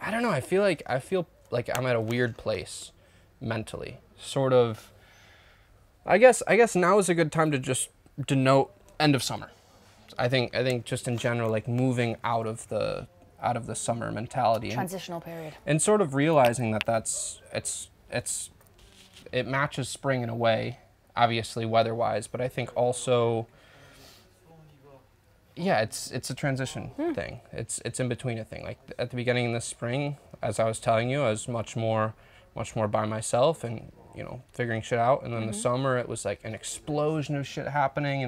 I don't know. I feel like I'm at a weird place mentally. Sort of. I guess now is a good time to just denote end of summer. I think just in general, like moving out of the summer mentality. Transitional period. And sort of realizing that it matches spring in a way, obviously weather-wise, but I think also, yeah, it's a transition thing. It's in between a thing. Like at the beginning of the spring, as I was telling you, I was much more by myself and, you know, figuring shit out. And then the summer, it was like an explosion of shit happening,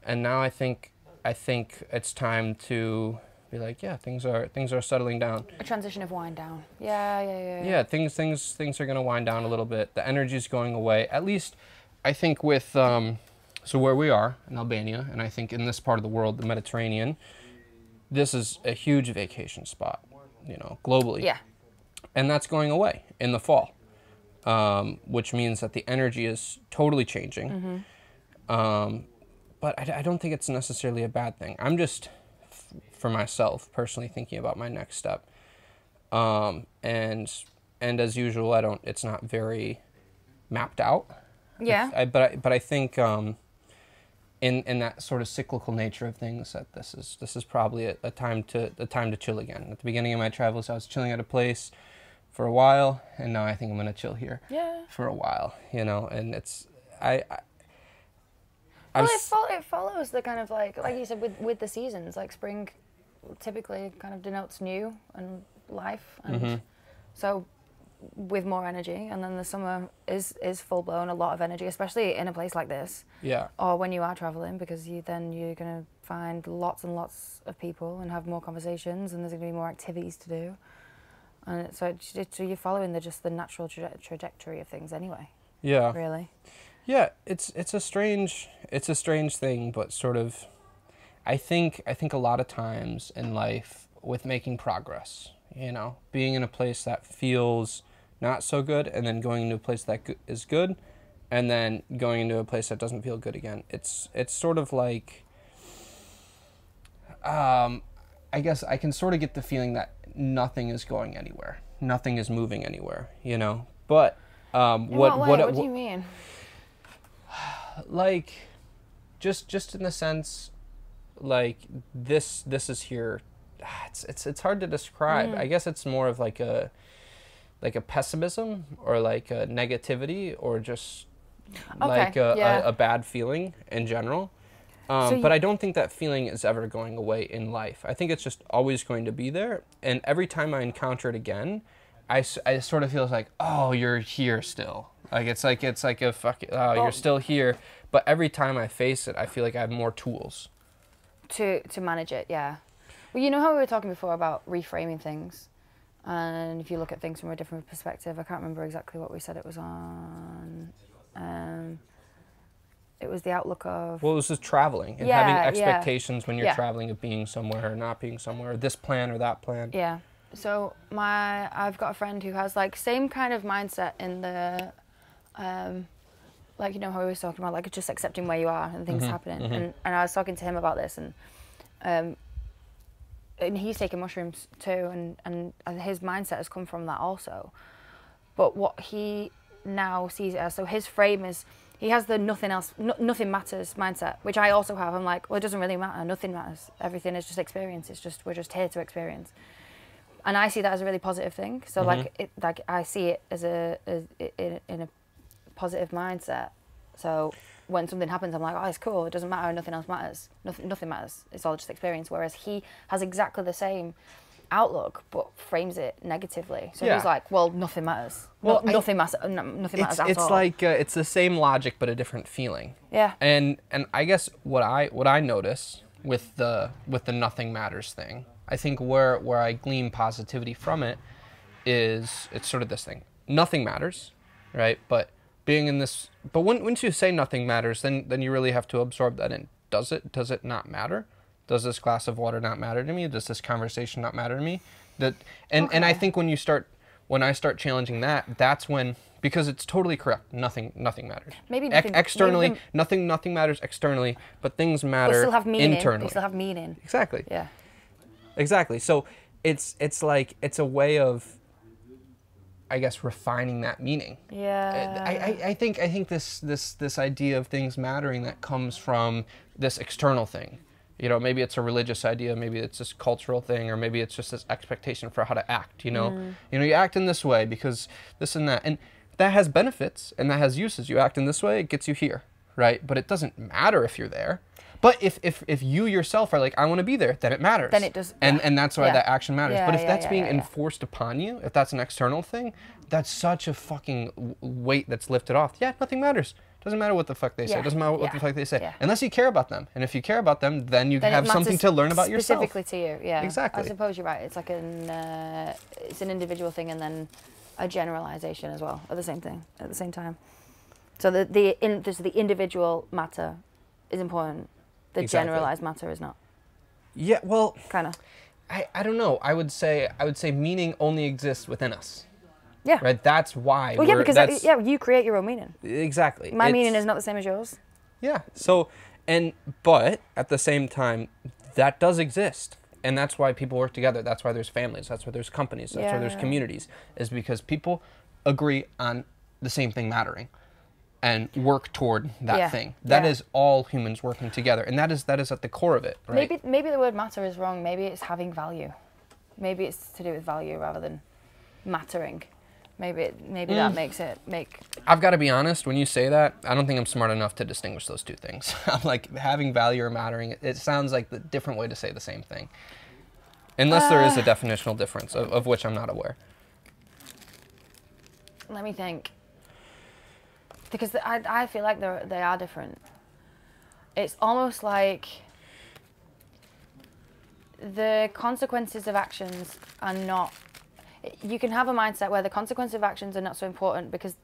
and now I think it's time to be like, yeah, things are settling down. A transition of wind down. Yeah. Yeah, things are gonna wind down a little bit. The energy's going away. At least, I think with so where we are in Albania, and I think in this part of the world, the Mediterranean, this is a huge vacation spot, you know, globally. Yeah. And that's going away in the fall, which means that the energy is totally changing. But I don't think it's necessarily a bad thing. I'm just, for myself, personally thinking about my next step. And as usual, it's not very mapped out. Yeah. But I think in that sort of cyclical nature of things, that this is probably a time to chill again. At the beginning of my travels, I was chilling at a place for a while, and now I think I'm gonna chill here. Yeah. For a while, you know, and it's Well, it follows the kind of like you said with the seasons. Like spring, typically kind of denotes new and life, and so with more energy. And then the summer is full blown, a lot of energy, especially in a place like this. Yeah. Or when you are traveling, because you're gonna find lots and lots of people and have more conversations, and there's gonna be more activities to do. And so you're following the natural trajectory of things anyway. Yeah. Really. Yeah, it's a strange thing, but sort of, I think a lot of times in life with making progress, you know, being in a place that feels not so good, and then going into a place that is good, and then going into a place that doesn't feel good again. It's sort of like, I guess I can sort of get the feeling that nothing is going anywhere, nothing is moving anywhere, you know. But what do you mean? Like, just in the sense, like this is here. It's hard to describe. I guess it's more of like a pessimism or like a negativity or just like a bad feeling in general. But I don't think that feeling is ever going away in life. I think it's just always going to be there. And every time I encounter it again, I sort of feel like, oh, you're here still. Like it's like a fucking, you're still here. But every time I face it, I feel like I have more tools to manage it. Yeah. Well, you know how we were talking before about reframing things, and if you look at things from a different perspective, I can't remember exactly what we said it was on. It was the outlook of... Well, it was just traveling and having expectations when you're traveling of being somewhere or not being somewhere, or this plan or that plan. Yeah. So I've got a friend who has like same kind of mindset in the, like, you know how we were talking about, like just accepting where you are and things happening. And I was talking to him about this, and he's taken mushrooms too, and his mindset has come from that also. But what he now sees it as, so his frame is, he has the nothing matters mindset, which I also have. I'm like, well, it doesn't really matter. Nothing matters. Everything is just experience. We're just here to experience. And I see that as a really positive thing. So like I see it as in a positive mindset. So when something happens, I'm like, oh, it's cool. It doesn't matter. Nothing else matters. Nothing matters. It's all just experience. Whereas he has exactly the same outlook, but frames it negatively. So he's like, well, nothing matters. Well, nothing matters at all. It's like it's the same logic but a different feeling. Yeah. And I guess what I notice with the nothing matters thing, I think where I glean positivity from it is it's sort of this thing. Nothing matters, right? But being in this, but once you say nothing matters, then you really have to absorb that in. Does it not matter? Does this glass of water not matter to me? Does this conversation not matter to me? And I think when I start challenging that, that's when, because it's totally correct. Nothing matters. Maybe nothing externally. Nothing matters externally, but things matter still have meaning. internally. They still have meaning. Exactly. Yeah. Exactly. So it's like it's a way of, I guess, refining that meaning. Yeah. I think this idea of things mattering, that comes from this external thing. You know, maybe it's a religious idea, maybe it's this cultural thing, or maybe it's just this expectation for how to act, you know? You know, you act in this way because this and that. And that has benefits and that has uses. You act in this way, it gets you here, right? But it doesn't matter if you're there. But if you yourself are like, I want to be there, then it matters. Then it does. And that's why that action matters. But if that's being yeah. enforced upon you, if that's an external thing, that's such a fucking weight that's lifted off. Yeah, nothing matters. Doesn't matter what the fuck they say. Doesn't matter what the fuck they say. Yeah. Unless you care about them. And if you care about them, then you have something to learn about yourself. Specifically to you, yeah. Exactly. I suppose you're right. It's like it's an individual thing and then a generalization as well, at the same time. So the individual matter is important. The generalized matter is not. Yeah, well, kind of. I don't know. I would say meaning only exists within us. Yeah. Right. That's why. Well, yeah, because you create your own meaning. Exactly. My meaning is not the same as yours. Yeah. So, but at the same time, that does exist, and that's why people work together. That's why there's families. That's why there's companies. That's why there's communities. Is because people agree on the same thing mattering, and work toward that thing. That is all humans working together, and that is at the core of it. Right? Maybe the word matter is wrong. Maybe it's having value. Maybe it's to do with value rather than mattering. Maybe that makes it make. I've got to be honest. When you say that, I don't think I'm smart enough to distinguish those two things. I'm like, having value or mattering. It sounds like the different way to say the same thing, unless there is a definitional difference of which I'm not aware. Let me think. Because I feel like they are different. It's almost like the consequences of actions are not. You can have a mindset where the consequences of actions are not so important because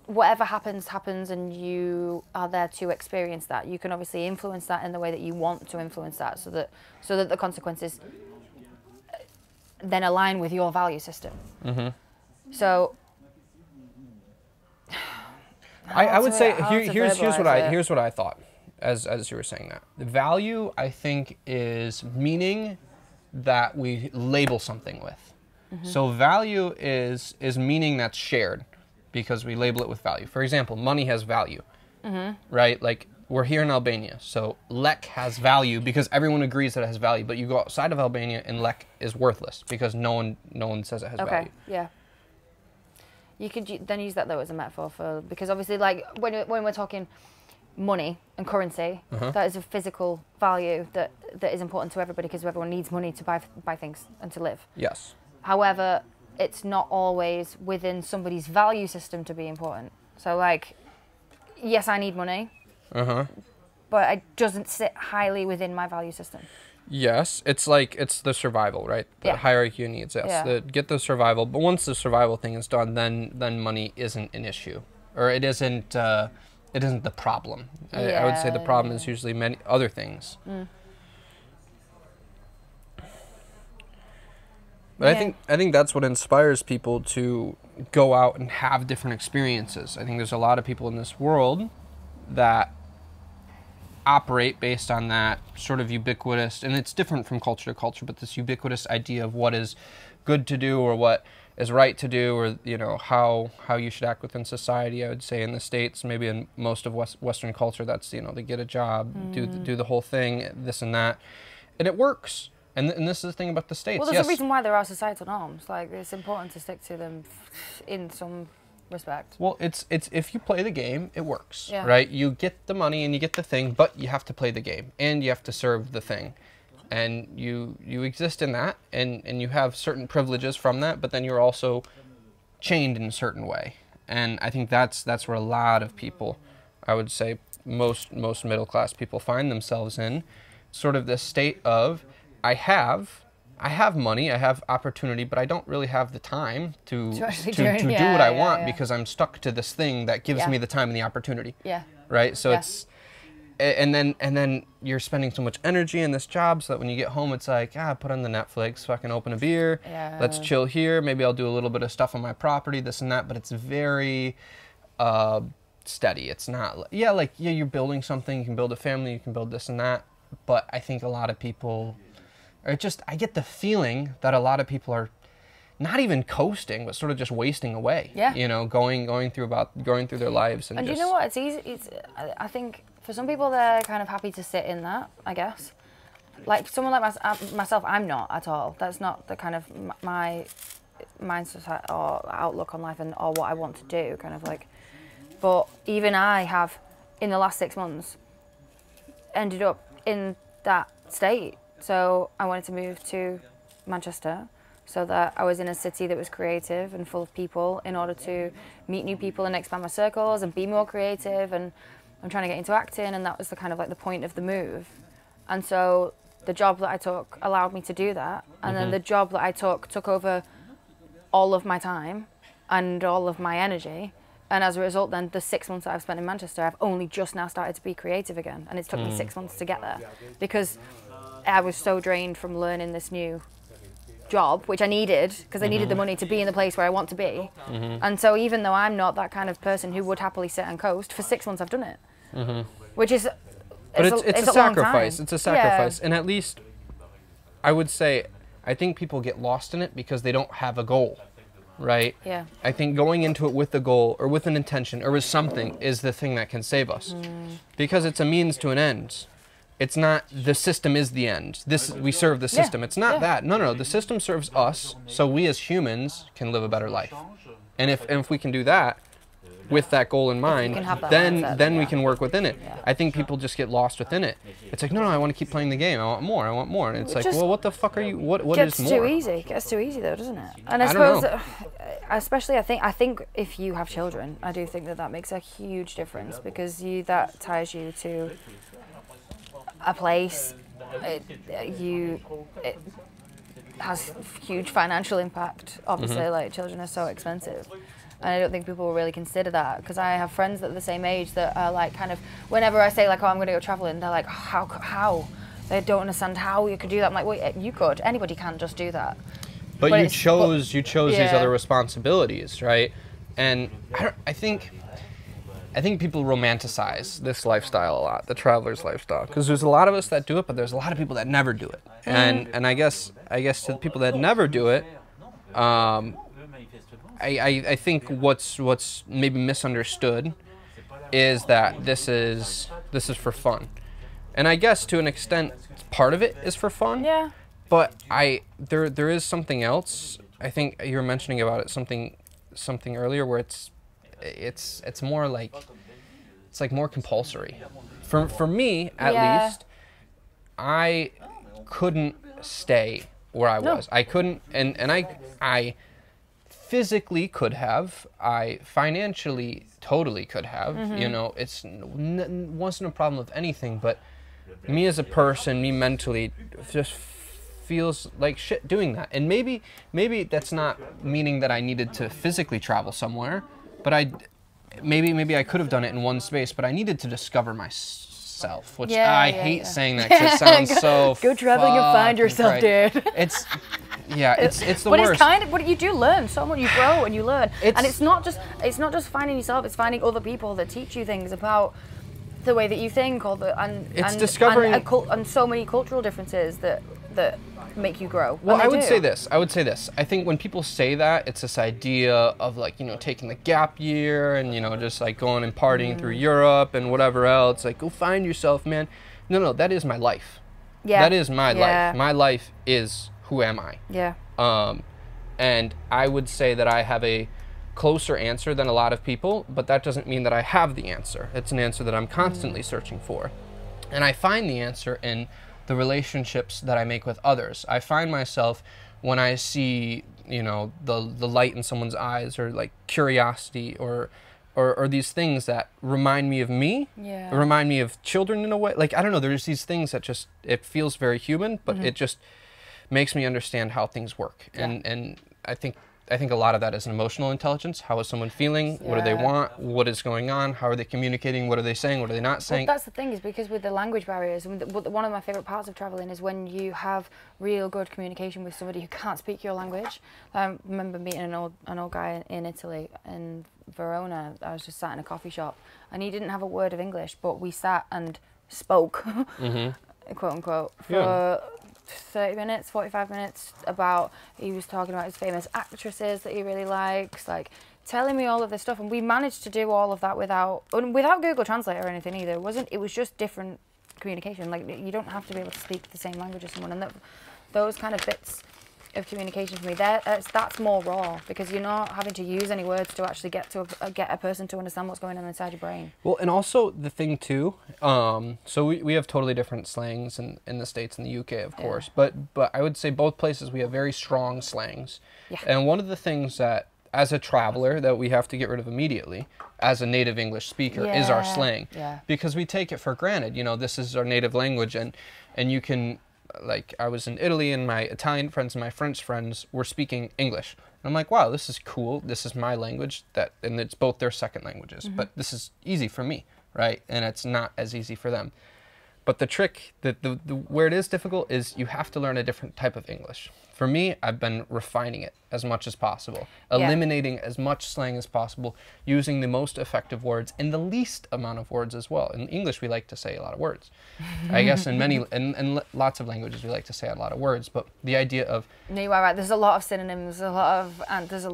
whatever happens and you are there to experience that. You can obviously influence that in the way that you want to influence that so that the consequences then align with your value system. Mm-hmm. So I would say here's what I thought as you were saying that. The value, I think, is meaning that we label something with. Mm-hmm. So value is meaning that's shared because we label it with value. For example, money has value, right? Like, we're here in Albania, so lek has value because everyone agrees that it has value. But you go outside of Albania and lek is worthless because no one says it has value. Okay, yeah. You could then use that though as a metaphor for, because obviously, like when we're talking money and currency, that is a physical value that is important to everybody because everyone needs money to buy things and to live. Yes. However, it's not always within somebody's value system to be important. So, like, yes, I need money, but it doesn't sit highly within my value system. Yes, it's the survival, right? The hierarchy of needs. Yes, get the survival. But once the survival thing is done, then money isn't an issue, or it isn't the problem. I would say the problem is usually many other things. But I think that's what inspires people to go out and have different experiences. I think there's a lot of people in this world that operate based on that sort of ubiquitous, and it's different from culture to culture, but this ubiquitous idea of what is good to do or what is right to do, or how you should act within society. I would say in the States, maybe in most of Western culture, that's they get a job, do the whole thing, this and that, and it works. And this is the thing about the States. Well, there's a reason why there are societal norms. Like, it's important to stick to them in some respect. Well, it's if you play the game, it works, right? You get the money and you get the thing, but you have to play the game and you have to serve the thing, and you exist in that, and you have certain privileges from that, but then you're also chained in a certain way. And I think that's where a lot of people, I would say most middle class people, find themselves in, sort of this state of, I have money, I have opportunity, but I don't really have the time to do what I want because I'm stuck to this thing that gives me the time and the opportunity. Yeah. Right? So it's, and then you're spending so much energy in this job so that when you get home, it's like, put on the Netflix, fucking open a beer, let's chill here, maybe I'll do a little bit of stuff on my property, this and that, but it's very steady. It's not, you're building something, you can build a family, you can build this and that, but I think a lot of people or I get the feeling that a lot of people are not even coasting, but sort of just wasting away. Yeah. You know, going through their lives and you know what? It's easy. I think for some people they're kind of happy to sit in that, I guess. Like someone like myself, I'm not at all. That's not the kind of my mindset or outlook on life or what I want to do, kind of like. But even I have, in the last 6 months, ended up in that state. So I wanted to move to Manchester so that I was in a city that was creative and full of people in order to meet new people and expand my circles and be more creative. And I'm trying to get into acting, and that was the kind of like the point of the move. And so the job that I took allowed me to do that. And then the job that I took over all of my time and all of my energy. And as a result, then the 6 months that I've spent in Manchester, I've only just now started to be creative again. And it's took me 6 months to get there because I was so drained from learning this new job, which I needed because I needed the money to be in the place where I want to be. And so even though I'm not that kind of person who would happily sit and coast, for 6 months I've done it, which is it's a sacrifice. It's a sacrifice. Yeah. And at least I would say I think people get lost in it because they don't have a goal. Right? Yeah. I think going into it with a goal or with an intention or with something is the thing that can save us. Because it's a means to an end. It's not the system is the end. We serve the system. It's not that. No. The system serves us so we as humans can live a better life. And if we can do that with that goal in mind, then we can work within it. Yeah. I think people just get lost within it. It's like, no, I want to keep playing the game. I want more. And it's like, well, what the fuck are you? What is more? It gets too easy though, doesn't it? And I suppose, especially I think if you have children, I do think that makes a huge difference because that ties you to a place. It has huge financial impact. Obviously, like children are so expensive. And I don't think people will really consider that because I have friends that are the same age that are like kind of, whenever I say like, oh, I'm going to go traveling, they're like, how? They don't understand how you could do that. I'm like, well, you could. Anybody can just do that. But you chose these other responsibilities, right? And I think people romanticize this lifestyle a lot, the traveler's lifestyle, because there's a lot of us that do it, but there's a lot of people that never do it. And I guess to the people that never do it, I think what's maybe misunderstood is that this is for fun, and I guess to an extent part of it is for fun. Yeah. But there is something else. I think you were mentioning about it something earlier where it's more like it's like more compulsory. For me at least, I couldn't stay where I was. I couldn't, and I physically could have, I financially totally could have, you know, wasn't a problem of anything, but me as a person, me mentally, just feels like shit doing that. And maybe that's not meaning that I needed to physically travel somewhere, but maybe I could have done it in one space, but I needed to discover myself, which I hate saying that because it sounds so go traveling and find yourself, dude. It's the but worst. It's kind of, but you do learn so much. You grow and you learn, and it's not just finding yourself. It's finding other people that teach you things about the way that you think, or discovering and so many cultural differences that make you grow. Well, I would say this. I think when people say that, it's this idea of like, you know, taking the gap year and, you know, just like going and partying through Europe and whatever else. Like, go find yourself, man. No, that is my life. Yeah. That is my life. My life is who am I? Yeah. And I would say that I have a closer answer than a lot of people, but that doesn't mean that I have the answer. It's an answer that I'm constantly searching for. And I find the answer in the relationships that I make with others. I find myself when I see, you know, the light in someone's eyes, or like curiosity, or these things that remind me of me, remind me of children in a way. Like, I don't know, there's these things that just, it feels very human, but it just makes me understand how things work. And I think a lot of that is an emotional intelligence. How is someone feeling? What do they want? What is going on? How are they communicating? What are they saying? What are they not saying? Well, that's the thing, is because with the language barriers, one of my favourite parts of travelling is when you have real good communication with somebody who can't speak your language. I remember meeting an old guy in Italy, in Verona. I was just sat in a coffee shop, and he didn't have a word of English, but we sat and spoke, quote unquote, for 30 minutes, 45 minutes about, he was talking about his famous actresses that he really likes, like telling me all of this stuff, and we managed to do all of that without Google Translate or anything either. It was just different communication. Like, you don't have to be able to speak the same language as someone, and those kind of bits of communication for me, that's more raw, because you're not having to use any words to actually get a person to understand what's going on inside your brain. Well, and also the thing too, so we have totally different slangs in the States and the UK, of course, but I would say both places we have very strong slangs. Yeah. And one of the things that, as a traveler, that we have to get rid of immediately as a native English speaker is our slang. Yeah. Because we take it for granted, you know, this is our native language, and you can, like, I was in Italy and my Italian friends and my French friends were speaking English. And I'm like, wow, this is cool. This is my language, and it's both their second languages. But this is easy for me, right? And it's not as easy for them. But the trick, where it is difficult, is you have to learn a different type of English. For me, I've been refining it as much as possible, eliminating as much slang as possible, using the most effective words in the least amount of words as well. In English, we like to say a lot of words. I guess in lots of languages, we like to say a lot of words, but the idea of... No, you are right. There's a lot of synonyms, a lot of... And there's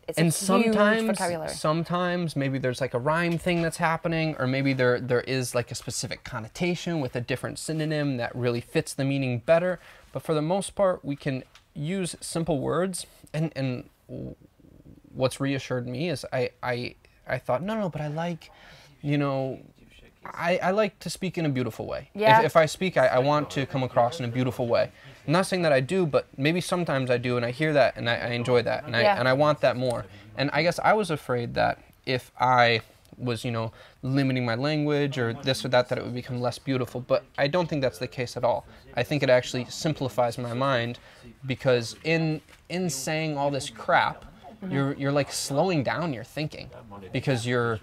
it's a huge vocabulary. Sometimes maybe there's like a rhyme thing that's happening, or maybe there is like a specific connotation with a different synonym that really fits the meaning better. But for the most part, we can use simple words, and what's reassured me is I thought, no, but I like, you know, I like to speak in a beautiful way. Yeah. If I speak, I want to come across in a beautiful way. I'm not saying that I do, but maybe sometimes I do, and I hear that, and I enjoy that, and I want that more. And I guess I was afraid that if I was, you know, limiting my language or this or that it would become less beautiful. But I don't think that's the case at all. I think it actually simplifies my mind, because in saying all this crap, you're like slowing down your thinking, because you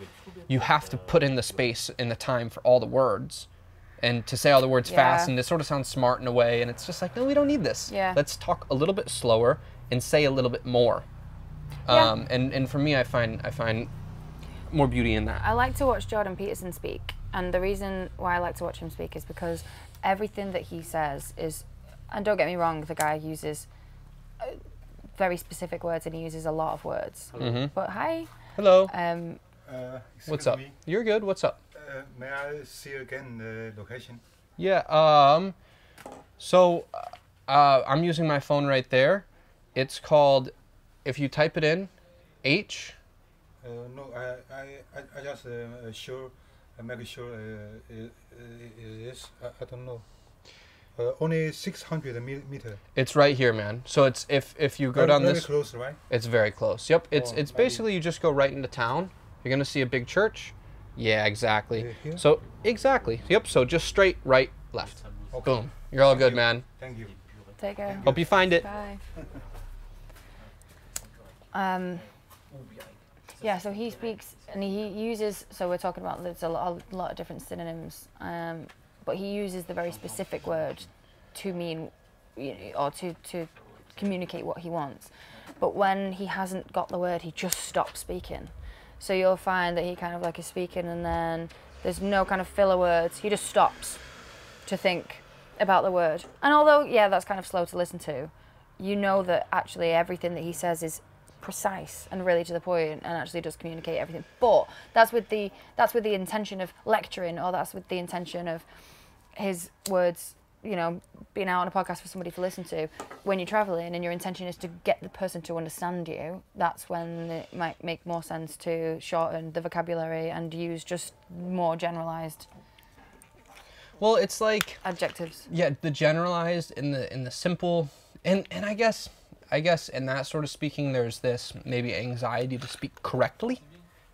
have to put in the space and the time for all the words, and to say all the words fast, and to sort of sound smart in a way, and it's just like, no, we don't need this. Let's talk a little bit slower and say a little bit more. And for me, I find more beauty in that. I like to watch Jordan Peterson speak, and the reason why I like to watch him speak is because everything that he says is, and don't get me wrong, the guy uses very specific words, and he uses a lot of words. But hi. Hello. What's up? You're good. What's up? May I see again the location? Yeah. So I'm using my phone right there. It's called, if you type it in, H. No, I just make sure it is. I don't know. Only 600 meter. It's right here, man. So it's if you go down this. Very close, right? It's very close. Yep. It's basically, you just go right into town. You're gonna see a big church. Yeah, exactly. Here? So exactly. Yep. So just straight, right, left. Okay. Boom. You're all good, man. Thank you. Take care. Hope you find it. Bye. Yeah, so he speaks, and he uses, so we're talking about, there's a lot of different synonyms, but he uses the very specific word to mean, or to communicate what he wants. But when he hasn't got the word, he just stops speaking. So you'll find that he kind of like is speaking, and then there's no kind of filler words. He just stops to think about the word. And although, yeah, that's kind of slow to listen to, you know that actually everything that he says is precise and really to the point, and actually does communicate everything. But that's with the intention of lecturing, or that's with the intention of his words, you know, being out on a podcast for somebody to listen to. When you're traveling and your intention is to get the person to understand you, that's when it might make more sense to shorten the vocabulary and use just more generalized. Well, it's like adjectives. Yeah, the generalized in the simple, and I guess in that sort of speaking, there's this maybe anxiety to speak correctly,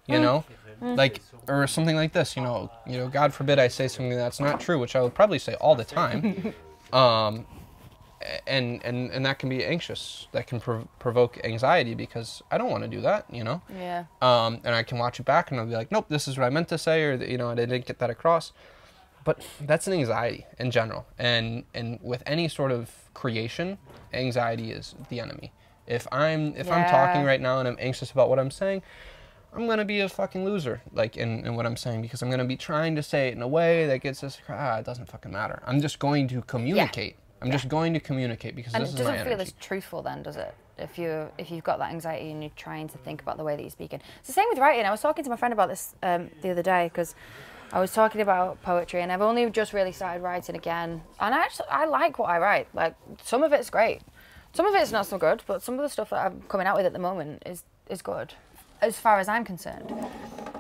you know, like, or something like this, you know, God forbid I say something that's not true, which I would probably say all the time, and that can be anxious, that can provoke anxiety, because I don't want to do that, you know. Yeah. And I can watch it back and I'll be like, nope, this is what I meant to say, or you know, I didn't get that across. But that's an anxiety in general, and with any sort of creation, anxiety is the enemy. If I'm talking right now and I'm anxious about what I'm saying, I'm gonna be a fucking loser, like in what I'm saying, because I'm gonna be trying to say it in a way that gets us. It doesn't fucking matter. I'm just going to communicate I'm just going to communicate because And this it is my doesn't feel energy. as truthful then, does it? If you've got that anxiety and you're trying to think about the way that you're speaking. It's the same with writing. I was talking to my friend about this the other day because I was talking about poetry, and I've only just really started writing again. And I like what I write. Like, some of it's great, some of it's not so good, but some of the stuff that I'm coming out with at the moment is good, as far as I'm concerned.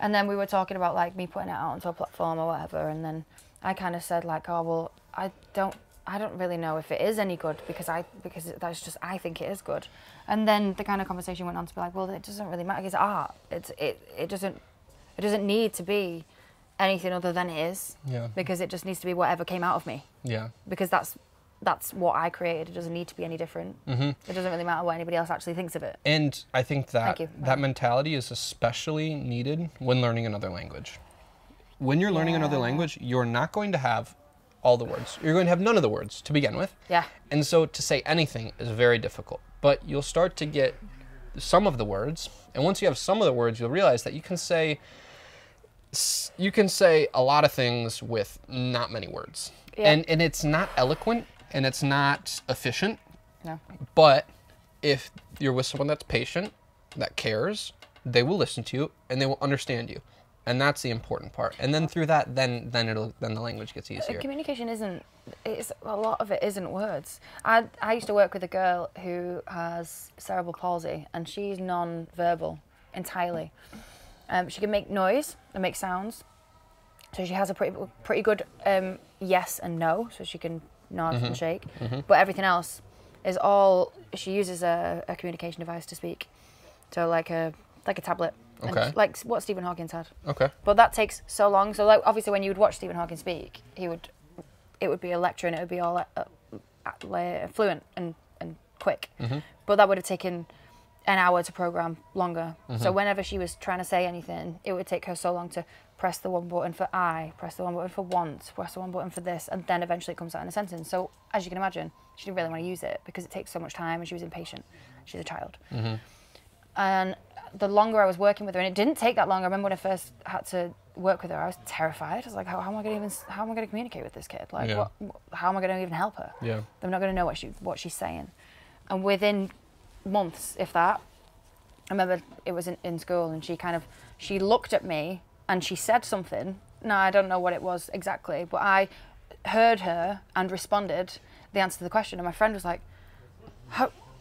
And then we were talking about like me putting it out onto a platform or whatever, and then I kind of said like, oh well, I don't really know if it is any good because that's just, I think it is good. And then the kind of conversation went on to be like, well, it doesn't really matter. It's art. It doesn't need to be anything other than it is. Yeah. Because it just needs to be whatever came out of me. Yeah. Because that's what I created. It doesn't need to be any different. Mm-hmm. It doesn't really matter what anybody else actually thinks of it. And I think that Thank you. that mentality is especially needed when learning another language. When you're learning another language, you're not going to have all the words. You're going to have none of the words to begin with. Yeah. And so to say anything is very difficult. But you'll start to get some of the words. And once you have some of the words, you'll realize that you can say a lot of things with not many words. Yeah. And it's not eloquent and it's not efficient. No. But if you're with someone that's patient, that cares, they will listen to you and they will understand you. And that's the important part. And then through that, then the language gets easier. Communication a lot of it isn't words. I used to work with a girl who has cerebral palsy, and she's non-verbal entirely. She can make noise and make sounds. So she has a pretty good yes and no, so she can nod and shake. Mm-hmm. But everything else is all, she uses a communication device to speak. So like a tablet. Okay. Like what Stephen Hawking had. Okay. But that takes so long. So like obviously when you would watch Stephen Hawking speak, it would be a lecture and it would be all fluent and quick. Mm-hmm. But that would have taken an hour to program longer. Mm-hmm. So whenever she was trying to say anything, it would take her so long to press the one button for I, press the one button for want, press the one button for this, and then eventually it comes out in a sentence. So as you can imagine, she didn't really want to use it because it takes so much time and she was impatient. She's a child. Mm-hmm. And the longer I was working with her, and it didn't take that long. I remember when I first had to work with her, I was terrified. I was like, how am I going to communicate with this kid? Like, how am I going to even help her? Yeah. I'm not going to know what she's saying. And within months, if that, I remember it was in school, and she looked at me and she said something. Now, I don't know what it was exactly, but I heard her and responded the answer to the question. And my friend was like,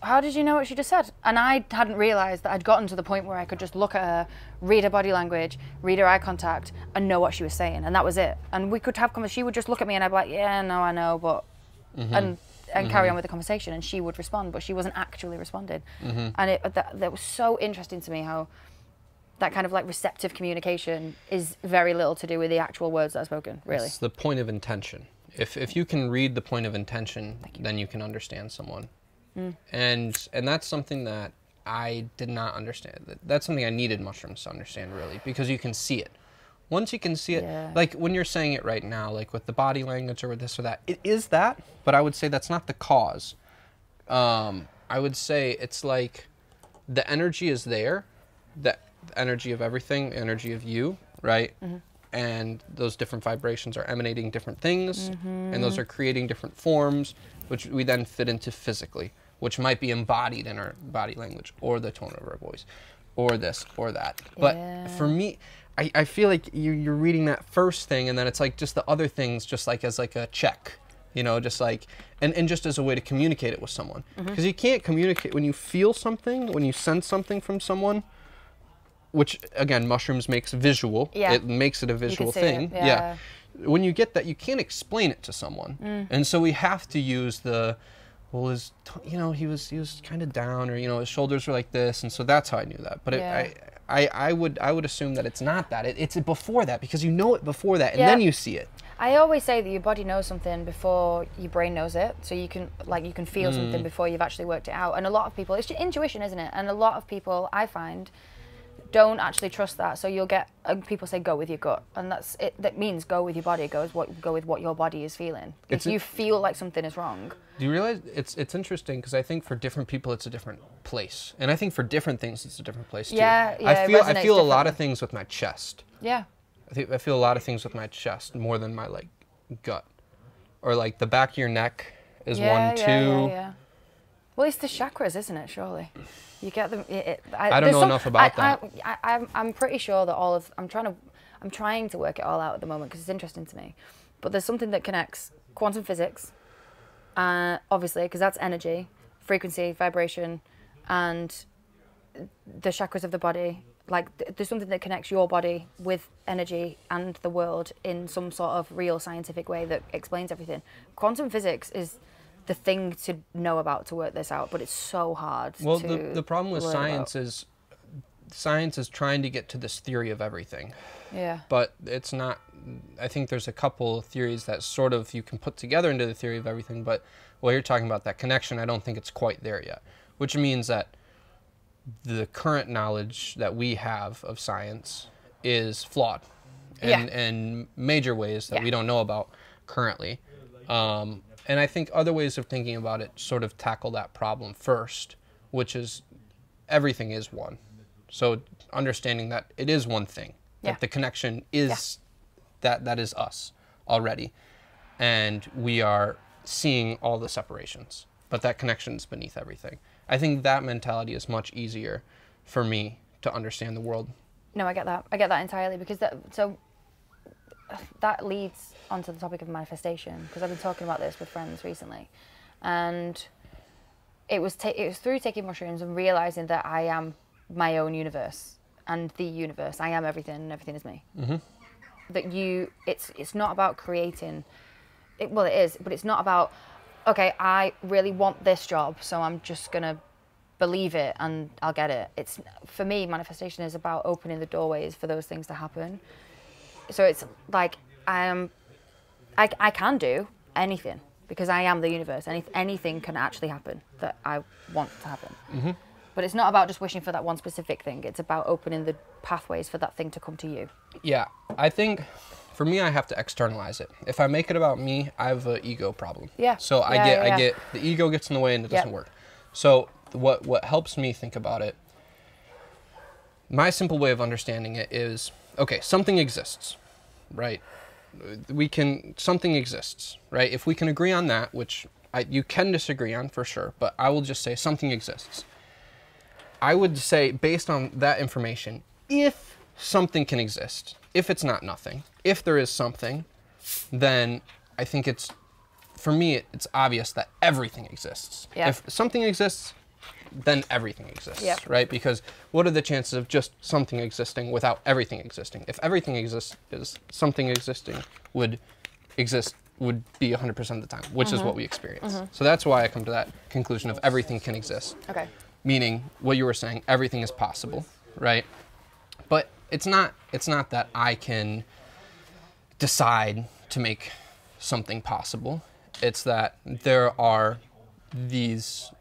how did you know what she just said? And I hadn't realised that I'd gotten to the point where I could just look at her, read her body language, read her eye contact, and know what she was saying. And that was it. And we could have conversations. She would just look at me and I'd be like, yeah, no, I know, but... Mm-hmm. And carry on with the conversation, and she would respond, but she wasn't actually responding. Mm-hmm. And that was so interesting to me, how that kind of like receptive communication is very little to do with the actual words that are spoken, really. It's the point of intention. If you can read the point of intention, then you can understand someone. Mm. And that's something that I did not understand. That's something I needed mushrooms to understand, really, because you can see it. Once you can see it, like when you're saying it right now, like with the body language or with this or that, it is that, but I would say that's not the cause. I would say it's like the energy is there, the energy of everything, the energy of you, right? Mm-hmm. And those different vibrations are emanating different things, and those are creating different forms, which we then fit into physically, which might be embodied in our body language or the tone of our voice or this or that. But for me, I feel like you're reading that first thing, and then it's like just the other things just like as like a check, you know, just like, and just as a way to communicate it with someone. Because you can't communicate when you feel something, when you sense something from someone, which again, mushrooms makes visual. Yeah. It makes it a visual thing. Yeah. When you get that, you can't explain it to someone. And so we have to use he was kind of down, or, you know, his shoulders were like this. And so that's how I knew that. But I would assume that it's not that. It's before that, because you know it before that, and then you see it. I always say that your body knows something before your brain knows it. So you can feel something before you've actually worked it out. And a lot of people, it's just intuition, isn't it? And a lot of people, I find, don't actually trust that. So you'll get people say, go with your gut, and that's it. That means go with your body. Go with what your body is feeling. If you feel like something is wrong. Do you realize it's interesting, because I think for different people it's a different place, and I think for different things it's a different place too. I feel a lot of things with my chest. Yeah. I feel a lot of things with my chest more than my like gut, or like the back of your neck Is one, two. Yeah. Well, it's the chakras, isn't it? Surely, you get them. I don't know enough about that. I'm pretty sure that I'm trying to work it all out at the moment because it's interesting to me. But there's something that connects quantum physics, obviously, because that's energy, frequency, vibration, and the chakras of the body. Like, there's something that connects your body with energy and the world in some sort of real scientific way that explains everything. Quantum physics is the thing to know about to work this out, but it's so hard. Well, the problem with science is trying to get to this theory of everything. Yeah. But it's not. I think there's a couple of theories that sort of you can put together into the theory of everything, but while you're talking about that connection, I don't think it's quite there yet, which means that the current knowledge that we have of science is flawed in major ways that we don't know about currently. And I think other ways of thinking about it sort of tackle that problem first, which is everything is one. So understanding that it is one thing, that the connection is that is us already. And we are seeing all the separations, but that connection is beneath everything. I think that mentality is much easier for me to understand the world. No, I get that. I get that entirely because that leads onto the topic of manifestation, because I've been talking about this with friends recently, and it was through taking mushrooms and realizing that I am my own universe and the universe. I am everything and everything is me. Mm-hmm. That it's not about creating. Well, it is, but it's not about, okay, I really want this job, so I'm just gonna believe it and I'll get it. It's, for me, manifestation is about opening the doorways for those things to happen. So it's like I can do anything because I am the universe. Anything can actually happen that I want to happen. Mm-hmm. But it's not about just wishing for that one specific thing. It's about opening the pathways for that thing to come to you. Yeah, I think for me, I have to externalize it. If I make it about me, I have an ego problem. Yeah. So I get the ego gets in the way and it doesn't work. So what helps me think about it, my simple way of understanding it is, okay, something exists, right? Something exists, right? If we can agree on that, which you can disagree on for sure, but I will just say something exists. I would say, based on that information, if something can exist, if it's not nothing, if there is something, then I think for me, it's obvious that everything exists. Yeah. If something exists, then everything exists, right? Because what are the chances of just something existing without everything existing? If everything exists, something existing would be 100% of the time, which is what we experience. Mm-hmm. So that's why I come to that conclusion of everything can exist. Okay. Meaning, what you were saying, everything is possible, right? But it's not that I can decide to make something possible. It's that there are these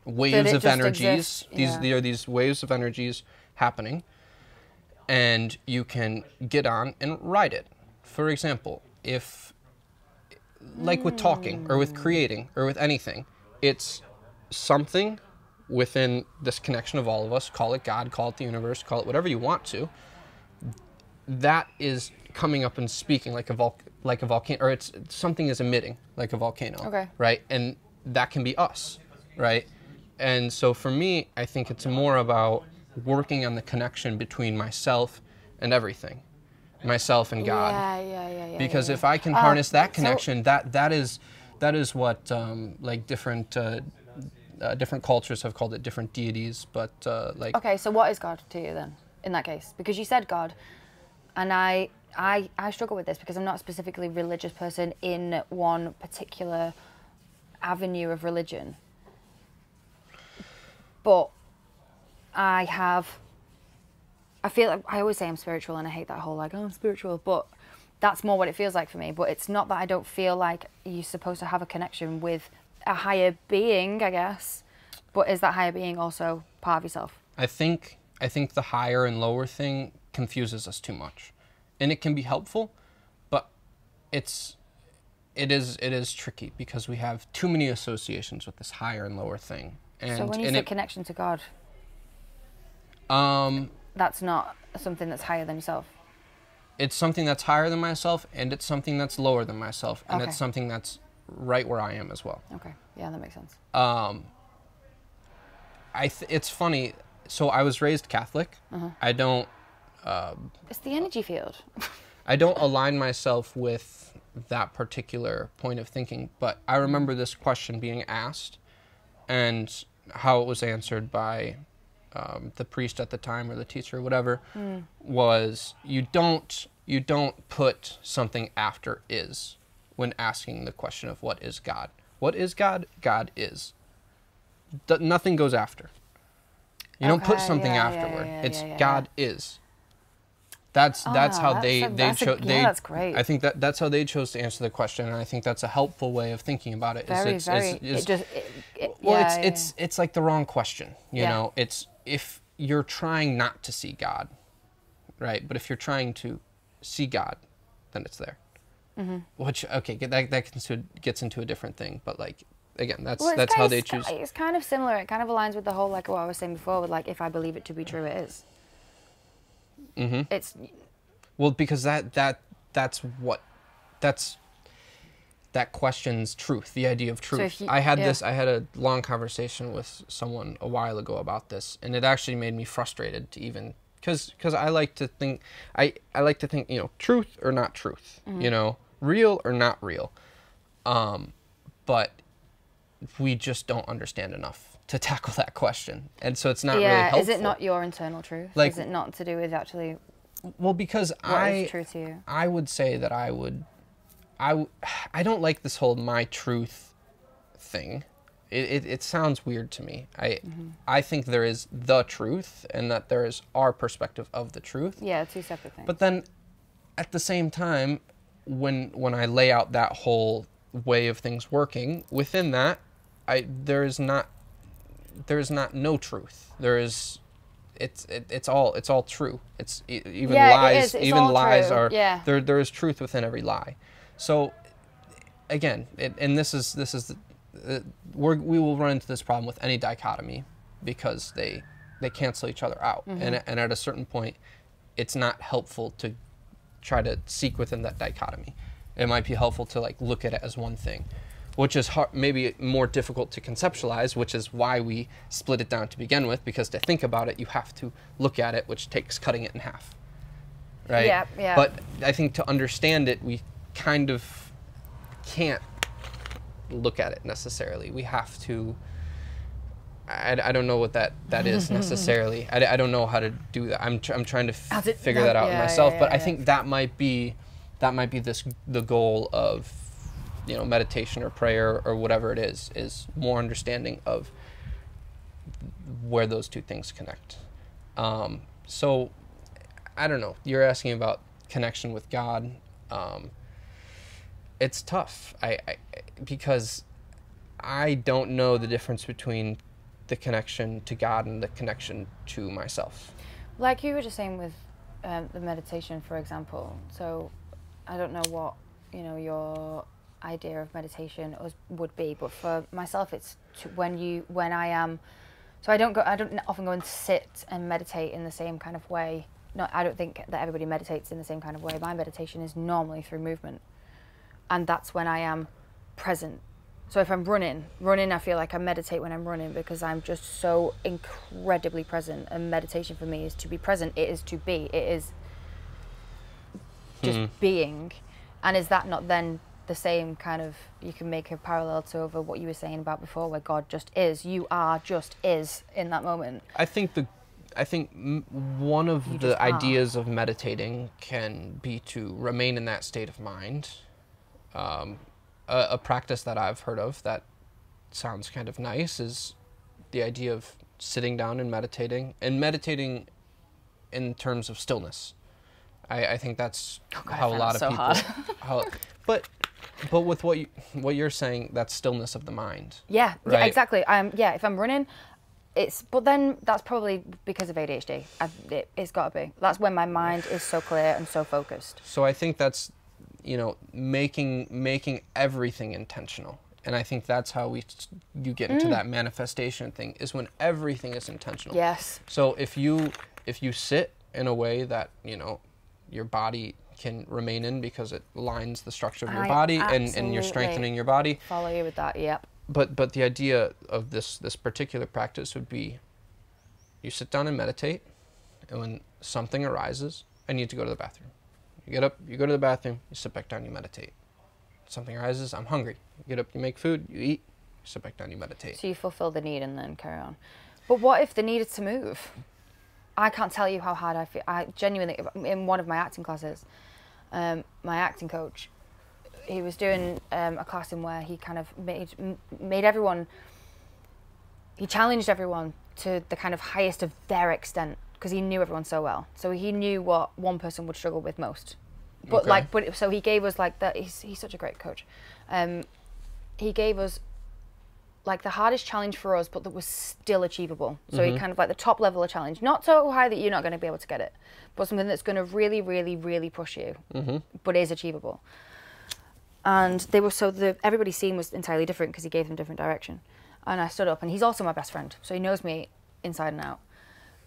waves of energies. There are these waves of energies happening, and you can get on and ride it. For example, if, like with talking or with creating or with anything, it's something within this connection of all of us, call it God, call it the universe, call it whatever you want to, that is coming up and speaking like a volcano, or something is emitting like a volcano, right? And that can be us, right? And so for me, I think it's more about working on the connection between myself and everything, myself and God. Yeah. Because if I can harness that connection, that is what like different cultures have called it different deities, but like. Okay, so what is God to you then, in that case? Because you said God, and I struggle with this because I'm not a specifically religious person in one particular avenue of religion. But I feel like, I always say I'm spiritual, and I hate that whole like, oh, I'm spiritual, but that's more what it feels like for me. But it's not that I don't feel like you're supposed to have a connection with a higher being, I guess. But is that higher being also part of yourself? I think the higher and lower thing confuses us too much. And it can be helpful, but it is tricky because we have too many associations with this higher and lower thing. And, so when you say connection to God, that's not something that's higher than yourself? It's something that's higher than myself, and it's something that's lower than myself, and it's something that's right where I am as well. Okay. Yeah, that makes sense. It's funny. So I was raised Catholic. I don't. It's the energy field. I don't align myself with that particular point of thinking, but I remember this question being asked, and how it was answered by the priest at the time or the teacher or whatever was you don't put something after is when asking the question of what is God. What is God? God is. Nothing goes after. You don't put something afterward. It's God is. That's how they chose. That's great. I think that's how they chose to answer the question, and I think that's a helpful way of thinking about it. It's like the wrong question. You know, it's if you're trying not to see God, right? But if you're trying to see God, then it's there. Which that gets into a different thing, but like again, that's how they choose. It's kind of similar. It kind of aligns with the whole like what I was saying before. With like, if I believe it to be true, it is. It's well because that questions truth, the idea of truth. So I had a long conversation with someone a while ago about this, and it actually made me frustrated to even because I like to think you know, truth or not truth, you know, real or not real, but we just don't understand enough to tackle that question, and so it's not really helpful. Is it not your internal truth? Like, is it not to do with actually? Well, because what is true to you? I would say that I don't like this whole my truth thing. It sounds weird to me. I think there is the truth, and that there is our perspective of the truth. Yeah, two separate things. But then, at the same time, when I lay out that whole way of things working within that, there is not no truth. There is, it's all true. It's even lies. Even lies true. are there is truth within every lie. So again, and this is we will run into this problem with any dichotomy because they cancel each other out, and at a certain point, it's not helpful to try to seek within that dichotomy. It might be helpful to like look at it as one thing, which is maybe more difficult to conceptualize, which is why we split it down to begin with, because to think about it, you have to look at it, which takes cutting it in half, right? Yeah. But I think to understand it, we kind of can't look at it necessarily. We have to, I don't know what that is necessarily. I don't know how to do that. I'm trying to figure that out myself, but I think that might be the goal of, you know, meditation or prayer or whatever it is more understanding of where those two things connect. So I don't know, you're asking about connection with God. It's tough because I don't know the difference between the connection to God and the connection to myself. Like you were just saying with the meditation, for example. So I don't know what, you know, your idea of meditation would be, but for myself, it's when I am. So I don't often go and sit and meditate in the same kind of way. No, I don't think that everybody meditates in the same kind of way. My meditation is normally through movement, and that's when I am present. So if I'm running, I feel like I meditate when I'm running because I'm just so incredibly present. And meditation for me is to be present. It is to be. It is just being. And is that not then the same kind of, you can make a parallel to over what you were saying about before, where God just is. You are just is in that moment. I think one of the ideas of meditating can be to remain in that state of mind. A practice that I've heard of that sounds kind of nice is the idea of sitting down and meditating in terms of stillness. I think that's how a lot of people. But with what you're saying, that's stillness of the mind. Yeah, right? Yeah, exactly. If I'm running, but then that's probably because of ADHD. It's got to be. That's when my mind is so clear and so focused. So I think that's, you know, making everything intentional, and I think that's how you get into that manifestation thing, is when everything is intentional. Yes. So if you sit in a way that, you know, your body can remain in because it lines the structure of your I body and you're absolutely strengthening your body. Follow you with that, yep. But the idea of this particular practice would be you sit down and meditate, and when something arises, I need to go to the bathroom. You get up, you go to the bathroom, you sit back down, you meditate. Something arises, I'm hungry. You get up, you make food, you eat, you sit back down, you meditate. So you fulfill the need and then carry on. But what if the need is to move? I can't tell you how hard I feel. I genuinely, in one of my acting classes, my acting coach, he was doing a class in where he kind of made everyone, he challenged everyone to the kind of highest of their extent, because he knew everyone so well. So he knew what one person would struggle with most. But Okay. so he gave us like that. He's such a great coach. He gave us like the hardest challenge for us, but that was still achievable. So he kind of like the top level of challenge, not so high that you're not going to be able to get it, but something that's going to really, really, really push you, but is achievable. And they were everybody's scene was entirely different because he gave them different direction. And I stood up, and he's also my best friend, so he knows me inside and out.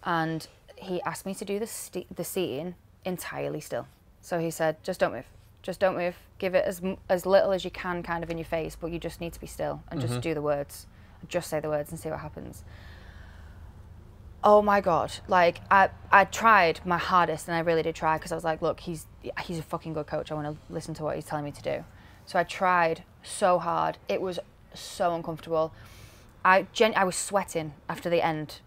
And he asked me to do the scene entirely still. So he said, just don't move. Just don't move. Give it as little as you can kind of in your face, but you just need to be still and just do the words. Just say the words and see what happens. Oh my God. Like, I tried my hardest, and I really did try, because I was like, look, he's a fucking good coach. I want to listen to what he's telling me to do. So I tried so hard. It was so uncomfortable. I was sweating after the end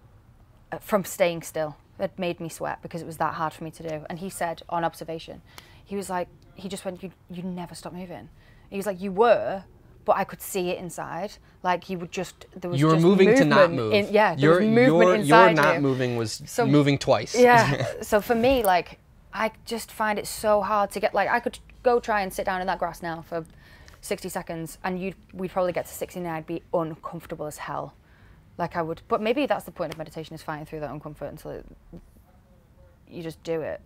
from staying still. It made me sweat because it was that hard for me to do. And he said, on observation, he was like, he just went, you never stop moving. He was like, you were, but I could see it inside. Like you would just, there was You were just moving to not movement move. there was movement inside your not you. moving was So- moving twice. Yeah. So for me, like, I just find it so hard to get, like, I could go try and sit down in that grass now for 60 seconds and we'd probably get to 60 and I'd be uncomfortable as hell. Like I would, but maybe that's the point of meditation, is fighting through that uncomfort until you just do it.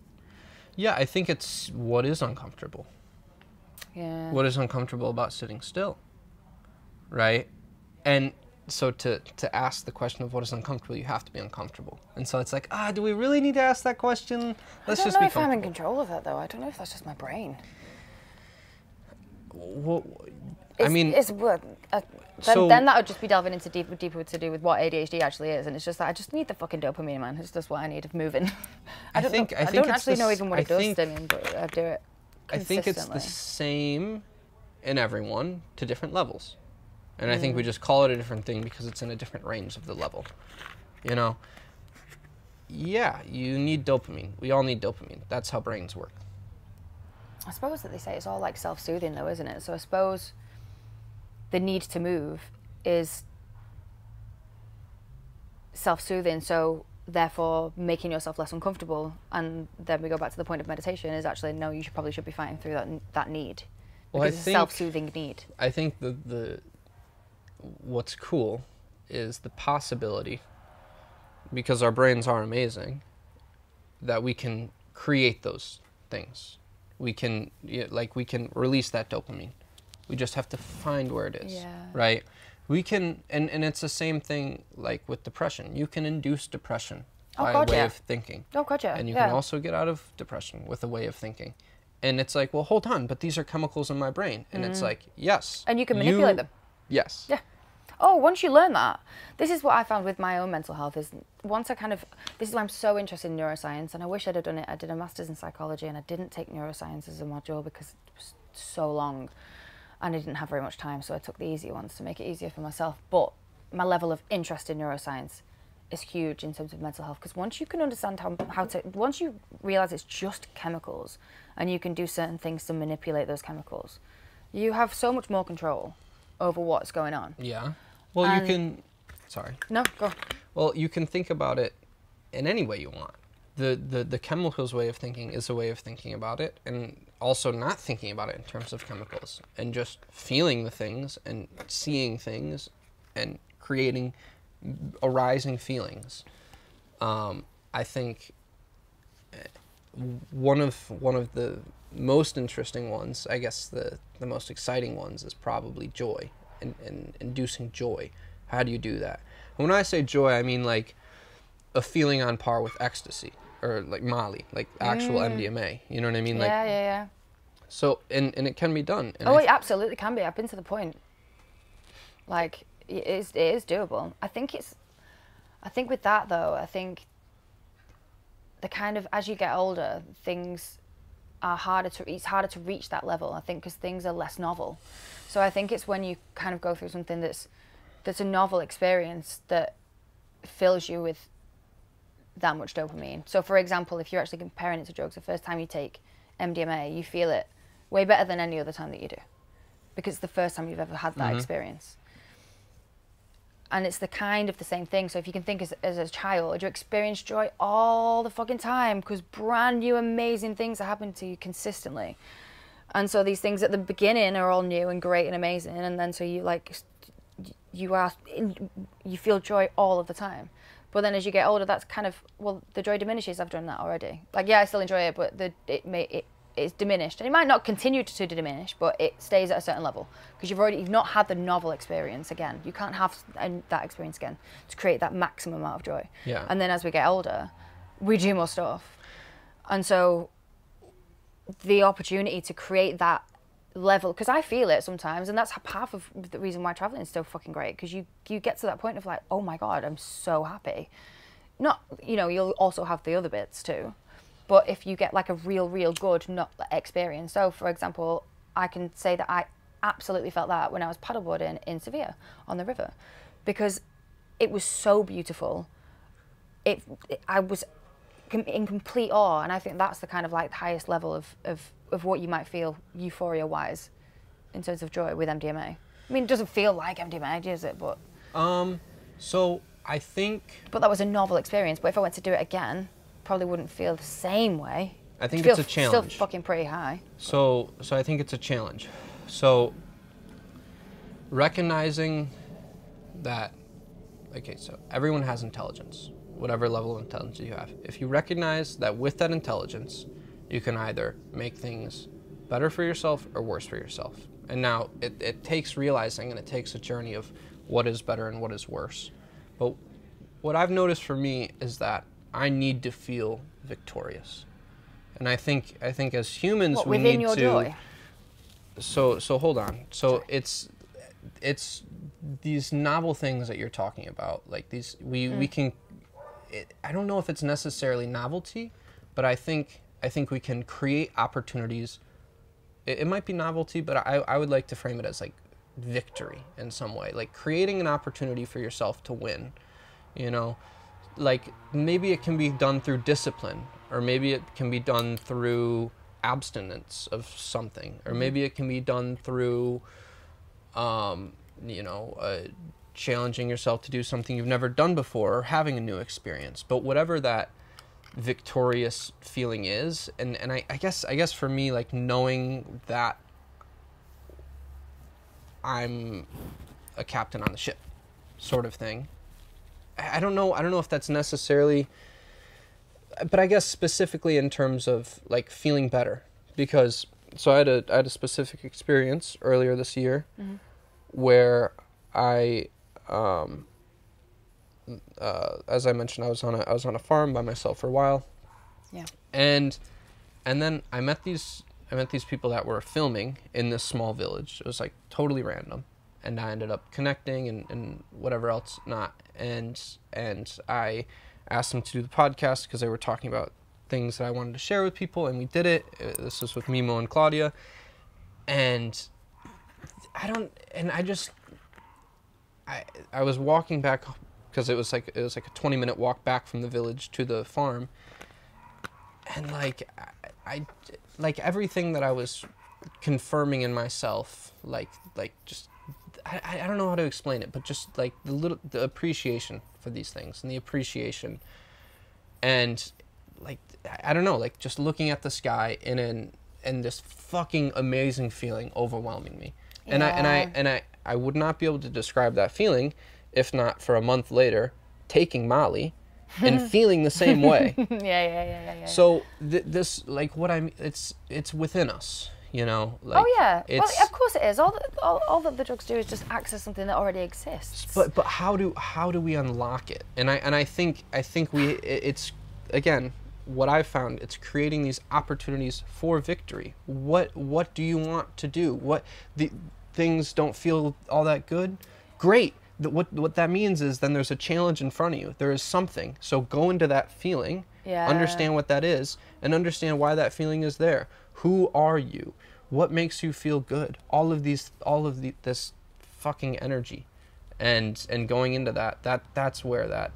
Yeah, I think it's what is uncomfortable. Yeah. What is uncomfortable about sitting still, right? And so to ask the question of what is uncomfortable, you have to be uncomfortable. And so it's like, do we really need to ask that question? Let's just I don't know be if I'm in comfortable. control of it though. I don't know if that's just my brain. Well, Then that would just be delving into deeper to do with what ADHD actually is, and it's just that I just need the fucking dopamine, man. It's just what I need of moving. I don't actually know even what it does, Damien, but I do it consistently. I think it's the same in everyone to different levels. And I think we just call it a different thing because it's in a different range of the level. You know? Yeah, you need dopamine. We all need dopamine. That's how brains work. I suppose that they say it's all like self-soothing though, isn't it? So I suppose the need to move is self-soothing, so therefore making yourself less uncomfortable, and then we go back to the point of meditation is actually, no, you probably should be fighting through that need. Well, because it's a self-soothing need. I think the what's cool is the possibility, because our brains are amazing, that we can create those things. We can release that dopamine. We just have to find where it is, right? We can, and it's the same thing like with depression. You can induce depression by a way of thinking. Oh, gotcha. And you can also get out of depression with a way of thinking. And it's like, well, hold on, but these are chemicals in my brain. And it's like, yes. And you can manipulate them. Yes. Yeah. Oh, once you learn that, this is what I found with my own mental health, is once I this is why I'm so interested in neuroscience, and I wish I'd have done it. I did a master's in psychology and I didn't take neuroscience as a module because it was so long and I didn't have very much time, so I took the easier ones to make it easier for myself. But my level of interest in neuroscience is huge in terms of mental health, because once you can understand once you realize it's just chemicals and you can do certain things to manipulate those chemicals, you have so much more control over what's going on. Yeah. Well, you can... Sorry. No, go. Well, you can think about it in any way you want. The chemicals way of thinking is a way of thinking about it, and also not thinking about it in terms of chemicals, and just feeling the things and seeing things and creating arising feelings. I think one of the most interesting ones, I guess the most exciting ones, is probably joy and inducing joy. How do you do that? When I say joy, I mean like a feeling on par with ecstasy, or like Molly, like actual MDMA. You know what I mean? Like, yeah. So, and it can be done. And it absolutely can be. I've been to the point. Like, it is doable. I think with that though, I think the kind of, as you get older, things are it's harder to reach that level, I think, because things are less novel. So I think it's when you kind of go through something that's a novel experience that fills you with that much dopamine. So for example, if you're actually comparing it to drugs, the first time you take MDMA, you feel it way better than any other time that you do, because it's the first time you've ever had that experience. And it's the kind of the same thing. So if you can think as a child, you experience joy all the fucking time because brand new amazing things are happening to you consistently. And so these things at the beginning are all new and great and amazing, and then so you feel joy all of the time. But then as you get older, that's kind of, well, the joy diminishes. I've done that already. Like, yeah, I still enjoy it, but it's diminished. And it might not continue to diminish, but it stays at a certain level because you've not had the novel experience again. You can't have that experience again to create that maximum amount of joy. Yeah. And then as we get older, we do more stuff. And so the opportunity to create that level, because I feel it sometimes, and that's half of the reason why traveling is so fucking great, because you get to that point of like, oh my God, I'm so happy. Not, you'll also have the other bits too. But if you get like a real good experience. So for example, I can say that I absolutely felt that when I was paddleboarding in Sevilla on the river, because it was so beautiful. I was in complete awe, and I think that's the kind of like highest level of what you might feel euphoria wise in terms of joy with MDMA. I mean, it doesn't feel like MDMA, does it? But so I think. But that was a novel experience. But if I went to do it again, probably wouldn't feel the same way. I think it's a challenge. Still fucking pretty high. So I think it's a challenge. So recognizing that, okay, so everyone has intelligence, whatever level of intelligence you have. If you recognize that with that intelligence, you can either make things better for yourself or worse for yourself. And now it takes realizing, and it takes a journey of what is better and what is worse. But what I've noticed for me is that I need to feel victorious. And I think as humans we need to. Within your joy? So hold on. So it's these novel things that you're talking about, like these we can. I don't know if it's necessarily novelty, but I think we can create opportunities. It might be novelty, but I would like to frame it as like victory in some way, like creating an opportunity for yourself to win. Like maybe it can be done through discipline, or maybe it can be done through abstinence of something, or maybe it can be done through, challenging yourself to do something you've never done before, or having a new experience. But whatever that victorious feeling is, and I guess for me, like knowing that I'm a captain on the ship, sort of thing. I don't know if that's necessarily, but I guess specifically in terms of like feeling better, because so I had a specific experience earlier this year where I as I mentioned, I was on a farm by myself for a while. Yeah. And then I met these people that were filming in this small village. It was like totally random. And I ended up connecting and whatever else not. And I asked them to do the podcast because they were talking about things that I wanted to share with people, and we did it. This was with Mimo and Claudia. And I was walking back because it was like a 20-minute walk back from the village to the farm. And like I everything that I was confirming in myself, like just I don't know how to explain it, but just like the appreciation for these things, and the appreciation, and like I don't know, like just looking at the sky and this fucking amazing feeling overwhelming me. Yeah. And I would not be able to describe that feeling if not for a month later taking Molly and feeling the same way. Yeah. So this, like, what it's within us, Like, oh yeah, well, of course it is. All that the drugs do is just access something that already exists. But how do we unlock it? And I think it's again, what I've found, it's creating these opportunities for victory. What do you want to do? What the things don't feel all that good? Great. What that means is then there's a challenge in front of you. There is something. So go into that feeling, understand what that is, and understand why that feeling is there. Who are you? What makes you feel good? All of this fucking energy, and going into that's where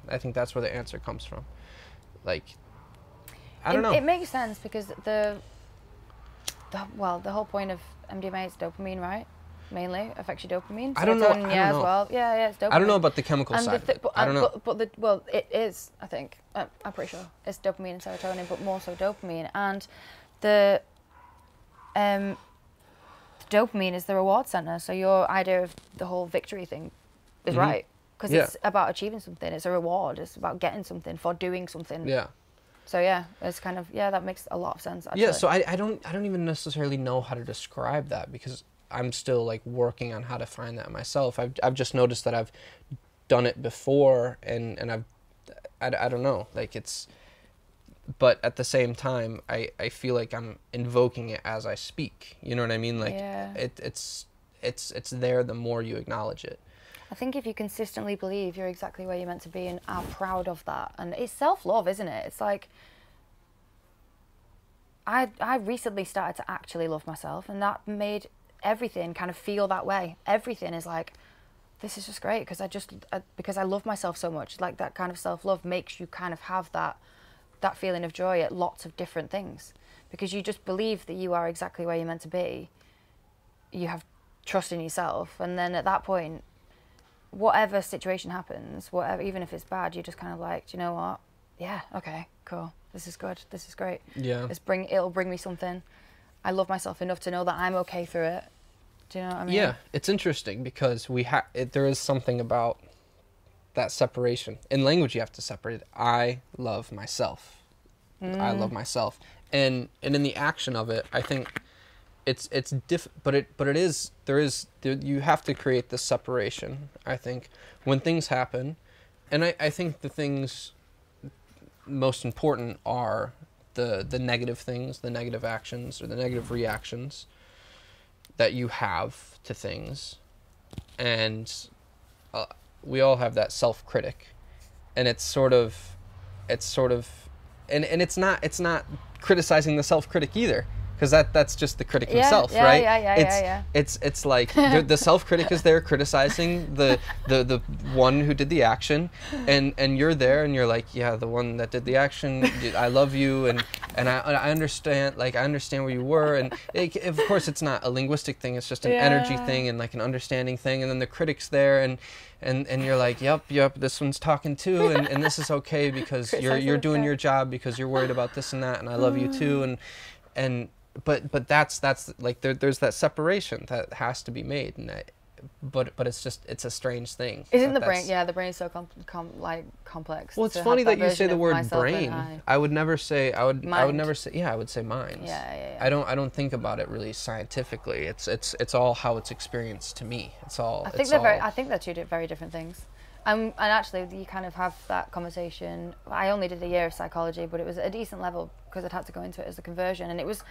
I think that's where the answer comes from. Like, I don't know. It makes sense because the whole point of MDMA is dopamine, right? Mainly affects your dopamine. I don't know. As well. Yeah, it's dopamine. I don't know about the chemical side of it. I don't know. But it is. I think I'm pretty sure it's dopamine and serotonin, but more so dopamine. And the dopamine is the reward center. So your idea of the whole victory thing is right, because it's about achieving something. It's a reward. It's about getting something for doing something. Yeah. So yeah, it's kind of that makes a lot of sense. Actually. Yeah. So I don't even necessarily know how to describe that, because I'm still like working on how to find that myself. I've just noticed that I've done it before, and I don't know, like it's, but at the same time I feel like I'm invoking it as I speak. You know what I mean? Like it's there the more you acknowledge it. I think if you consistently believe you're exactly where you're meant to be and are proud of that, and it's self-love, isn't it? It's like I recently started to actually love myself, and that made everything kind of feel that way. Everything is like, this is just great because I love myself so much. Like that kind of self-love makes you kind of have that feeling of joy at lots of different things, because you just believe that you are exactly where you're meant to be. You have trust in yourself, and then at that point, whatever situation happens, whatever, even if it's bad, you're just kind of like, do you know what? Yeah, okay, cool. This is good. This is great. Yeah. It'll bring me something. I love myself enough to know that I'm okay through it. Do you know what I mean? Yeah, it's interesting because there is something about that separation. In language, you have to separate it. I love myself. I love myself. And in the action of it, I think you have to create this separation, I think, when things happen. And I think the things most important are the negative things, the negative actions, or the negative reactions that you have to things. And we all have that self-critic, and it's not criticizing the self-critic either, because that's just the critic himself, right? It's like the self-critic is there criticizing the one who did the action, and you're there and you're like, yeah, the one that did the action, I love you, and I understand, like, I understand where you were, and of course it's not a linguistic thing, it's just an energy thing and like an understanding thing, and then the critic's there, and you're like, yep, this one's talking too, and this is okay because you're doing your job because you're worried about this and that, and I love you too, but that's like there's that separation that has to be made, and but it's a strange thing. Isn't the brain? Yeah, the brain is so complex. Well, it's funny that you say the word brain. I would never say. I would never say. Yeah, I would say minds. Yeah. I don't think about it really scientifically. It's all how it's experienced to me. It's all. I think they're two very different things. And actually, you kind of have that conversation. I only did a year of psychology, but it was at a decent level because I'd had to go into it as a conversion, and it was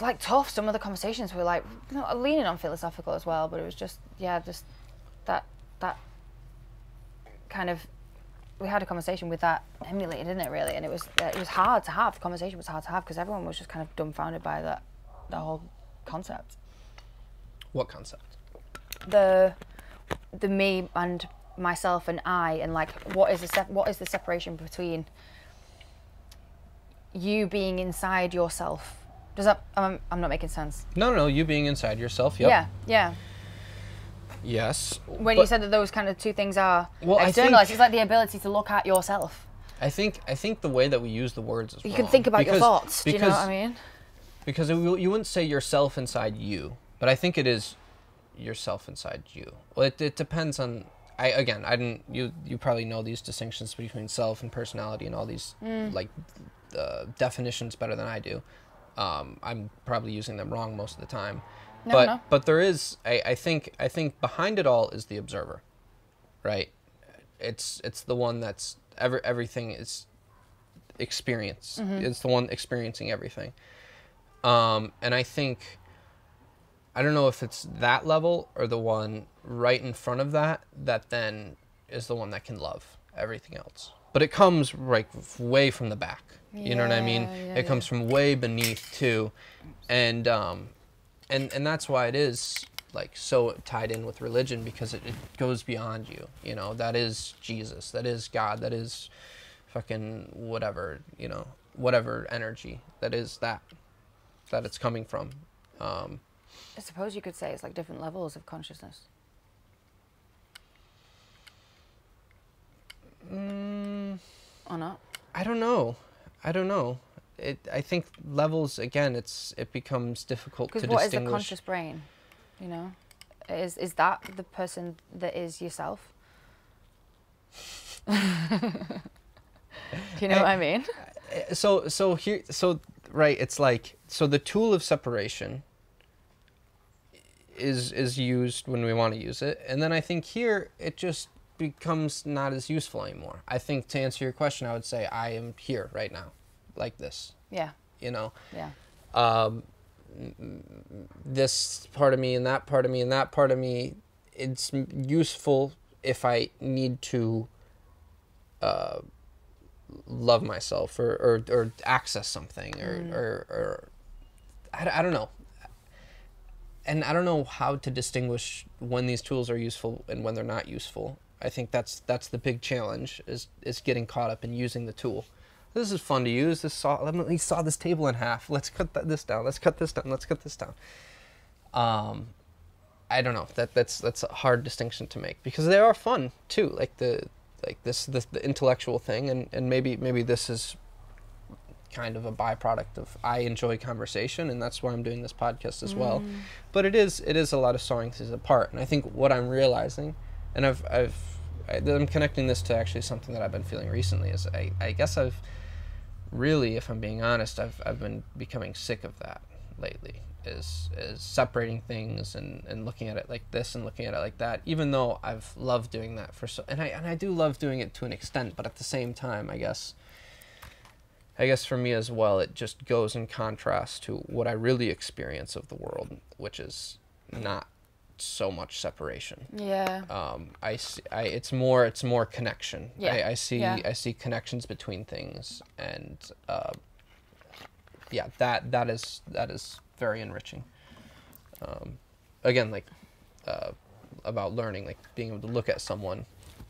like tough. Some of the conversations were like leaning on philosophical as well, but it was just that kind of, we had a conversation with that emulated, didn't it, really? And it was hard to have. The conversation was hard to have because everyone was just kind of dumbfounded by the whole concept. What concept? The me and myself and I, and like what is the separation between you being inside yourself? Does that, I'm not making sense. No, you being inside yourself. Yep. Yeah. Yes. When you said that those kind of two things are externalized, it's like the ability to look at yourself. I think the way that we use the words is wrong. You can think about your thoughts. Do you know what I mean? Because you wouldn't say yourself inside you, but I think it is yourself inside you. Well, it depends on. You probably know these distinctions between self and personality and all these definitions better than I do. I'm probably using them wrong most of the time. But there is, I think behind it all is the observer, right? It's the one that's everything is experience. It's the one experiencing everything. And I think, I don't know if it's that level or the one right in front of that then is the one that can love everything else. But it comes like way from the back. You know what I mean? It comes from way beneath too. And that's why it is like so tied in with religion, because it goes beyond you. You know, that is Jesus, that is God, that is fucking whatever, you know, whatever energy that is that it's coming from. I suppose you could say it's like different levels of consciousness. Or not? I don't know. I think levels, again, it becomes difficult to distinguish. Because what is a conscious brain? You know, is that the person that is yourself? Do you know what I mean? Right, it's like, so the tool of separation is used when we want to use it, and then I think here it just becomes not as useful anymore. I think, to answer your question, I would say I am here right now, like this. Yeah. You know? Yeah. This part of me and that part of me and that part of me, it's useful if I need to love myself or access something or I don't know. And I don't know how to distinguish when these tools are useful and when they're not useful. I think that's the big challenge, is getting caught up in using the tool. This is fun to use. Let me saw this table in half. Let's cut this down. Let's cut this down. Let's cut this down. I don't know. That's a hard distinction to make, because they are fun too. Like the intellectual thing, and maybe this is kind of a byproduct of, I enjoy conversation, and that's why I'm doing this podcast as well. But it is a lot of sawing things apart. And I think what I'm realizing, and I'm connecting this to actually something that I've been feeling recently, is I guess I've really, if I'm being honest, I've been becoming sick of that lately, is separating things and looking at it like this and looking at it like that, even though I've loved doing that and I do love doing it to an extent, but at the same time, I guess for me as well, it just goes in contrast to what I really experience of the world, which is not so much separation. Yeah. It's more connection. Yeah. I see connections between things, and that is very enriching. Again, like about learning, like being able to look at someone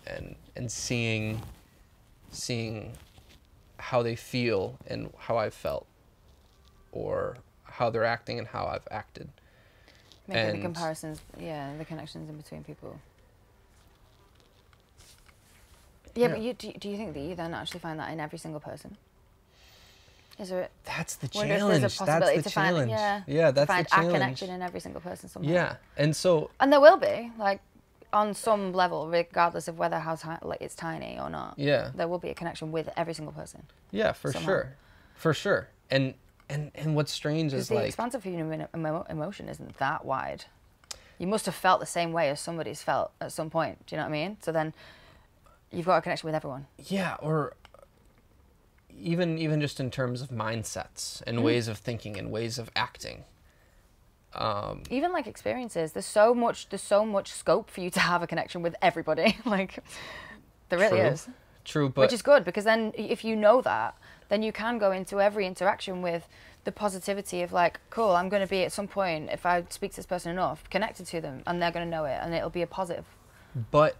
and seeing how they feel and how I've felt, or how they're acting and how I've acted. Making the comparisons, the connections in between people. Yeah, but do you think that you then actually find that in every single person? Is there? That's the challenge. challenge. There's a possibility to challenge. Find, that's the challenge. Find a connection in every single person somehow. Yeah, and there will be, like, on some level, regardless of whether it's tiny or not. Yeah. There will be a connection with every single person. Yeah, for sure. And what's strange is, the like, expanse of human emotion isn't that wide. You must have felt the same way as somebody's felt at some point. Do you know what I mean? So then you've got a connection with everyone. Yeah, or even just in terms of mindsets and ways of thinking and ways of acting. Even like experiences, there's so much scope for you to have a connection with everybody. Like, there really is. True, but which is good, because then if you know that, then you can go into every interaction with the positivity of, like, cool, I'm going to be at some point, if I speak to this person enough, connected to them, and they're going to know it, and it'll be a positive. But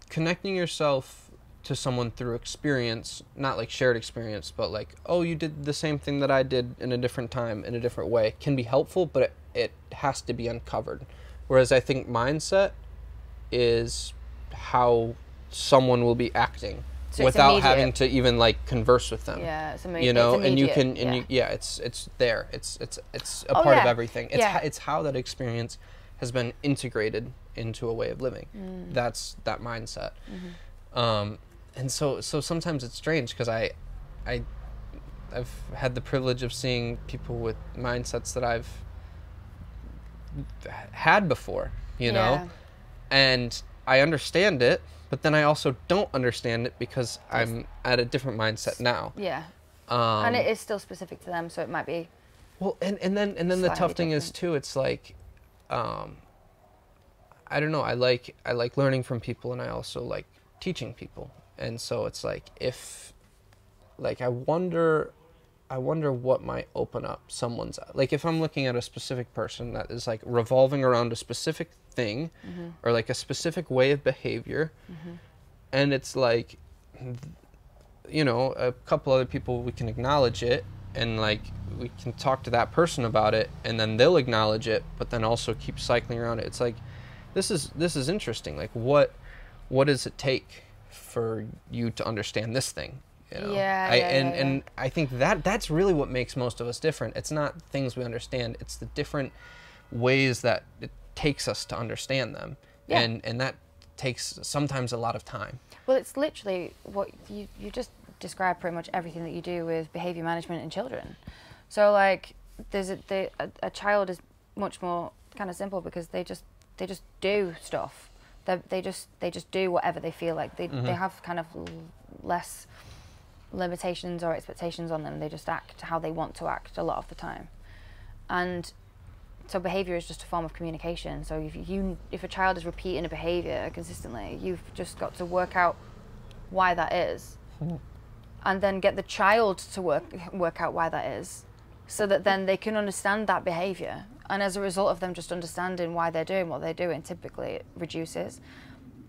connecting yourself to someone through experience, not like shared experience, but like, oh, you did the same thing that I did in a different time, in a different way, can be helpful, but it has to be uncovered. Whereas I think mindset is how someone will be acting, so without having to even, like, converse with them. Yeah, it's immediate. You know, it's and you can, it's there. It's a part of everything. It's how that experience has been integrated into a way of living. That's that mindset. And so sometimes it's strange, because I've had the privilege of seeing people with mindsets that I've had before, you know, and I understand it, but then I also don't understand it because I'm at a different mindset now. Yeah. And it is still specific to them, so it might be. Well, and then the tough thing is too, it's like, I don't know. I like learning from people, and I also like teaching people. And so it's like, if, like, I wonder what might open up someone's, like, if I'm looking at a specific person that is like revolving around a specific thing, or like a specific way of behavior, and it's like, you know, a couple other people, we can acknowledge it, and like we can talk to that person about it, and then they'll acknowledge it, but then also keep cycling around it. It's like, this is interesting. Like, what does it take for you to understand this thing? You know? And I think that's really what makes most of us different. It's not things we understand, it's the different ways that it takes us to understand them. Yeah. And that takes sometimes a lot of time. Well, it's literally what you just described, pretty much everything that you do with behavior management in children. So like, there's a child is much more kind of simple, because they just do stuff. They just do whatever they feel like. They have kind of less limitations or expectations on them. They just act how they want to act a lot of the time. And so behavior is just a form of communication. So if a child is repeating a behavior consistently, you've just got to work out why that is, and then get the child to work out why that is, so that then they can understand that behavior. And as a result of them just understanding why they're doing what they're doing, typically it reduces.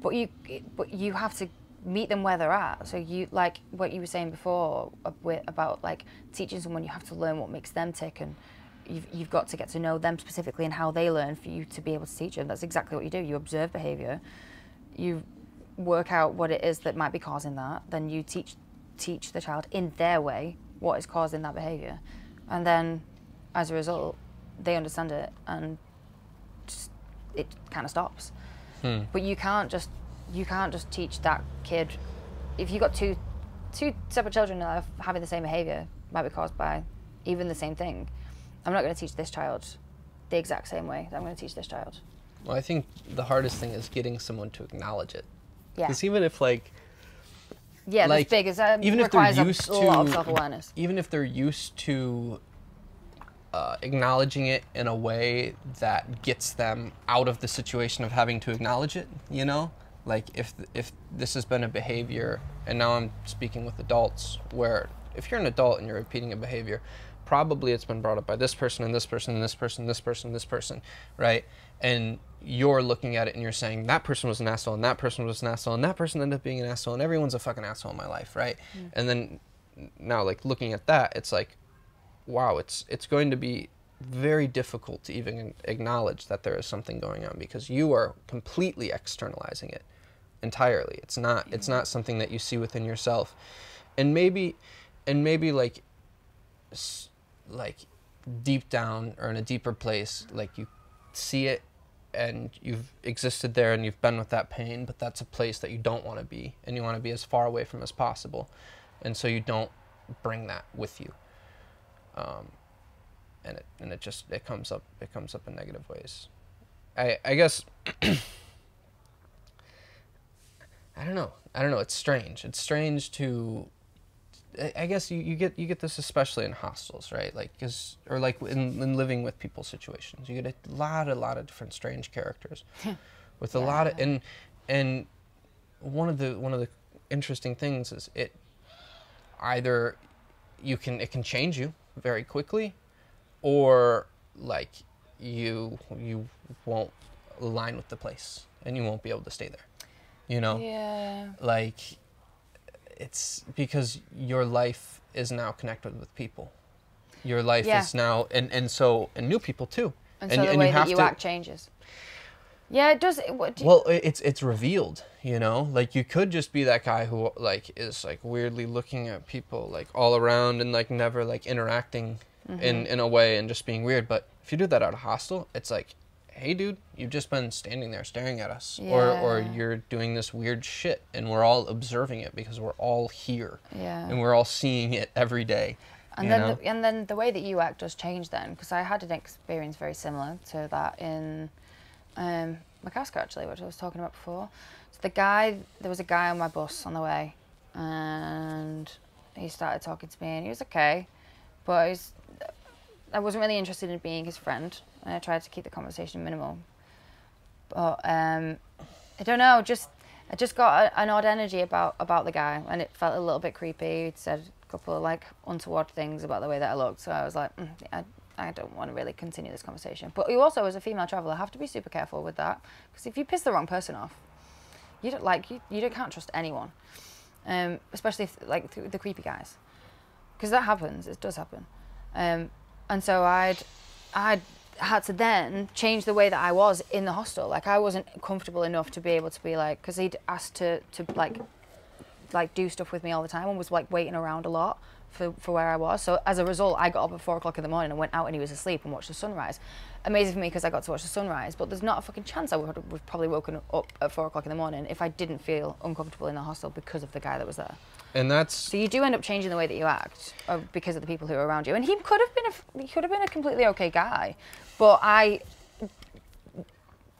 But you have to meet them where they're at. So you, like what you were saying before about like teaching someone, you have to learn what makes them tick, and you've got to get to know them specifically and how they learn for you to be able to teach them. That's exactly what you do. You observe behavior, you work out what it is that might be causing that, then you teach the child in their way what is causing that behavior, and then as a result they understand it, and just, it kind of stops. But you can't just teach that kid. If you've got two separate children that are having the same behavior, might be caused by even the same thing, I'm not going to teach this child the exact same way that I'm going to teach this child. Well, I think the hardest thing is getting someone to acknowledge it. Yeah. Because even if like, that's big. Even requires a lot of self-awareness. Even if they're used to acknowledging it in a way that gets them out of the situation of having to acknowledge it, you know? Like, if this has been a behavior, and now I'm speaking with adults, where if you're an adult and you're repeating a behavior, probably it's been brought up by this person and this person and this person and this person and this person, right? And you're looking at it and you're saying, that person was an asshole, and that person was an asshole, and that person ended up being an asshole, and everyone's a fucking asshole in my life, right? And then now, like, looking at that, it's like, wow, it's going to be very difficult to even acknowledge that there is something going on, because you are completely externalizing it entirely. It's not something that you see within yourself. And maybe like deep down, or in a deeper place, like, you see it and you've existed there and you've been with that pain, but that's a place that you don't want to be, and you want to be as far away from as possible, and so you don't bring that with you. And it comes up in negative ways. I guess I don't know. It's strange. It's strange to, I guess you get this especially in hostels, right? Like, or like in living with people situations, you get a lot of different strange characters with a lot of, and one of the interesting things is it can change you very quickly, or like you won't align with the place and you won't be able to stay there, you know? Yeah. Like, it's because your life is now connected with people. Your life is now, and new people too. And so the way that you act changes. Yeah, it does. It's revealed, you know? Like, you could just be that guy who, like, is, like, weirdly looking at people, like, all around, and, like, never, like, interacting in a way, and just being weird. But if you do that at a hostel, it's like, hey, dude, you've just been standing there staring at us. Yeah. Or you're doing this weird shit, and we're all observing it because we're all here. Yeah. And we're all seeing it every day. And then the way that you act does change then, because I had an experience very similar to that in McCasker actually, which I was talking about before. So there was a guy on my bus on the way, and he started talking to me, and he was okay, but I wasn't really interested in being his friend, and I tried to keep the conversation minimal. But I don't know, I just got an odd energy about the guy, and it felt a little bit creepy. He'd said a couple of like untoward things about the way that I looked, so I was like, I don't want to really continue this conversation. But you also, as a female traveller, have to be super careful with that, because if you piss the wrong person off, you can't trust anyone, especially if, like the creepy guys, because that happens. It does happen, and so I'd had to then change the way that I was in the hostel. Like I wasn't comfortable enough to be able to be like, because he'd asked to like do stuff with me all the time and was like waiting around a lot for where I was. So as a result, I got up at 4 o'clock in the morning and went out and he was asleep and watched the sunrise. Amazing for me because I got to watch the sunrise, but there's not a fucking chance I would have probably woken up at 4 o'clock in the morning if I didn't feel uncomfortable in the hostel because of the guy that was there. And that's... So you do end up changing the way that you act because of the people who are around you. And he could have been a completely okay guy, but I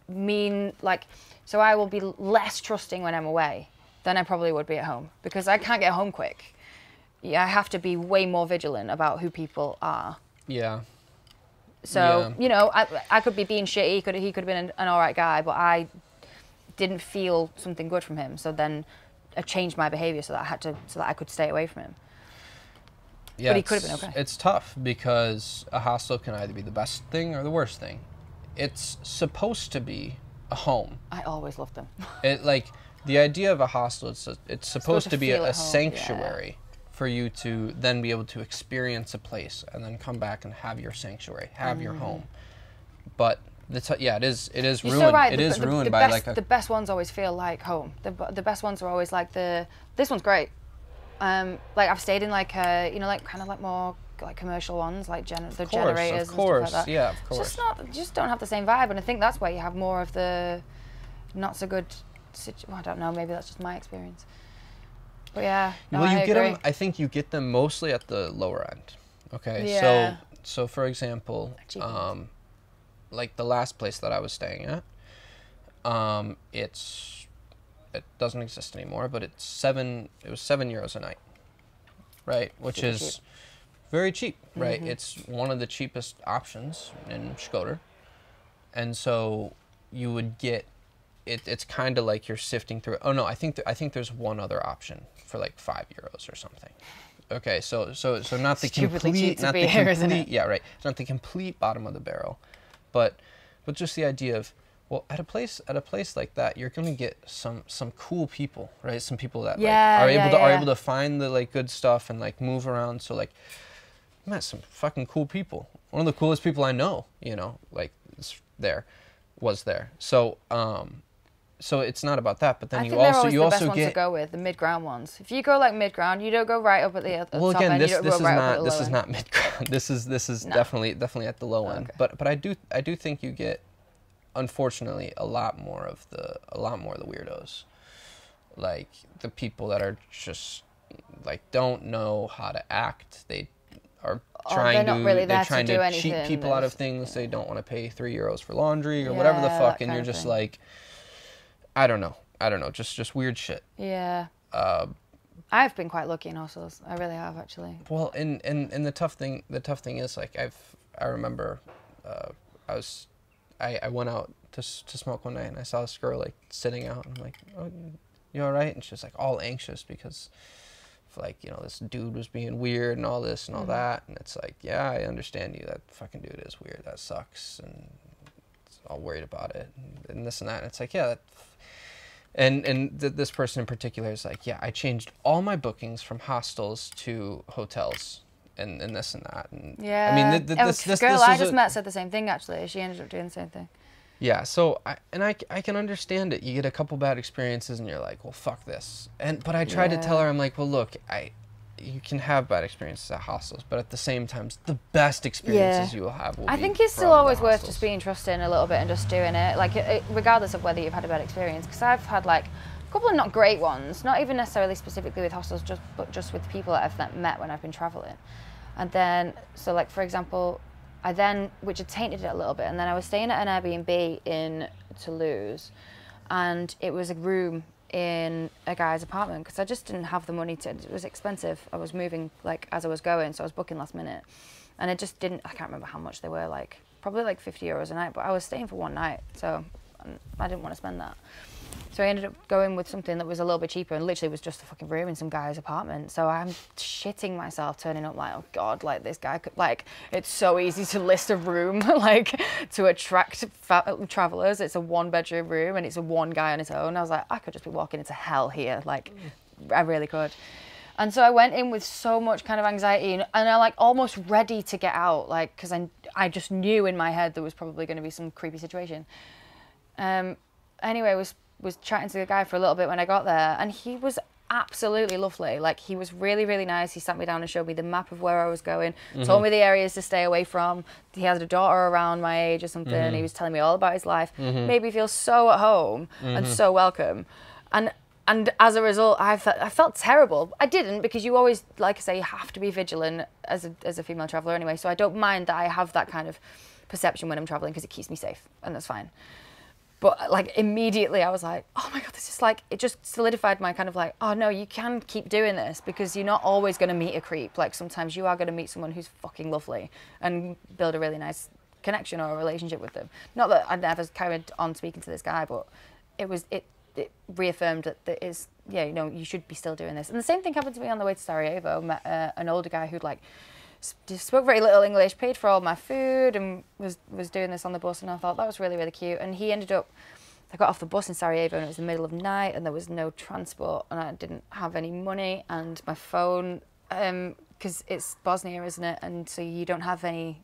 mean, like, so I will be less trusting when I'm away than I probably would be at home, because I can't get home quick. Yeah, I have to be way more vigilant about who people are. Yeah. So, you know, I could be being shitty, he could have been an all right guy, but I didn't feel something good from him. So then I changed my behavior so that I could stay away from him. Yeah, but he could have been okay. It's tough because a hostel can either be the best thing or the worst thing. It's supposed to be a home. I always loved them. The idea of a hostel, it's supposed to be a feel at home, sanctuary for you to then be able to experience a place and then come back and have your sanctuary, have your home. But it is You're ruined. so right. It is ruined by like the best ones always feel like home. The best ones are always like this one's great. Like I've stayed in like you know, like kind of like more like commercial ones, like generators and stuff like that. Yeah, of course. It's just don't have the same vibe, and I think that's where you have more of the not so good. I don't know. Maybe that's just my experience. But yeah, no, well, you I get agree. them. I think you get them mostly at the lower end. Okay, Yeah. so for example, like the last place that I was staying at, it doesn't exist anymore, but it was €7 a night, right? Which Super is cheap. very cheap, right? It's one of the cheapest options in Shkoder, and so you would get. It's kind of like you're sifting through. Oh no, I think there's one other option for like €5 or something. Okay, so not the complete, not the complete, yeah, right. It's not the complete bottom of the barrel, but just the idea of, well, at a place like that, you're gonna get some cool people, right? Some people that are able to find the like good stuff and like move around. So like, I met some fucking cool people. One of the coolest people I know, you know, like was there. So it's not about that, but then you also get the best ones to go with the mid-ground ones. If you go like mid-ground, you don't go right up at the top end. This is not mid-ground. This is definitely at the low end. Okay. But I do think you get, unfortunately, a lot more of the weirdos, like the people that are just like don't know how to act. They are trying to cheat people out of things. They don't want to pay €3 for laundry or whatever the fuck, and you're just like, I don't know, just weird shit. Yeah. I've been quite lucky in hostels. I really have, actually. Well, and the tough thing is like I remember I went out to smoke one night and I saw this girl like sitting out and I'm like, oh, you all right? And she was like all anxious because like, you know, this dude was being weird and all this and all that, and it's like, yeah, I understand you. That fucking dude is weird. That sucks, and it's all worried about it and this and that. And it's like, yeah. This person in particular is like, yeah, I changed all my bookings from hostels to hotels and this and that. And yeah. I mean, this girl I just met said the same thing, actually. She ended up doing the same thing. Yeah, so I can understand it. You get a couple bad experiences and you're like, well, fuck this. But I tried to tell her, I'm like, well, look, you can have bad experiences at hostels, but at the same time, the best experiences you will have will be I think it's still always worth hostels. just being trusting a little bit and just doing it, like regardless of whether you've had a bad experience. Because I've had like a couple of not great ones, not even necessarily specifically with hostels, but just with people that I've met when I've been traveling. And then, so like for example, I then, which had tainted it a little bit, and then I was staying at an Airbnb in Toulouse, and it was a room in a guy's apartment because I just didn't have the money to. It was expensive. I was moving like as I was going, so I was booking last minute, and it just didn't. I can't remember how much they were. Like probably like €50 a night, but I was staying for one night, so I didn't want to spend that. So I ended up going with something that was a little bit cheaper and literally was just a fucking room in some guy's apartment. So I'm shitting myself turning up like, oh God, like this guy could, like, it's so easy to list a room, like to attract travelers. It's a 1-bedroom room and it's a one guy on his own. I was like, I could just be walking into hell here. Like, I really could. And so I went in with so much kind of anxiety and I like almost ready to get out, like, because I just knew in my head there was probably going to be some creepy situation. Anyway, was chatting to the guy for a little bit when I got there, and he was absolutely lovely. Like, he was really, really nice. He sat me down and showed me the map of where I was going, told me the areas to stay away from. He had a daughter around my age or something. He was telling me all about his life. Made me feel so at home and so welcome. And as a result, I felt terrible. I didn't, because you always, like I say, you have to be vigilant as a female traveller anyway. So I don't mind that I have that kind of perception when I'm travelling because it keeps me safe, and that's fine. But like immediately I was like, oh my God, this is like, it just solidified my kind of like, oh no, you can keep doing this because you're not always going to meet a creep. Like sometimes you are going to meet someone who's fucking lovely and build a really nice connection or a relationship with them. Not that I'd never carried on speaking to this guy, but it reaffirmed that there is, yeah, you know, you should be still doing this. And the same thing happened to me on the way to Sarajevo. Met an older guy who'd like, spoke very little English, paid for all my food, and was doing this on the bus, and I thought that was really, really cute. And he ended up, I got off the bus in Sarajevo and it was the middle of the night and there was no transport and I didn't have any money, and my phone, because it's Bosnia, isn't it, and so you don't have any,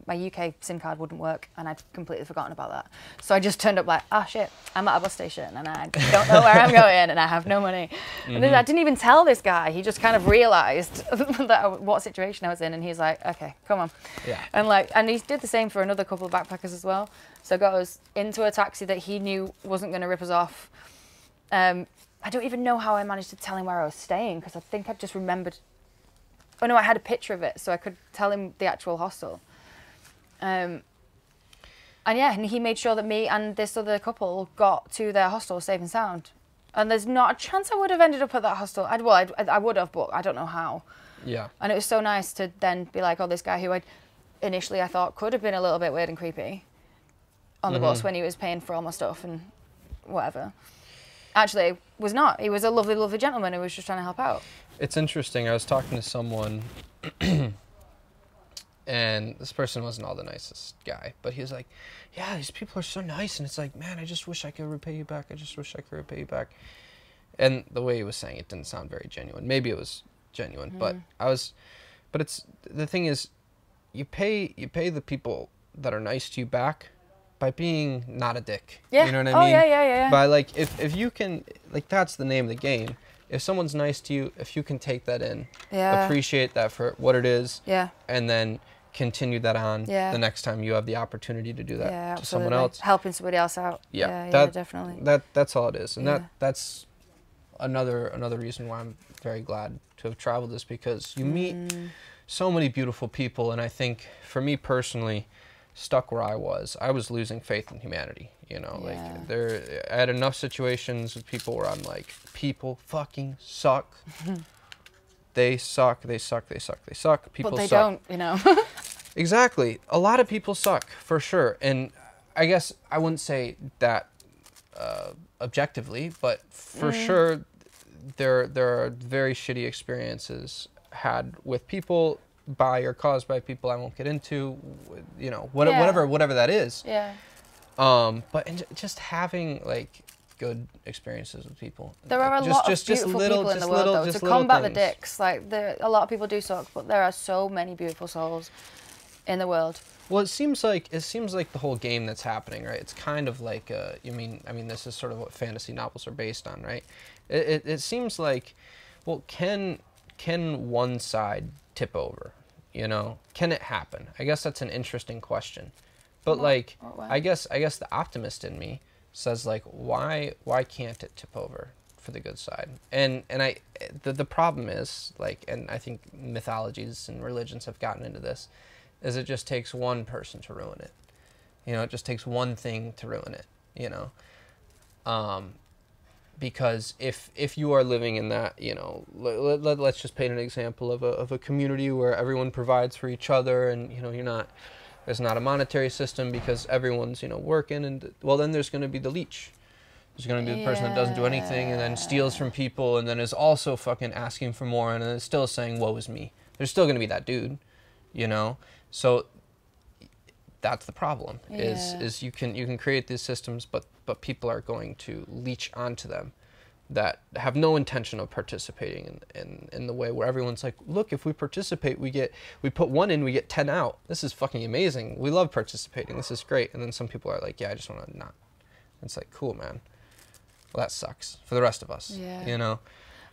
my UK SIM card wouldn't work, and I'd completely forgotten about that. So I just turned up like, oh shit, I'm at a bus station and I don't know where I'm going and I have no money. And then I didn't even tell this guy. He just kind of realised what situation I was in, and he's like, okay, come on. Yeah. And he did the same for another couple of backpackers as well. So got us into a taxi that he knew wasn't going to rip us off. I don't even know how I managed to tell him where I was staying, because I think I just remembered. Oh no, I had a picture of it, so I could tell him the actual hostel. And yeah, and he made sure that me and this other couple got to their hostel safe and sound. And there's not a chance I would have ended up at that hostel. I would have, but I don't know how. Yeah. And it was so nice to then be like, oh, this guy who initially I thought could have been a little bit weird and creepy on the bus when he was paying for all my stuff and whatever. Actually, was not. He was a lovely, lovely gentleman who was just trying to help out. It's interesting. I was talking to someone and this person wasn't all the nicest guy, but he was like, yeah, these people are so nice. And it's like, man, I just wish I could repay you back. I just wish I could repay you back. And the way he was saying it didn't sound very genuine. Maybe it was genuine, but it's, the thing is, you pay the people that are nice to you back by being not a dick. Yeah. You know what I mean? Yeah. By like, if you can, like, that's the name of the game. If someone's nice to you, if you can take that in, appreciate that for what it is, and then continue that on the next time you have the opportunity to do that to someone else. Helping somebody else out. Yeah, definitely. That's all it is. And that's another reason why I'm very glad to have traveled, is because you meet so many beautiful people. And I think for me personally, stuck where I was losing faith in humanity. You know, like I had enough situations with people where I'm like, people fucking suck. They suck. People suck. But they don't, you know. Exactly. A lot of people suck, for sure. And I guess I wouldn't say that objectively, but for sure there are very shitty experiences had with people by or caused by people I won't get into, you know, whatever that is. Yeah. But just having like good experiences with people. There are a lot of beautiful people in the world, though. To combat the dicks, like a lot of people do suck, but there are so many beautiful souls in the world. Well, it seems like the whole game that's happening, right? It's kind of like I mean, this is sort of what fantasy novels are based on, right? It seems like, well, can one side tip over? You know, can it happen? I guess that's an interesting question. But like, I guess the optimist in me says like, why can't it tip over for the good side? And the problem is like, and I think mythologies and religions have gotten into this, is it just takes one person to ruin it. You know, it just takes one thing to ruin it, you know. Because if you are living in that, you know, let's just paint an example of a community where everyone provides for each other, and, you know, there's not a monetary system because everyone's, you know, working, and, well, then there's going to be the leech. There's going to be the person that doesn't do anything and then steals from people and then is also fucking asking for more and then is still saying, woe is me. There's still going to be that dude, you know? So that's the problem, is you can create these systems, but people are going to leech onto them that have no intention of participating in the way where everyone's like, look, if we participate, we put 1 in, we get 10 out. This is fucking amazing. We love participating. This is great. And then some people are like, yeah, I just want to not. And it's like, cool, man. Well, that sucks for the rest of us, you know?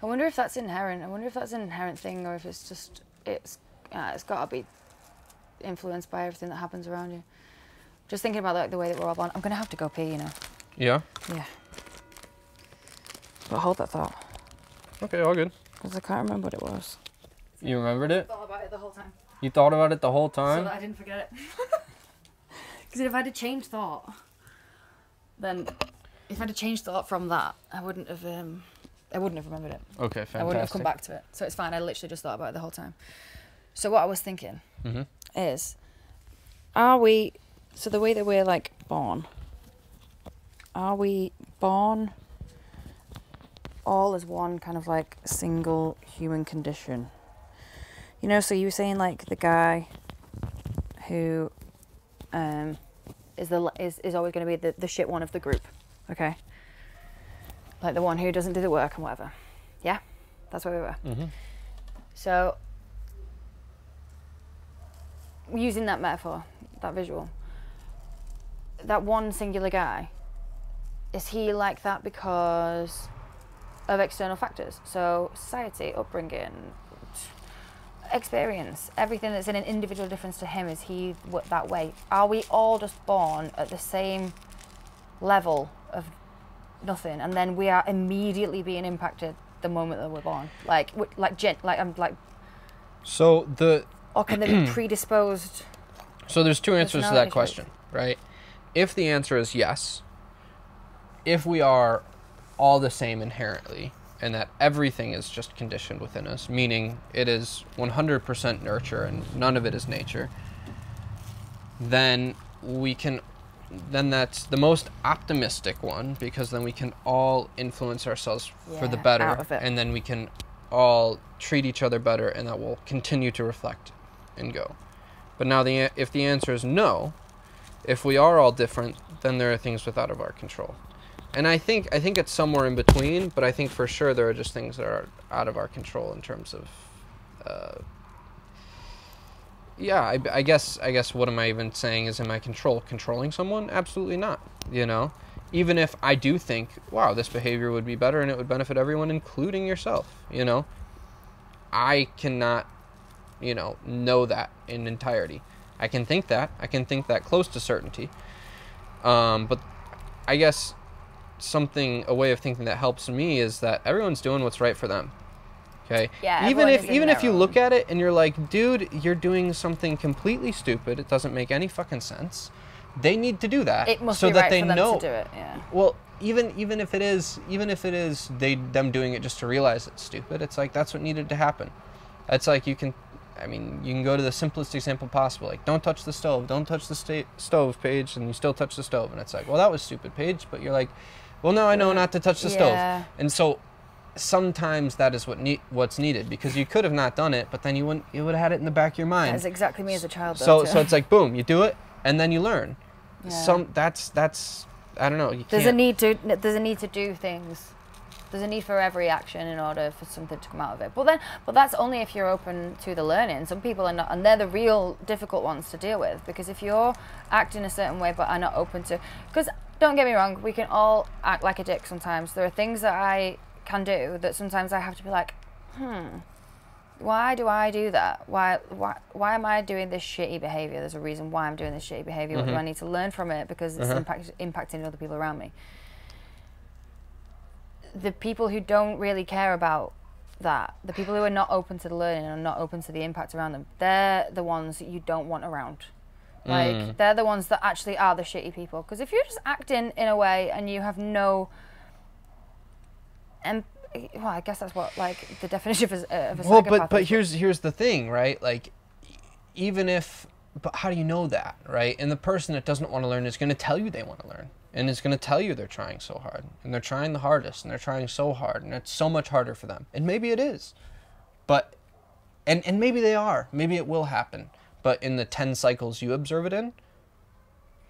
I wonder if that's inherent. I wonder if that's an inherent thing, or if it's just, it's got to be influenced by everything that happens around you. Just thinking about like the way that we're all born. I'm going to have to go pee, you know? Yeah? Yeah. But hold that thought. Okay, all good. Because I can't remember what it was. You remembered it? I thought about it the whole time. You thought about it the whole time? So that I didn't forget it. Because if I had changed thought, then if I had changed thought from that, I wouldn't have remembered it. Okay, fantastic. I wouldn't have come back to it. So it's fine. I literally just thought about it the whole time. So what I was thinking is, so the way that we're like born, are we born all as one kind of like single human condition? You know, so you were saying like the guy who is always going to be the shit one of the group, okay? Like the one who doesn't do the work and whatever. Yeah, that's where we were. So using that metaphor, that visual, that one singular guy, is he like that because of external factors? So society, upbringing, experience, everything that's in an individual difference to him, is he that way? Are we all just born at the same level of nothing, and then we are immediately being impacted the moment that we're born? Or can they be predisposed? So there's 2 answers to that question, right? If the answer is yes, if we are all the same inherently, and that everything is just conditioned within us, meaning it is 100% nurture and none of it is nature, then that's the most optimistic one, because then we can all influence ourselves for the better, and then we can all treat each other better, and that will continue to reflect and go. But now if the answer is no, if we are all different, then there are things out of our control. And I think it's somewhere in between, but I think for sure there are just things that are out of our control in terms of, I guess what am I even saying is in my control? Controlling someone? Absolutely not, you know? Even if I do think, wow, this behavior would be better and it would benefit everyone, including yourself, you know? I cannot, know that in entirety. I can think that close to certainty. But I guess a way of thinking that helps me is that everyone's doing what's right for them. Okay? Yeah, even if you look at it and you're like, dude, you're doing something completely stupid, it doesn't make any fucking sense. They need to do that. It must so be that right they for them know. to do it, yeah. Well, even if it is them doing it just to realize it's stupid, it's like that's what needed to happen. It's like you can go to the simplest example possible, like don't touch the stove, stove, Paige, and you still touch the stove, and it's like, well, that was stupid, Paige, but you're like, well, now I know not to touch the stove. And so sometimes that is what's needed, because you could have not done it, but then you would have had it in the back of your mind. That's exactly me as a child, though, so it's like, boom, you do it, and then you learn. Yeah. That's I don't know. There's a need to do things. There's a need for every action in order for something to come out of it. But that's only if you're open to the learning. Some people are not, and they're the real difficult ones to deal with, because if you're acting a certain way but are not open to, because don't get me wrong, we can all act like a dick sometimes. There are things that I can do that sometimes I have to be like, why do I do that? Why am I doing this shitty behavior? There's a reason why I'm doing this shitty behavior. What do I need to learn from it? Because it's impacting other people around me. The people who don't really care about that, the people who are not open to the learning and not open to the impact around them, they're the ones that you don't want around. Like, they're the ones that actually are the shitty people. Because if you're just acting in a way and you have no... well, I guess that's what, like, the definition of a psychopath is. But here's the thing, right? Like, even if... But how do you know that, right? And the person that doesn't want to learn is going to tell you they want to learn. And it's going to tell you they're trying so hard. And they're trying the hardest. And they're trying so hard. And it's so much harder for them. And maybe it is. But... And maybe they are. Maybe it will happen. But in the 10 cycles you observe it in,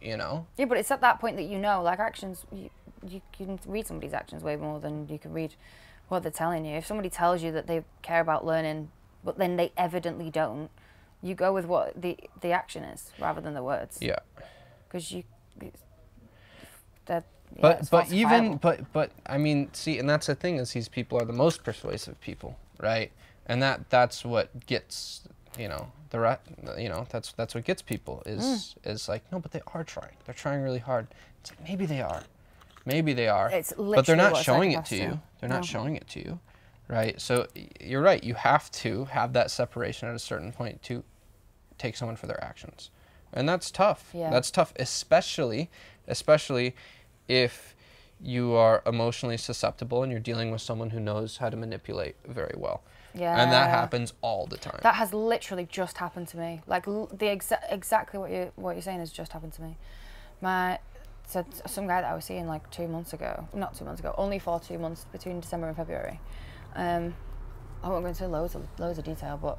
you know? Yeah, but it's at that point that you know, like, actions, you can read somebody's actions way more than you can read what they're telling you. If somebody tells you that they care about learning, but then they evidently don't, you go with what the action is rather than the words. Yeah. Because but I mean, see, and that's the thing, is these people are the most persuasive people, right? And that's what gets, you know, that's what gets people is like, no, but they are trying. They're trying really hard. It's like, maybe they are. It's but they're not literally showing what it to you. do. They're not showing it to you, right? So you're right. You have to have that separation at a certain point to take someone for their actions, and that's tough. Yeah. That's tough, especially if you are emotionally susceptible and you're dealing with someone who knows how to manipulate very well. Yeah. And that happens all the time. That has literally just happened to me. Like, exactly what you're saying has just happened to me. So some guy that I was seeing like 2 months ago, not 2 months ago, only for 2 months between December and February. I won't go into loads of detail, but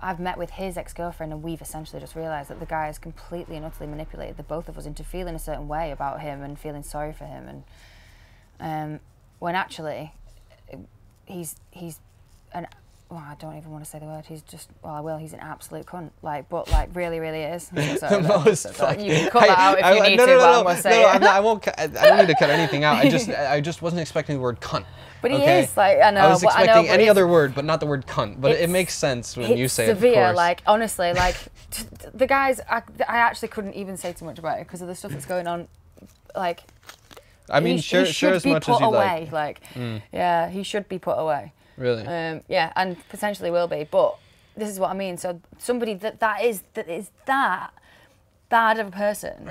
I've met with his ex-girlfriend, and we've essentially just realised that the guy has completely and utterly manipulated the both of us into feeling a certain way about him and feeling sorry for him, and when actually he's an, well, I don't even want to say the word. He's just, well, I will. He's an absolute cunt. Like, really, really is. I'm so sorry, you can cut that out if you need to, but I'm going to say it. I won't. I don't need to cut anything out. I just wasn't expecting the word cunt. But he is, like, I know. I was expecting any other word, but not the word cunt. But it makes sense when you say it, of severe, course. like, honestly, like, the guys, I actually couldn't even say too much about it because of the stuff that's going on. Like, I mean, share as much as you like. Like, yeah, he should be put away. Really? Yeah, and potentially will be. But this is what I mean. So somebody that is that bad of a person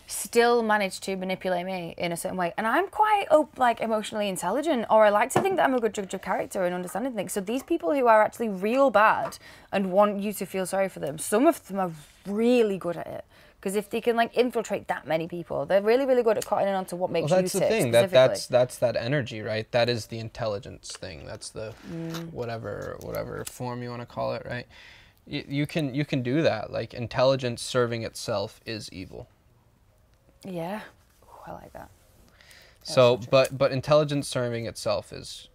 still managed to manipulate me in a certain way, and I'm quite like emotionally intelligent, or I like to think that I'm a good judge of character and understanding things. So these people who are actually real bad and want you to feel sorry for them, some of them are really good at it. Because if they can like infiltrate that many people, they're really, really good at cutting in onto what makes you tick. That's the thing. That's that energy, right? That is the intelligence thing. That's the whatever form you want to call it, right? You can do that. Like, intelligence serving itself is evil. Yeah, I like that. So, but intelligence serving itself is,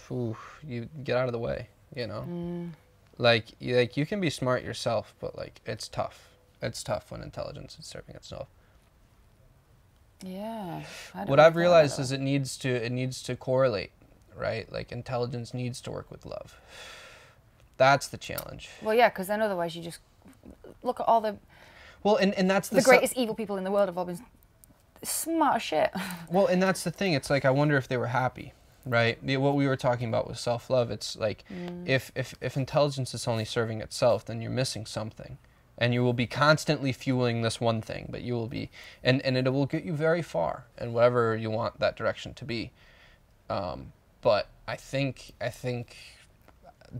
you get out of the way. You know, like you can be smart yourself, but like it's tough. It's tough when intelligence is serving itself. Yeah. What I've realized is it needs to correlate, right? Like, intelligence needs to work with love. That's the challenge. Well, yeah, because then otherwise you just look at all the... Well, and that's the greatest evil people in the world have all been smart as shit. Well, and that's the thing. It's like, I wonder if they were happy, right? What we were talking about with self-love, it's like, if intelligence is only serving itself, then you're missing something. And you will be constantly fueling this one thing, but you will be, and it will get you very far in whatever you want that direction to be. But I think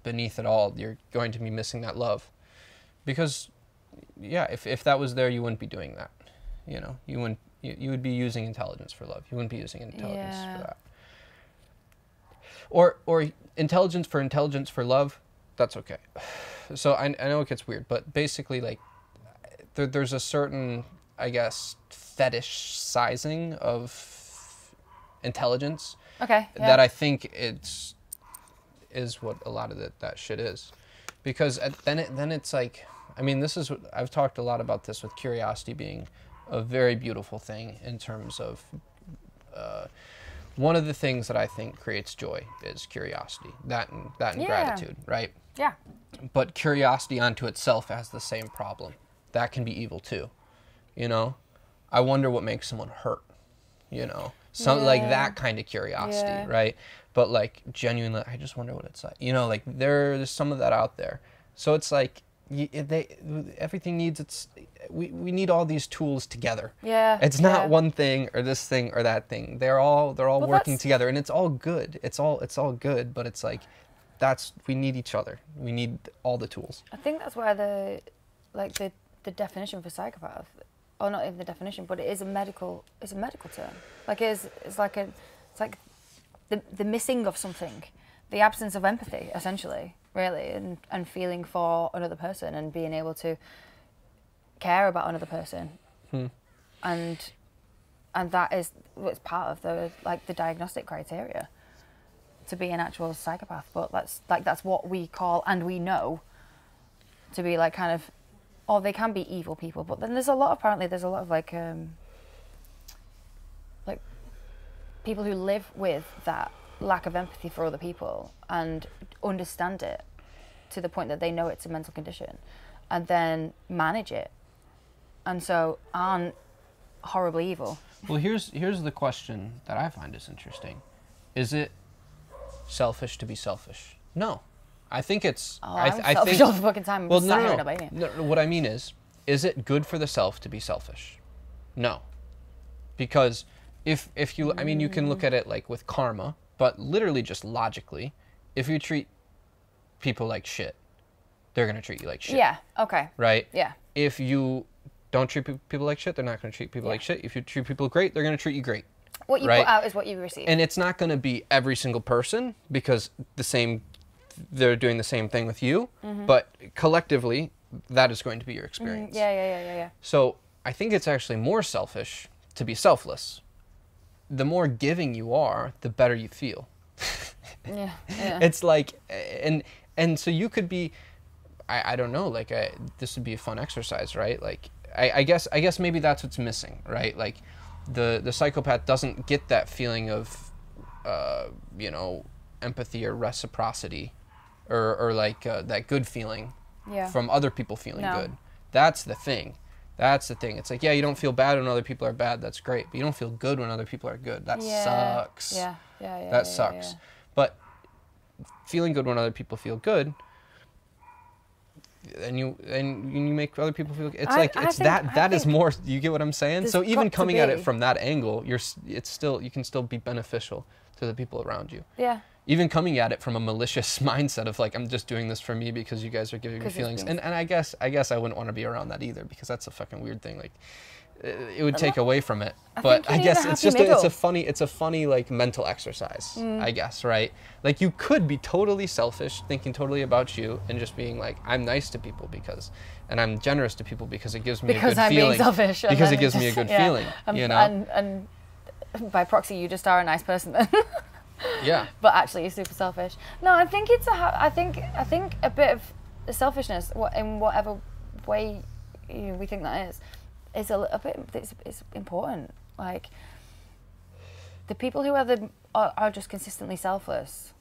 beneath it all, you're going to be missing that love, because, yeah, if that was there, you wouldn't be doing that. You know, you would be using intelligence for love. You wouldn't be using intelligence for that. Or intelligence for love. That's okay. So I know it gets weird, but basically, like, there's a certain, I guess, fetish sizing of intelligence. Okay. Yeah. That I think is what a lot of that shit is, because then it's like, I mean, this is, I've talked a lot about this with curiosity being a very beautiful thing in terms of one of the things that I think creates joy is curiosity, that and gratitude, right? Yeah. But curiosity onto itself has the same problem. That can be evil too, you know? I wonder what makes someone hurt, you know? Like that kind of curiosity, right? but like genuinely, I just wonder what it's like. You know, like there's some of that out there. So it's like everything needs its. We need all these tools together. Yeah. It's not one thing or this thing or that thing. They're all working together, and it's all good. It's all good, but it's like we need each other. We need all the tools. I think that's where the definition for psychopath, or not even the definition, but it is a medical term. Like it's like the missing of something, the absence of empathy, essentially, really, and feeling for another person and being able to care about another person, and that is what's part of the diagnostic criteria to be an actual psychopath. But that's what we call, and we know to be like kind of, or they can be evil people. But then there's a lot of like people who live with that lack of empathy for other people and understand it to the point that they know it's a mental condition and then manage it, and so aren't horribly evil. Well, here's the question that I find is interesting. Is it selfish to be selfish? No. I think it's... I'm selfish all the fucking time. Well, no. What I mean is it good for the self to be selfish? No. Because if you... I mean, you can look at it like with karma, but literally just logically, if you treat people like shit, they're going to treat you like shit. Yeah, okay. Right? Yeah. If you don't treat people like shit, they're not going to treat people like shit. If you treat people great, they're going to treat you great. What you put out is what you receive. And it's not going to be every single person because they're doing the same thing with you, but collectively, that is going to be your experience. Yeah. So I think it's actually more selfish to be selfless. The more giving you are, the better you feel. Yeah. It's like, and so you could be, I don't know, like this would be a fun exercise, right? Like, I guess maybe that's what's missing, right? Like, the psychopath doesn't get that feeling of, empathy or reciprocity, or like that good feeling from other people feeling good. That's the thing. It's like, you don't feel bad when other people are bad. That's great, but you don't feel good when other people are good. That sucks. Yeah. That sucks. But feeling good when other people feel good, and you make other people feel. It's that is more. You get what I'm saying? So even coming at it from that angle, you can still be beneficial to the people around you. Yeah. Even coming at it from a malicious mindset of like, I'm just doing this for me because you guys are giving me feelings, and I guess I wouldn't want to be around that either, because that's a fucking weird thing. Like, it would take away from it. But I guess it's just it's a funny like mental exercise, I guess, right? Like, you could be totally selfish, thinking totally about you, and just being like, I'm nice to people and I'm generous to people because it gives me a good feeling. Because I'm being selfish. Because it gives me a good feeling, you know? And by proxy, you just are a nice person then. Yeah. But actually, you're super selfish. No, I think I think a bit of selfishness, in whatever way we think that is a bit. It's important. Like, the people who are just consistently selfless.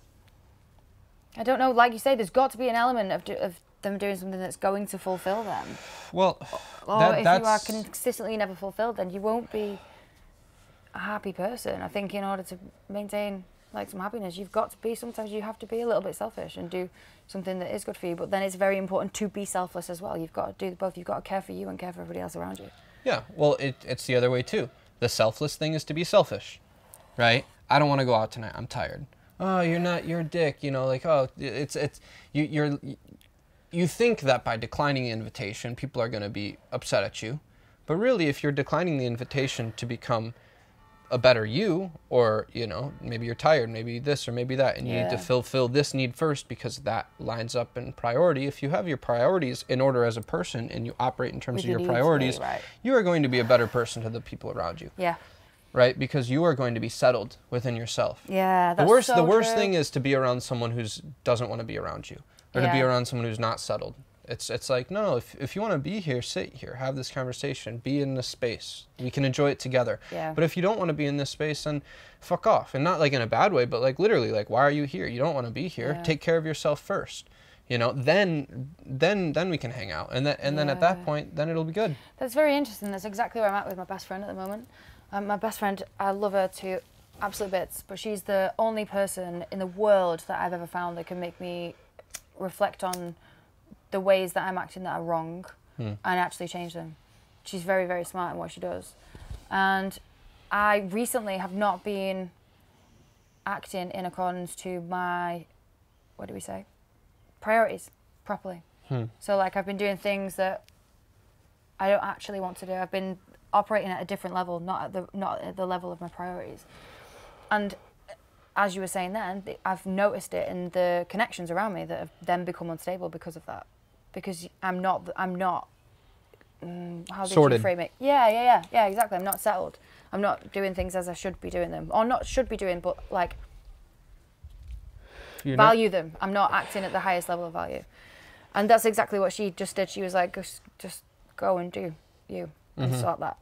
I don't know. Like you say, there's got to be an element of them doing something that's going to fulfill them. Well, or if you are consistently never fulfilled, then you won't be a happy person. I think in order to maintain like some happiness, sometimes you have to be a little bit selfish and do something that is good for you, but then it's very important to be selfless as well. You've got to do both. You've got to care for you and care for everybody else around you. Yeah, well, it's the other way too. The selfless thing is to be selfish, right? I don't want to go out tonight, I'm tired. Oh, you're a dick, like, oh, you think that by declining the invitation, people are going to be upset at you, but really, if you're declining the invitation to become a better you, or maybe you're tired, maybe this or maybe that, and you need to fulfill this need first because that lines up in priority. If you have your priorities in order as a person and you operate in terms of your priorities, you are going to be a better person to the people around you. Yeah. Right? Because you are going to be settled within yourself. Yeah, that's the worst thing is to be around someone who doesn't want to be around you, or to be around someone who's not settled. It's like, no, if you want to be here, sit here, have this conversation, be in this space. We can enjoy it together. Yeah. But if you don't want to be in this space, then fuck off. And not like in a bad way, but like literally, like, why are you here? You don't want to be here. Yeah. Take care of yourself first. Then we can hang out. And then at that point, then it'll be good. That's very interesting. That's exactly where I'm at with my best friend at the moment. My best friend, I love her to absolute bits, but she's the only person in the world that I've ever found that can make me reflect on the ways that I'm acting that are wrong and actually change them. She's very, very smart in what she does. And I recently have not been acting in accordance to my, what do we say, priorities properly. So like I've been doing things that I don't actually want to do. I've been operating at a different level, not at the level of my priorities. And as you were saying then, I've noticed it in the connections around me that have then become unstable because of that. Because I'm not, how did Sorted. you frame it? Yeah, exactly. I'm not settled. I'm not doing things as I should be doing them. Or not should be doing, but like value them. I'm not acting at the highest level of value. And that's exactly what she just did. She was like, just go and do you and sort that.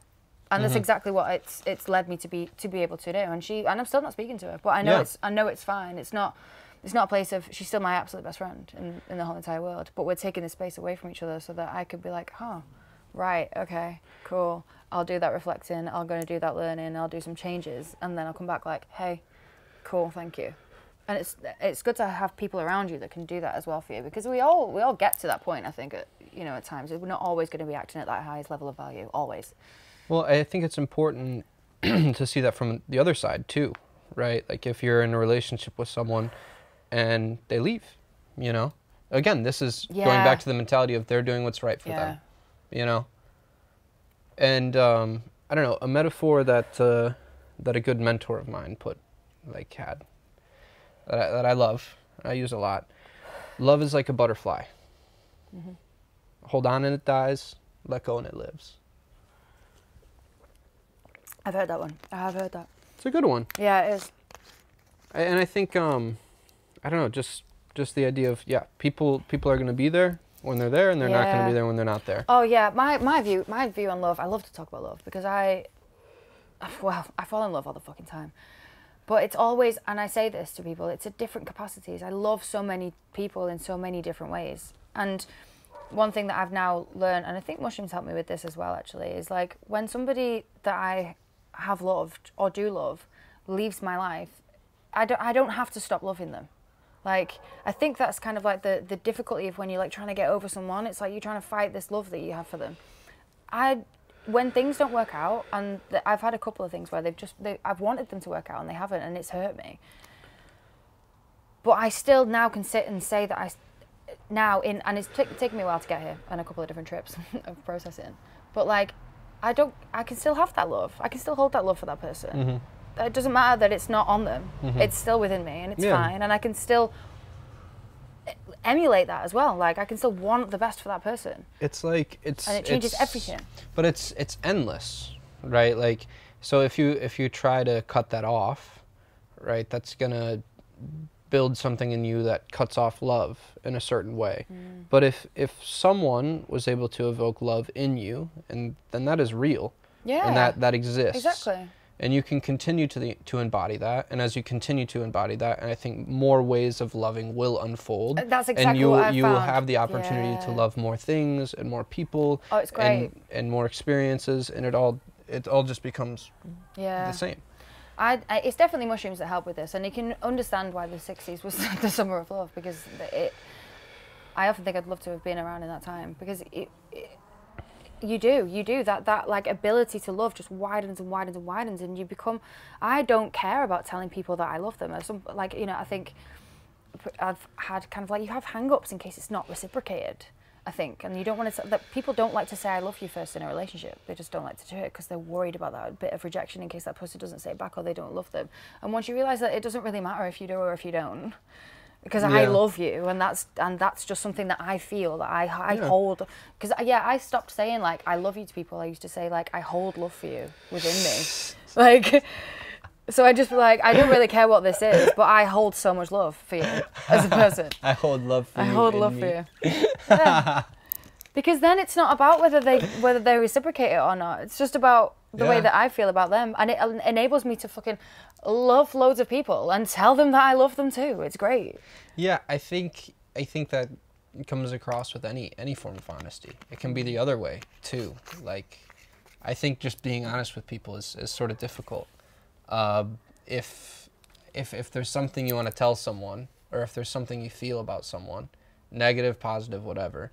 And that's exactly what it's led me to be able to do. And I'm still not speaking to her, but I know it's fine. It's not a place of, she's still my absolute best friend in the whole entire world. But we're taking this space away from each other so that I could be like, right, okay, cool. I'll do that reflecting. I'm going to do that learning. I'll do some changes, and then I'll come back like, hey, cool, thank you. And it's good to have people around you that can do that as well for you, because we all get to that point. I think at times we're not always going to be acting at that highest level of value always. Well, I think it's important to see that from the other side too, right? Like if you're in a relationship with someone and they leave, again, this is going back to the mentality of they're doing what's right for them, And I don't know, a metaphor that a good mentor of mine had. That I love, I use a lot. Love is like a butterfly. Hold on and it dies, let go and it lives. I've heard that one. I have heard that. It's a good one. Yeah, it is. And I think, I don't know, just the idea of, people are going to be there when they're there, and they're not going to be there when they're not there. Oh yeah, my view on love, I love to talk about love, because I fall in love all the fucking time. But it's always, and I say this to people, it's at different capacities. I love so many people in so many different ways. And one thing that I've now learned, and I think mushrooms helped me with this as well actually, is like when somebody that I have loved or do love leaves my life, I don't have to stop loving them. Like, I think that's kind of like the difficulty of when you're like trying to get over someone. It's like you're trying to fight this love that you have for them. When things don't work out, and I've had a couple of things where I've wanted them to work out and they haven't, and it's hurt me. But I still now can sit and say that and it's taken me a while to get here, and a couple of different trips of processing. But like, I can still have that love. I can still hold that love for that person. It doesn't matter that it's not on them. It's still within me, and it's fine. And I can still emulate that as well. Like I can still want the best for that person. And it changes everything. But it's endless, right? Like, so if you try to cut that off, right, that's gonna build something in you that cuts off love in a certain way. But if someone was able to evoke love in you, and then that is real. Yeah. And that exists. Exactly. And you can continue to embody that, and as you continue to embody that, and I think more ways of loving will unfold. That's exactly what I've found. And you will have the opportunity to love more things and more people. Oh, it's great. And more experiences, and it all just becomes the same. It's definitely mushrooms that help with this, and you can understand why the 60s was the summer of love, because I often think I'd love to have been around in that time, because you do that like ability to love just widens and widens and widens, and you become, I don't care about telling people that I love them. I think I've had kind of like, you have hang-ups in case it's not reciprocated, I think, and you don't want to, that people don't like to say I love you first in a relationship. They just don't like to do it because they're worried about that bit of rejection in case that person doesn't say it back or they don't love them. And once you realize that it doesn't really matter if you do or if you don't, because I love you, and that's just something that I feel that I hold. Because I stopped saying like I love you to people. I used to say like I hold love for you within me, like. So I just be like, I don't really care what this is, but I hold so much love for you as a person. I hold love for you. I hold love for you. Yeah. Because then it's not about whether they reciprocate it or not. It's just about the way that I feel about them, and it enables me to fucking love loads of people and tell them that I love them too. It's great. Yeah, I think that comes across with any form of honesty. It can be the other way too. Like, I think just being honest with people is sort of difficult. if there's something you want to tell someone, or if there's something you feel about someone, negative, positive, whatever,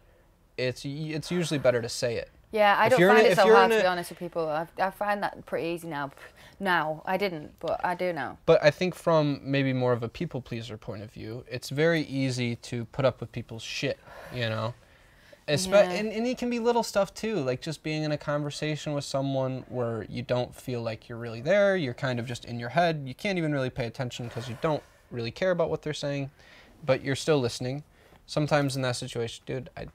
it's usually better to say it. Yeah, I don't find it so hard to be honest with people. I find that pretty easy now. Now, I didn't, but I do now. But I think from maybe more of a people pleaser point of view, it's very easy to put up with people's shit, you know? And it can be little stuff too, like just being in a conversation with someone where you don't feel like you're really there, you're kind of just in your head, you can't even really pay attention because you don't really care about what they're saying, but you're still listening. Sometimes in that situation, dude, I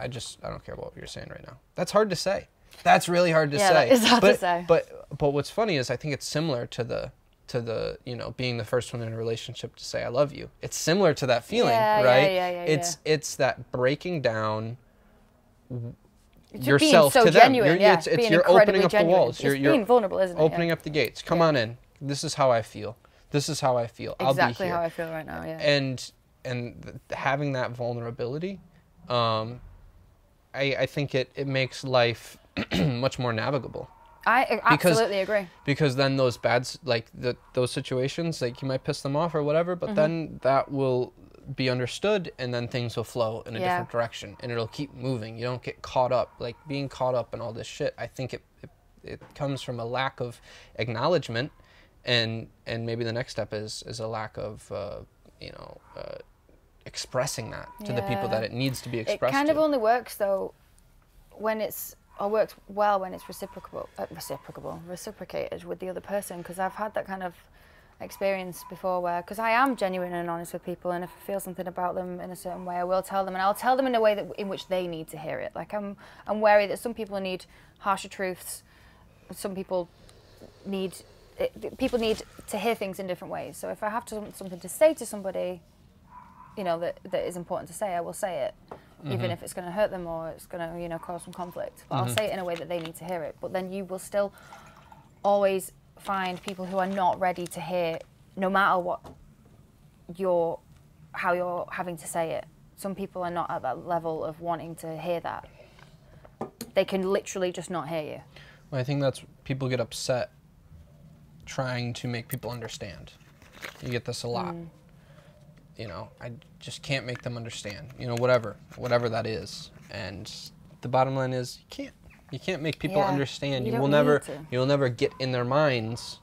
don't care about what you're saying right now. That's hard to say. That's really hard to say. Yeah, it's hard to say. But what's funny is I think it's similar to the you know, being the first one in a relationship to say I love you. It's similar to that feeling, right? It's that breaking down yourself so to them. Genuine, You're opening up the walls. You're being vulnerable, isn't it? Opening up the gates. Come on in. This is how I feel. This is how I feel. I'll be here. Exactly how I feel right now. Yeah. And having that vulnerability, I think it makes life much more navigable. I absolutely agree. Because then those those situations, like you might piss them off or whatever, but then that will be understood, and then things will flow in a different direction, and it'll keep moving. You don't get caught up, like being caught up in all this shit. I think it comes from a lack of acknowledgement, and maybe the next step is a lack of expressing that to the people that it needs to be expressed. It kind of only works though when works well when it's reciprocated with the other person, because I've had that kind of experience before where, because I am genuine and honest with people, and if I feel something about them in a certain way, I will tell them, and I'll tell them in a way in which they need to hear it. Like I'm wary that some people need harsher truths, some people need to hear things in different ways. So if I have something to say to somebody, you know, that is important to say, I will say it, even if it's going to hurt them or it's going to, you know, cause some conflict. But I'll say it in a way that they need to hear it. But then you will still always find people who are not ready to hear, no matter how you're having to say it. Some people are not at that level of wanting to hear that. They can literally just not hear you. Well, I think that's, people get upset trying to make people understand. You get this a lot. You know, I just can't make them understand, you know, whatever that is. And the bottom line is you can't make people understand. You will never get in their minds,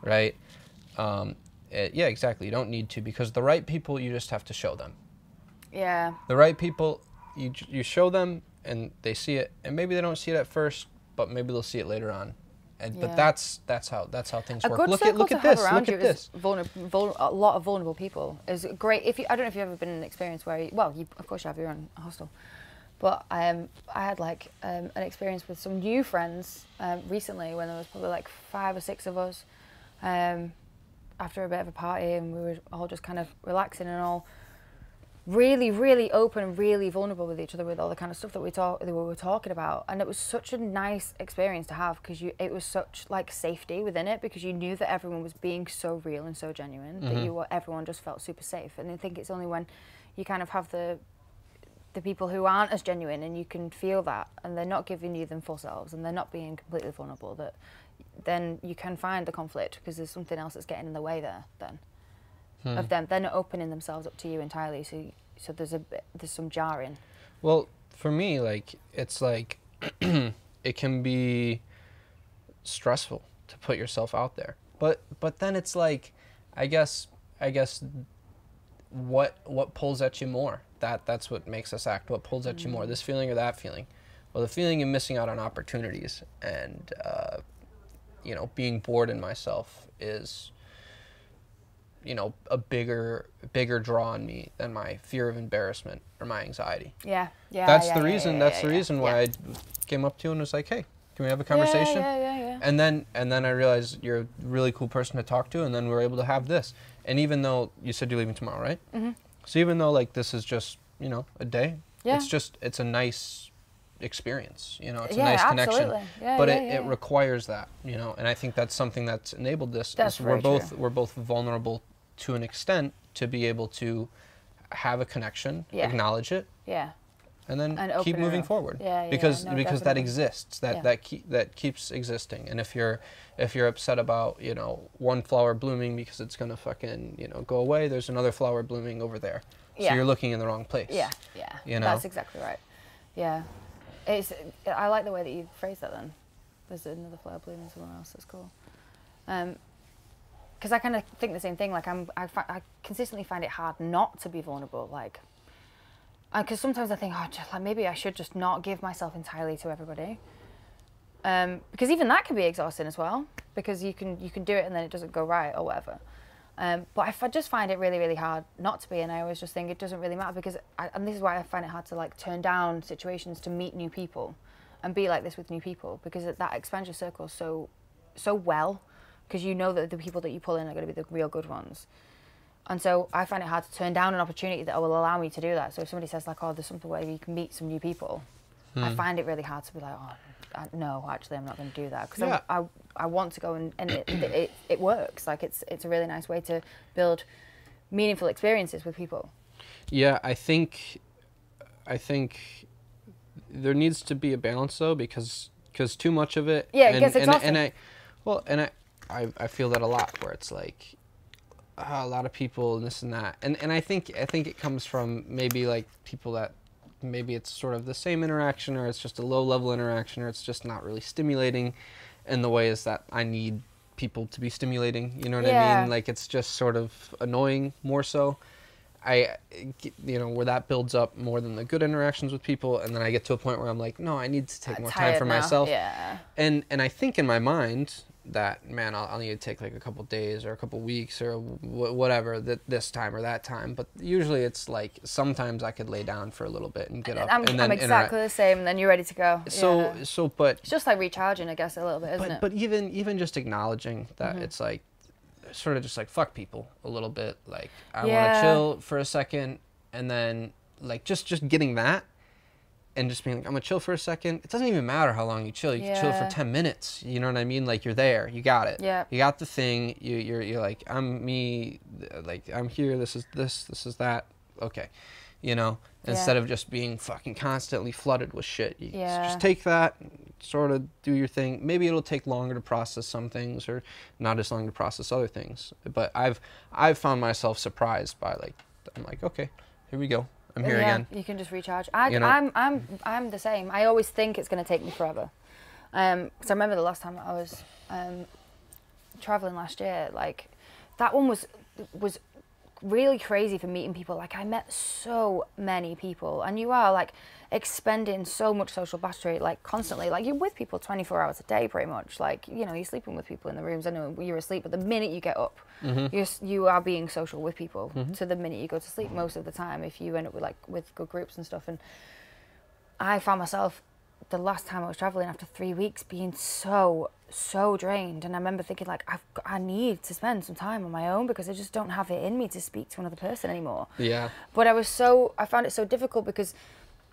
right? Yeah, exactly. You don't need to, because the right people, you just have to show them. Yeah. The right people, you show them and they see it, and maybe they don't see it at first, but maybe they'll see it later on. But that's how things work. Look at this. Look at this. A lot of vulnerable people is great. I don't know if you've ever been in an experience where, of course you have your own hostel, but I had like an experience with some new friends recently when there was probably like 5 or 6 of us after a bit of a party, and we were all just kind of relaxing and all really, really open, really vulnerable with each other with all the kind of stuff that we were talking about. And it was such a nice experience to have, because it was such like safety within it, because you knew that everyone was being so real and so genuine that everyone just felt super safe. And I think it's only when you kind of have the people who aren't as genuine, and you can feel that, and they're not giving you them full selves, and they're not being completely vulnerable, that then you can find the conflict, because there's something else that's getting in the way there then. Of them, they're not opening themselves up to you entirely, so there's some jarring. Well, for me, like it's like it can be stressful to put yourself out there, but then it's like, I guess what pulls at you more? That's what makes us act. What pulls at you more, this feeling or that feeling? Well, the feeling of missing out on opportunities and you know, being bored in myself is, you know, a bigger draw on me than my fear of embarrassment or my anxiety. That's the reason why I came up to you and was like, hey, can we have a conversation? And then I realized you're a really cool person to talk to, and then we were able to have this. And even though you said you're leaving tomorrow, right? So even though like this is just, you know, a day, it's a nice experience, you know, it's a nice connection, but it requires that, you know, and I think that's something that's enabled this. We're both vulnerable to an extent to be able to have a connection, acknowledge it, and then And keep open it moving up. forward. Yeah, because no, because that definitely. exists. Yeah. That keeps existing. And if you're upset about, you know, one flower blooming because it's gonna fucking, you know, go away, there's another flower blooming over there. So Yeah. you're looking in the wrong place. Yeah, You know? that's exactly right. Yeah, I like the way that you phrase that. Then there's another flower blooming somewhere else. That's cool. Because I kind of think the same thing. Like I consistently find it hard not to be vulnerable. Like, because sometimes I think, oh, just, like maybe I should just not give myself entirely to everybody. Because even that can be exhausting as well. Because you can do it and then it doesn't go right or whatever. But I just find it really, really hard not to be, and I always just think it doesn't really matter because, and this is why I find it hard to like turn down situations to meet new people, and be like this with new people, because that expands your circle so well, because you know that the people that you pull in are going to be the real good ones, and so I find it hard to turn down an opportunity that will allow me to do that. So if somebody says like, oh, there's something where you can meet some new people, I find it really hard to be like, oh, no, actually, I'm not going to do that because I want to go and it works. Like it's a really nice way to build meaningful experiences with people. Yeah, I think there needs to be a balance though, because too much of it. Yeah, it gets exhausting. I feel that a lot, where it's like a lot of people and this and that, and I think it comes from maybe like people that. Maybe it's sort of the same interaction, or it's just a low-level interaction, or it's just not really stimulating in the ways that I need people to be stimulating. You know what I mean? Like it's just sort of annoying more so. You know, where that builds up more than the good interactions with people, and then I get to a point where I'm like, no, I need to take more time for myself. Yeah. And I think in my mind that, man, I'll need to take like a couple days or a couple weeks or whatever, this time or that time. But usually it's like sometimes I could lay down for a little bit and get up. I'm exactly the same, and then you're ready to go. But it's just like recharging, I guess, a little bit, isn't it? But even just acknowledging that it's like sort of just like fuck people a little bit. Like I want to chill for a second, and then like just getting that. And just being like, I'm gonna chill for a second. It doesn't even matter how long you chill. You can chill for 10 minutes. You know what I mean? Like you're there. You got it. Yeah. You got the thing. You're like, I'm me. Like I'm here. This is this. This is that. Okay. You know, instead of just being fucking constantly flooded with shit. You just take that, sort of do your thing. Maybe it'll take longer to process some things, or not as long to process other things. But I've found myself surprised by like, I'm like, okay, here we go. I'm here again. You can just recharge. I'm the same. I always think it's going to take me forever. Because I remember the last time I was traveling last year, like that one was really crazy for meeting people. Like I met so many people, and you are like expending so much social battery, like constantly. Like you're with people 24 hours a day, pretty much. Like, you know, you're sleeping with people in the rooms. I know you're asleep, but the minute you get up, you are being social with people. To the minute you go to sleep, most of the time, if you end up with good groups and stuff. And I found myself the last time I was traveling after 3 weeks being so drained, and I remember thinking like I need to spend some time on my own because I just don't have it in me to speak to another person anymore. Yeah. But I found it so difficult because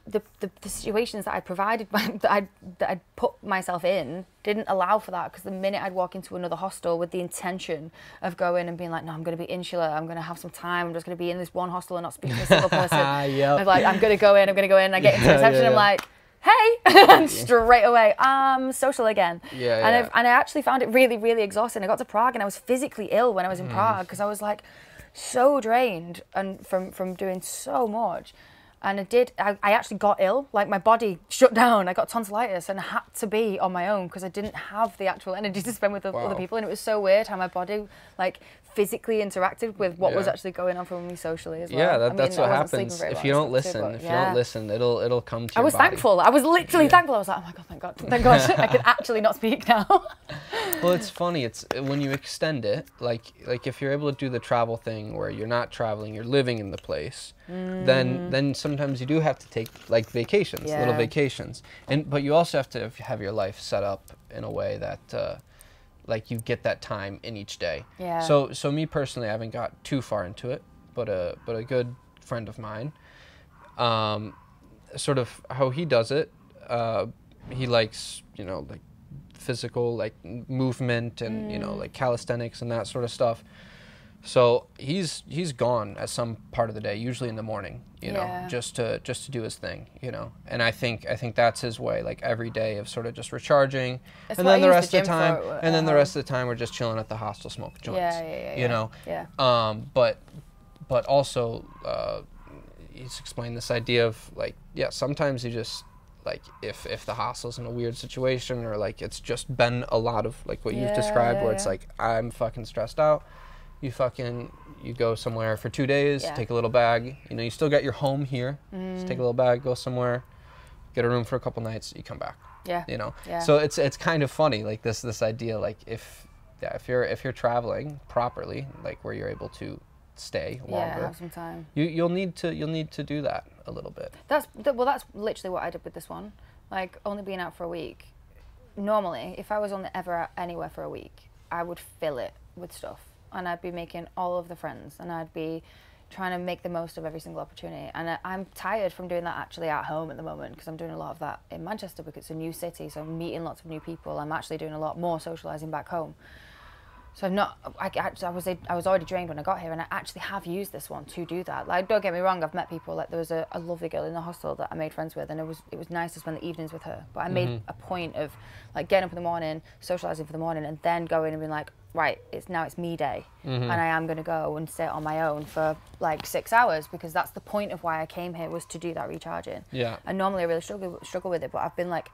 the situations that I provided, that I'd put myself in, didn't allow for that. Because the minute I'd walk into another hostel with the intention of going and being like, no, I'm going to be insular, I'm going to have some time, I'm just going to be in this one hostel and not speak to a single person. I'm like, I'm going to go in, and I get into reception, I'm like, hey, and straight away, I'm social again. And I actually found it really, really exhausting. I got to Prague and I was physically ill when I was in Prague because I was like so drained and from doing so much. And I actually got ill, like my body shut down. I got tonsillitis and I had to be on my own because I didn't have the actual energy to spend with other people. And it was so weird how my body like physically interacted with what was actually going on for me socially as well. Yeah, that's what happens. If you don't listen, it'll come to you. I was thankful. I was literally thankful. I was like, oh my God, thank God. I can actually not speak now. Well, it's funny. It's when you extend it, like if you're able to do the travel thing where you're not traveling, you're living in the place, then sometimes you do have to take like vacations, little vacations. But you also have to have your life set up in a way that like you get that time in each day. Yeah. So me personally, I haven't got too far into it, but a good friend of mine, sort of how he does it, he likes, you know, like physical like movement and you know, like calisthenics and that sort of stuff. So he's gone at some part of the day, usually in the morning, you know, just to do his thing, you know. And I think that's his way, like every day of sort of just recharging, and then the rest of the time, the rest of the time we're just chilling at the hostel, smoking joints, you know. But also he's explained this idea of like, sometimes you just like if the hostel's in a weird situation, or like it's just been a lot of like what you've described, where it's like I'm fucking stressed out. You go somewhere for 2 days, take a little bag. You know, you still got your home here. Just take a little bag, go somewhere, get a room for a couple nights, you come back. Yeah. You know. Yeah. So it's kind of funny, like this idea, like if you're traveling properly, like where you're able to stay longer. Have some time. You'll need to do that a little bit. That's literally what I did with this one. Like only being out for a week. Normally, if I was only ever anywhere for a week, I would fill it with stuff. And I'd be making all of the friends, and I'd be trying to make the most of every single opportunity. And I'm tired from doing that actually at home at the moment, because I'm doing a lot of that in Manchester because it's a new city, so I'm meeting lots of new people. I'm actually doing a lot more socialising back home. So I was already drained when I got here, and I actually have used this one to do that. Like, don't get me wrong, I've met people, like there was a lovely girl in the hostel that I made friends with, and it was nice to spend the evenings with her. But I made a point of like getting up in the morning, socialising for the morning, and then going and being like, right, it's me day, and I am going to go and sit on my own for like 6 hours, because that's the point of why I came here, was to do that recharging. Yeah. And normally I really struggle with it, but I've been like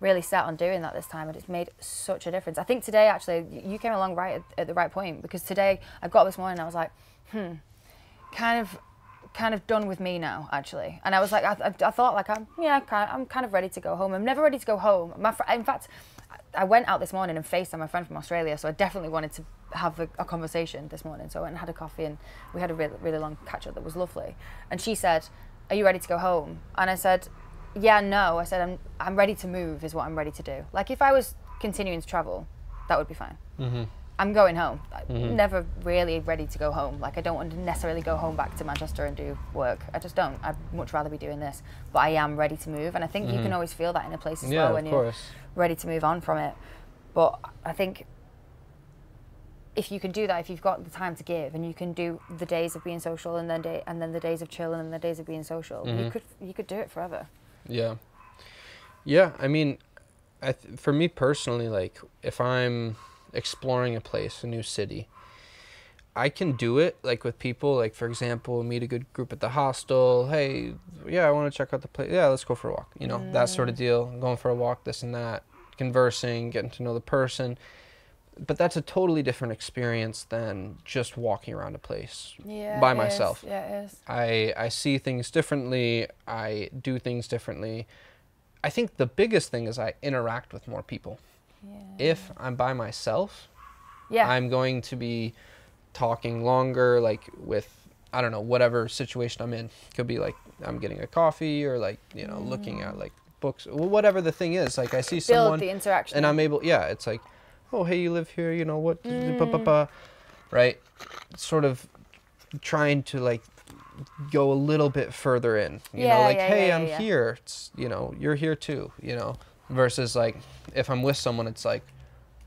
really set on doing that this time, and it's made such a difference. I think today actually you came along right at the right point, because today I got up this morning and I was like, kind of done with me now actually. And I was like, I thought like I'm kind of ready to go home. I'm never ready to go home. In fact, I went out this morning and FaceTimed my friend from Australia, so I definitely wanted to have a conversation this morning. So I went and had a coffee, and we had a really, really long catch up that was lovely. And she said, "Are you ready to go home?" And I said, "Yeah, no." I said, I'm ready to move is what I'm ready to do. Like if I was continuing to travel, that would be fine. I'm going home. I'm never really ready to go home. Like I don't want to necessarily go home back to Manchester and do work. I just don't. I'd much rather be doing this. But I am ready to move, and I think you can always feel that in a place as well when you're ready to move on from it. But I think if you can do that, if you've got the time to give, and you can do the days of being social, and then the days of chilling, and the days of being social, you could do it forever. Yeah. Yeah, I mean, for me personally, like if I'm exploring a place, a new city, I can do it like with people, like for example, meet a good group at the hostel. Hey, I want to check out the place. Yeah, let's go for a walk. You know, that sort of deal. Going for a walk, this and that, conversing, getting to know the person. But that's a totally different experience than just walking around a place by myself. Yeah, it is. I see things differently. I do things differently. I think the biggest thing is I interact with more people. Yeah. If I'm by myself, I'm going to be talking longer, like with, I don't know, whatever situation I'm in. Could be like I'm getting a coffee, or like, you know, looking at like books, whatever the thing is. Like I see someone, the interaction, and I'm able, it's like, oh, hey, you live here, you know, what, right? Sort of trying to like go a little bit further in, you know, like, hey, I'm here, it's, you know, you're here too, you know, versus like if I'm with someone, it's like,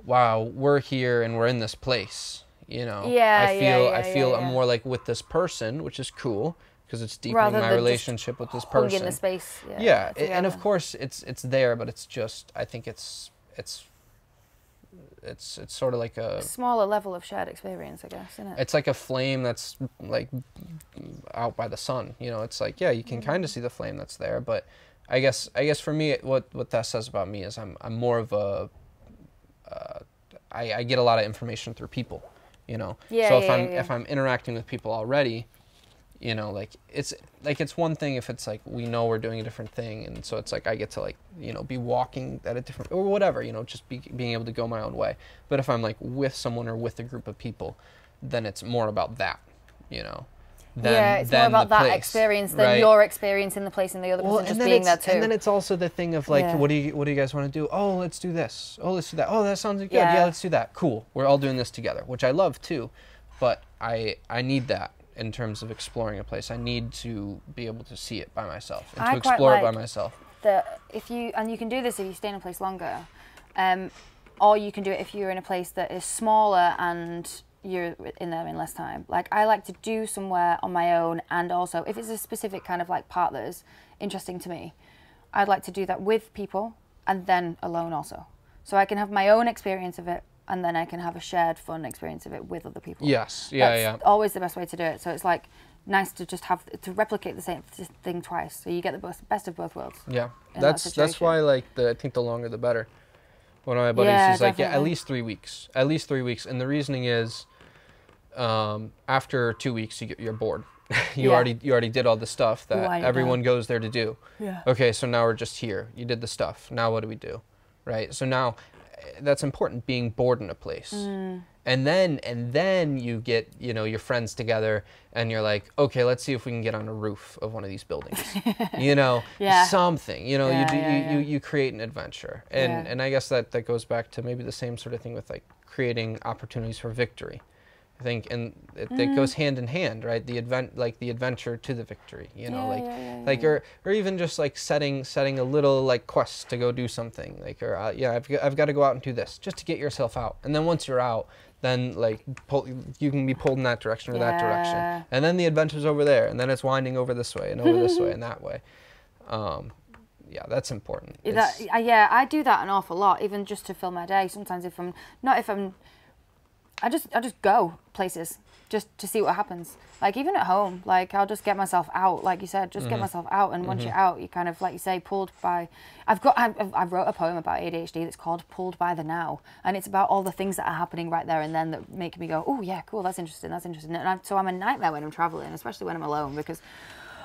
wow, we're here and we're in this place, you know. I feel I'm more like with this person, which is cool because it's deepening my relationship with this person. In the space. And of course it's there, but it's just, I think it's sort of like a smaller level of shared experience, I guess, isn't it? It's like a flame that's like out by the sun, you know. It's like, you can kind of see the flame that's there, but I guess for me, what that says about me is I'm more of a I get a lot of information through people, you know. So if I'm interacting with people already, you know, like it's one thing if it's like we know we're doing a different thing, and so it's like I get to like, you know, be walking at a different or whatever, you know, just being able to go my own way. But if I'm like with someone or with a group of people, then it's more about that, you know. It's more about that experience than your experience in the place and the other person just being there too. And then it's also the thing of like, what do you guys want to do? Oh, let's do this. Oh, let's do that. Oh, that sounds good. Yeah, let's do that. Cool. We're all doing this together, which I love too. But I need that in terms of exploring a place. I need to be able to see it by myself and to explore it by myself. You can do this if you stay in a place longer, or you can do it if you're in a place that is smaller and you're in there in less time. Like, I like to do somewhere on my own, and also if it's a specific kind of like part that is interesting to me, I'd like to do that with people and then alone also. So I can have my own experience of it, and then I can have a shared fun experience of it with other people. Yes, That's always the best way to do it. So it's like nice to just to replicate the same thing twice, so you get the best of both worlds. Yeah, that's why like I think the longer the better. One of my buddies is like, at least 3 weeks, and the reasoning is, after 2 weeks you're bored. you already did all the stuff that everyone goes there to do. Yeah. Okay, so now we're just here. You did the stuff. Now what do we do, right? So now, that's important, being bored in a place. And then you get, you know, your friends together and you're like, okay, let's see if we can get on a roof of one of these buildings. You know, something, you know, you create an adventure. And I guess that goes back to maybe the same sort of thing with like creating opportunities for victory. I think, and it goes hand in hand, right? The adventure to the victory, you know, or even just like setting a little like quest to go do something, like, or I've got to go out and do this, just to get yourself out. And then once you're out, then like you can be pulled in that direction or that direction, and then the adventure's over there, and then it's winding over this way and over this way and that way. Yeah, that's important. I do that an awful lot, even just to fill my day. Sometimes I just go places just to see what happens. Like even at home, like I'll just get myself out, like you said, just get myself out. And once you're out, you kind of, like you say, pulled by. I wrote a poem about ADHD that's called "Pulled by the Now," and it's about all the things that are happening right there and then that make me go, oh yeah, cool, that's interesting. And so I'm a nightmare when I'm traveling, especially when I'm alone, because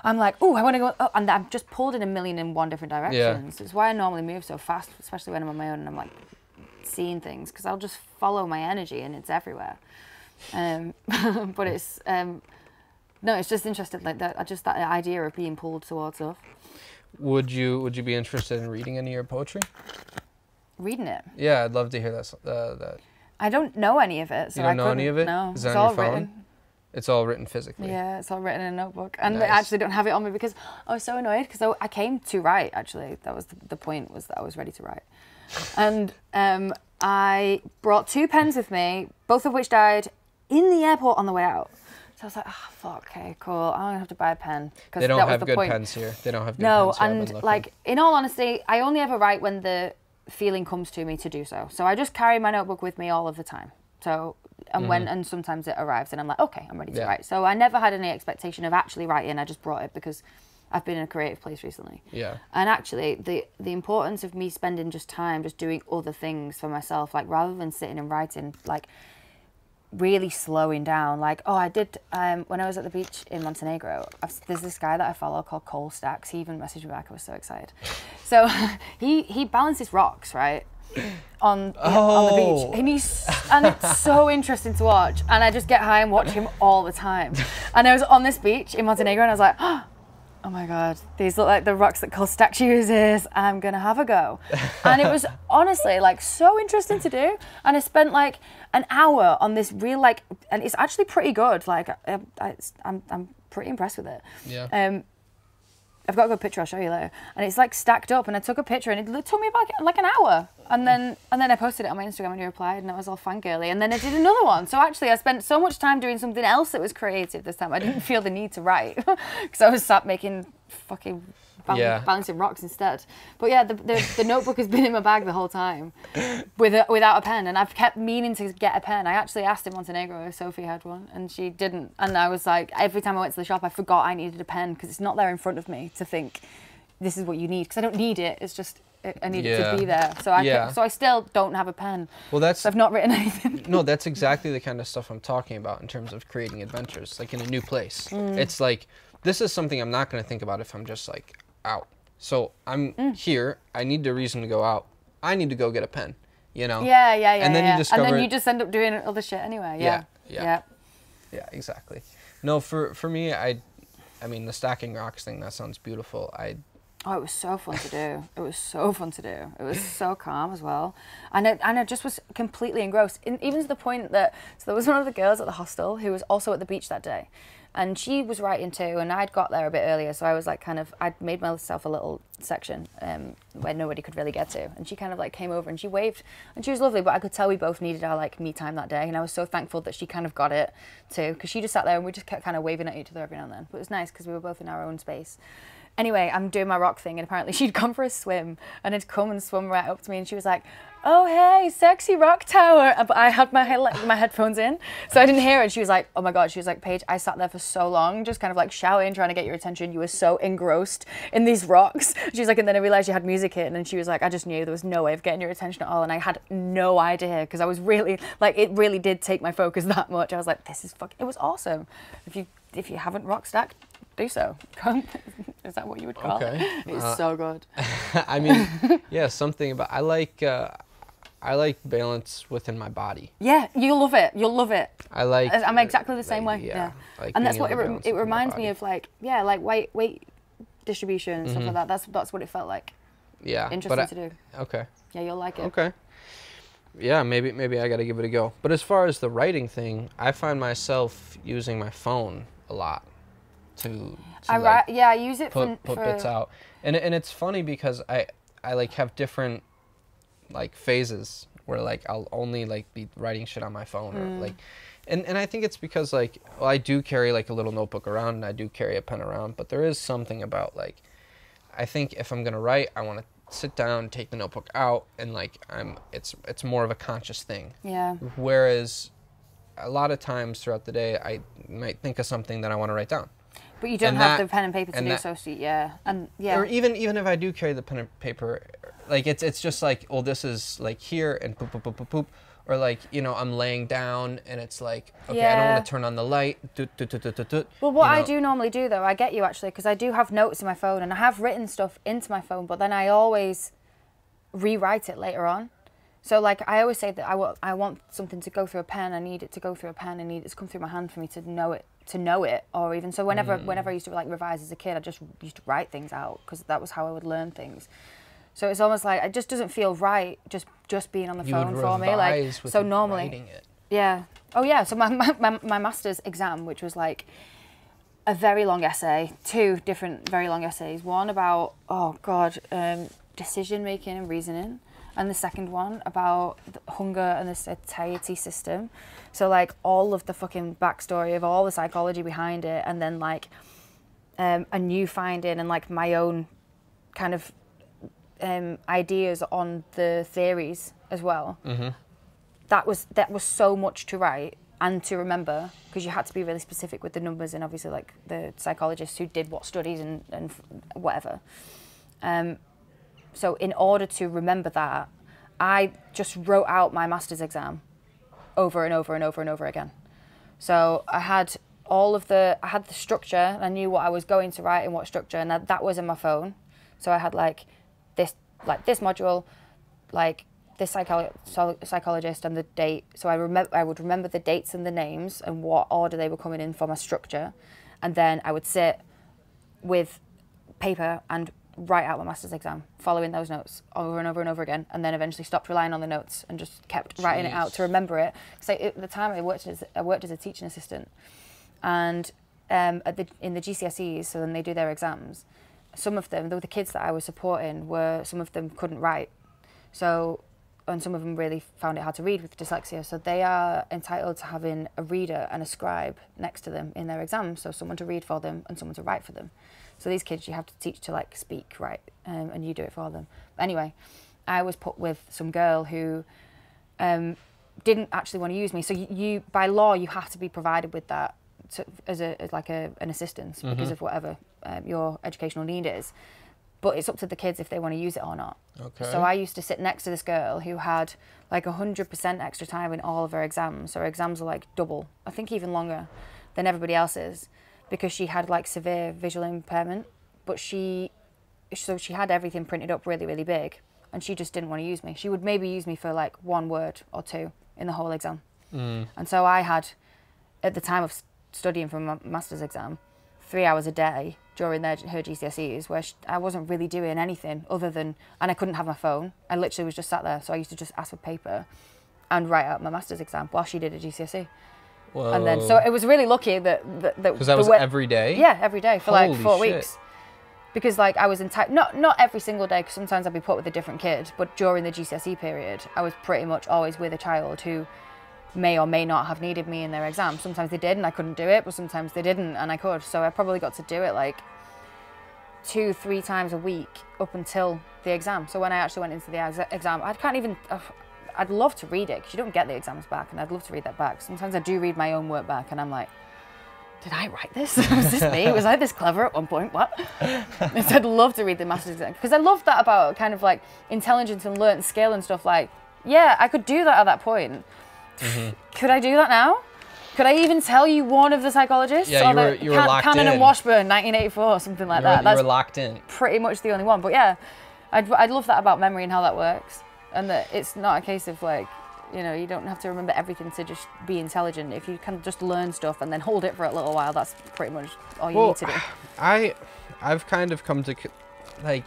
I'm like, oh, I want to go, and I'm just pulled in 1,000,001 different directions. It's why I normally move so fast, especially when I'm on my own and I'm like seeing things, because I'll just follow my energy and it's everywhere. But it's no, it's just interesting, like that. Just that idea of being pulled towards stuff. Would you be interested in reading any of your poetry? Reading it? Yeah, I'd love to hear that. I don't know any of it. So you don't know any of it? No, is it on your phone? Written. It's all written physically. Yeah, it's all written in a notebook, and I actually don't have it on me because I was so annoyed because I came to write. Actually, that was the point, was that I was ready to write, and I brought 2 pens with me, both of which died in the airport on the way out. So I was like, oh, fuck, okay, cool. I'm gonna have to buy a pen. They don't have good pens here. They don't have good pens here. No, and like, in all honesty, I only ever write when the feeling comes to me to do so. So I just carry my notebook with me all of the time. So, and sometimes it arrives and I'm like, okay, I'm ready to write. So I never had any expectation of actually writing. I just brought it because I've been in a creative place recently. Yeah. And actually, the importance of me spending just time just doing other things for myself, like rather than sitting and writing, like really slowing down. Like, I did, when I was at the beach in Montenegro, there's this guy that I follow called Cole Stacks. He even messaged me back. I was so excited. So he balances rocks, right? On the beach, and it's so interesting to watch. And I just get high and watch him all the time. And I was on this beach in Montenegro, and I was like, oh my god, these look like the rocks that Cole Stacks uses. I'm gonna have a go. And it was honestly like so interesting to do. And I spent like an hour on this real and it's actually pretty good. Like I'm pretty impressed with it. Yeah. I've got a good picture, I'll show you later. And it's like stacked up, and I took a picture, and it took me about like an hour. And then I posted it on my Instagram, and you replied, and I was all fangirly. And then I did another one. So actually, I spent so much time doing something else that was creative this time. I didn't feel the need to write because I was sat making fucking balancing rocks instead. But yeah, the notebook has been in my bag the whole time without a pen, and I've kept meaning to get a pen. I actually asked in Montenegro if Sophie had one, and she didn't. And I was like, every time I went to the shop, I forgot I needed a pen because it's not there in front of me to think this is what you need, because I don't need it. It's just I need it to be there. So I still don't have a pen. Well, I've not written anything. No, that's exactly the kind of stuff I'm talking about in terms of creating adventures, like in a new place. It's like, this is something I'm not going to think about if I'm just like out. So I'm here. I need the reason to go out. I need to go get a pen, you know? Yeah. And then you discover... And then you just end up doing other shit anyway. Yeah, exactly. No, for me, I mean, the stacking rocks thing, that sounds beautiful. Oh, it was so fun to do. It was so fun to do. It was so calm as well. And I just was completely engrossed. Even to the point that, so there was one of the girls at the hostel who was also at the beach that day. And she was writing too, and I'd got there a bit earlier, so I was like I'd made myself a little section where nobody could really get to. And she kind of like came over and she waved, and she was lovely, but I could tell we both needed our like me time that day, and I was so thankful that she kind of got it too, because she just sat there and we just kept kind of waving at each other every now and then. But it was nice because we were both in our own space. Anyway, I'm doing my rock thing, and apparently she'd gone for a swim and had come and swum right up to me, and she was like, "Oh, hey, sexy rock tower." But I had my headphones in, so I didn't hear it. She was like, "Oh my God," she was like, "Paige, I sat there for so long, just kind of like shouting, trying to get your attention. You were so engrossed in these rocks." She was like, and then I realized you had music in, and she was like, "I just knew there was no way of getting your attention at all." And I had no idea, because I was really, like, it really did take my focus that much. I was like, this is it was awesome. If you haven't rock stacked, do so. Is that what you would call it? It's so good. I mean, yeah, something about, I like balance within my body. Yeah, you'll love it. You'll love it. I'm exactly the same way. Yeah. Like, and that's what it reminds me of, like, yeah, like weight distribution and stuff like that. That's what it felt like. Yeah. Interesting to do. Okay. Yeah, you'll like it. Okay. Yeah, maybe I got to give it a go. But as far as the writing thing, I find myself using my phone a lot to I use it put bits out. And it's funny because I like have different like phases where like I'll only like be writing shit on my phone or like and I think it's because like, well, I do carry like a little notebook around and I do carry a pen around, but there is something about like, I think if I'm going to write, I want to sit down, take the notebook out, and like it's more of a conscious thing. Yeah. Whereas a lot of times throughout the day I might think of something that I want to write down. But you don't have the pen and paper to do so, yeah. And yeah. Or even if I do carry the pen and paper, like it's just like, oh, this is like here and poop poop poop poop poop, or like, you know, I'm laying down and it's like, okay, I don't want to turn on the light. Well, what I do normally do though, I get you actually, because I do have notes in my phone and I have written stuff into my phone, but then I always rewrite it later on. So like I always say that I want something to go through a pen. I need it to go through a pen. I need it to come through my hand for me to know it. Or even so whenever I used to like revise as a kid, I just used to write things out because that was how I would learn things. So it's almost like it just doesn't feel right just being on the phone for me. Like so normally writing it. Yeah. Oh yeah, so my master's exam, which was like a very long essay, 2 different very long essays, one about decision making and reasoning, and the second one about hunger and the satiety system. So like all of the fucking backstory of all the psychology behind it, and then like a new finding and like my own kind of ideas on the theories as well. Mm-hmm. That was so much to write and to remember, because you had to be really specific with the numbers and obviously like the psychologists who did what studies and whatever. So in order to remember that, I just wrote out my master's exam over and over and over and over again. So I had the structure, and I knew what I was going to write in what structure, and that was in my phone. So I had like this module, like this psychologist and the date. So I would remember the dates and the names and what order they were coming in for my structure, and then I would sit with paper and write out my master's exam, following those notes over and over and over again, and then eventually stopped relying on the notes and just kept writing it out to remember it. So at the time I worked as a teaching assistant, and in the GCSEs, so when they do their exams, some of them, the kids that I was supporting, some of them couldn't write, and some of them really found it hard to read with dyslexia. So they are entitled to having a reader and a scribe next to them in their exam, so someone to read for them and someone to write for them. So these kids you have to teach to like speak, right, and you do it for them. But anyway, I was put with some girl who didn't actually want to use me. So you by law you have to be provided with that as an assistance because of whatever your educational need is. But it's up to the kids if they want to use it or not. Okay. So I used to sit next to this girl who had like 100% extra time in all of her exams. So her exams were like double, I think even longer than everybody else's, because she had like severe visual impairment, but she had everything printed up really, really big, and she just didn't want to use me. She would maybe use me for like 1 word or 2 in the whole exam. And so I had, at the time of studying for my master's exam, 3 hours a day during her GCSEs where I wasn't really doing anything other than, and I couldn't have my phone. I literally was just sat there, so I used to just ask for paper and write out my master's exam while she did a GCSE. Whoa. And then, so it was really lucky that Because that was every day? Yeah, every day for like Holy 4 shit. weeks. Because like I was not every single day, because sometimes I'd be put with a different kid, but during the GCSE period, I was pretty much always with a child who may or may not have needed me in their exam. Sometimes they did and I couldn't do it, but sometimes they didn't and I could. So I probably got to do it like 2-3 times a week up until the exam. So when I actually went into the exam, I'd love to read it, because you don't get the exams back, and I'd love to read that back. Sometimes I do read my own work back and I'm like, did I write this? Was this me? Was I this clever at one point? What? And so I'd love to read the master's exam, because I love that about kind of like intelligence and learnt skill and stuff. Like, yeah, I could do that at that point. Could I do that now? Could I even tell you one of the psychologists? Yeah, you were locked in. Cannon and Washburn, 1984, something like that. You were locked in. Pretty much the only one. But yeah, I'd love that about memory and how that works. And that it's not a case of like, you know, you don't have to remember everything to just be intelligent. If you can just learn stuff and then hold it for a little while, that's pretty much all you need to do. I've kind of come to, like,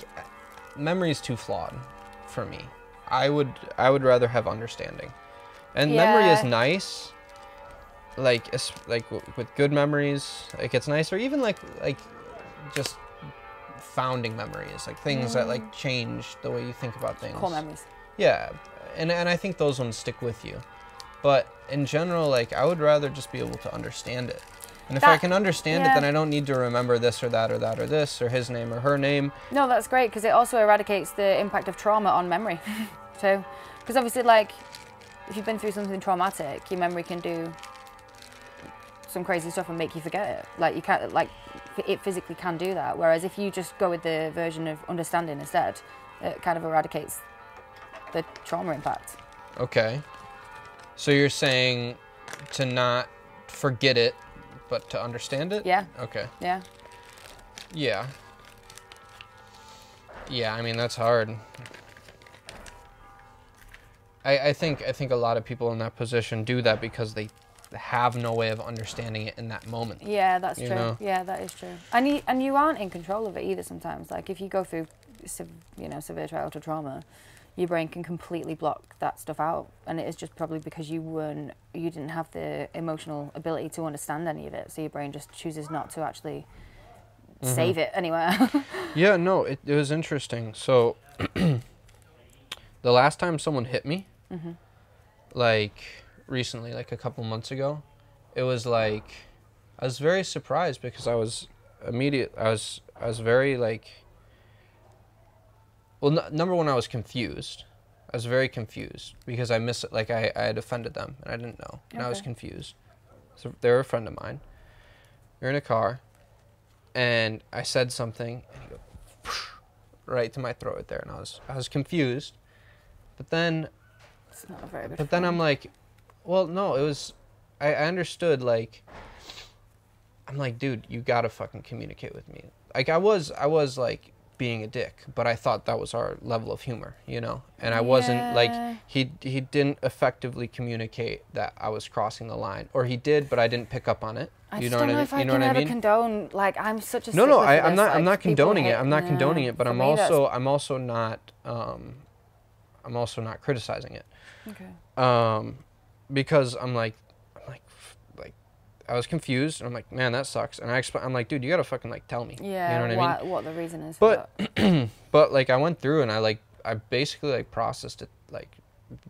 memory is too flawed for me. I would rather have understanding. And memory is nice. Like, it's, like with good memories, like it's nice. Or even like just founding memories, like things that like change the way you think about things. Core memories. Yeah, and I think those ones stick with you. But in general, like, I would rather just be able to understand it. And if I can understand it, then I don't need to remember this or that or that or this or his name or her name. No, that's great, because it also eradicates the impact of trauma on memory. So, because obviously, like, if you've been through something traumatic, your memory can do some crazy stuff and make you forget it. Like, you can't, like, it physically can do that. Whereas if you just go with the version of understanding instead, it kind of eradicates the trauma impact. Okay. So you're saying to not forget it, but to understand it? Yeah. Okay. Yeah. Yeah. Yeah, I mean, that's hard. I think a lot of people in that position do that because they have no way of understanding it in that moment. Yeah, that's true. Know? Yeah, that is true. And you aren't in control of it either sometimes. Like, if you go through, severe childhood trauma, your brain can completely block that stuff out, and it is just probably because you didn't have the emotional ability to understand any of it, so your brain just chooses not to actually save it anywhere. Yeah, no, it was interesting. So the last time someone hit me, like recently, like a couple months ago, it was like I was very surprised because I was very like. Well, number one, I was confused. I was very confused because I had offended them and I didn't know, and I was confused. So they were a friend of mine. We were in a car, and I said something, and he goes right to my throat right there, and I was confused. But then, It's not a very good. but then I'm like, well, no, it was. I understood. Like, I'm like, dude, you gotta fucking communicate with me. Like, I was like being a dick, but I thought that was our level of humor, you know? And I wasn't like, he didn't effectively communicate that I was crossing the line, or he did, but I didn't pick up on it. You know what I mean? I can ever condone, like, I'm such a No, I'm not condoning it. I'm not condoning it, but I'm also not criticizing it. Okay. Because I'm like I was confused, and I'm like, man, that sucks. And I'm like, dude, you gotta fucking like tell me. Yeah. You know what I mean? What the reason is. But but like I went through and I basically like processed it like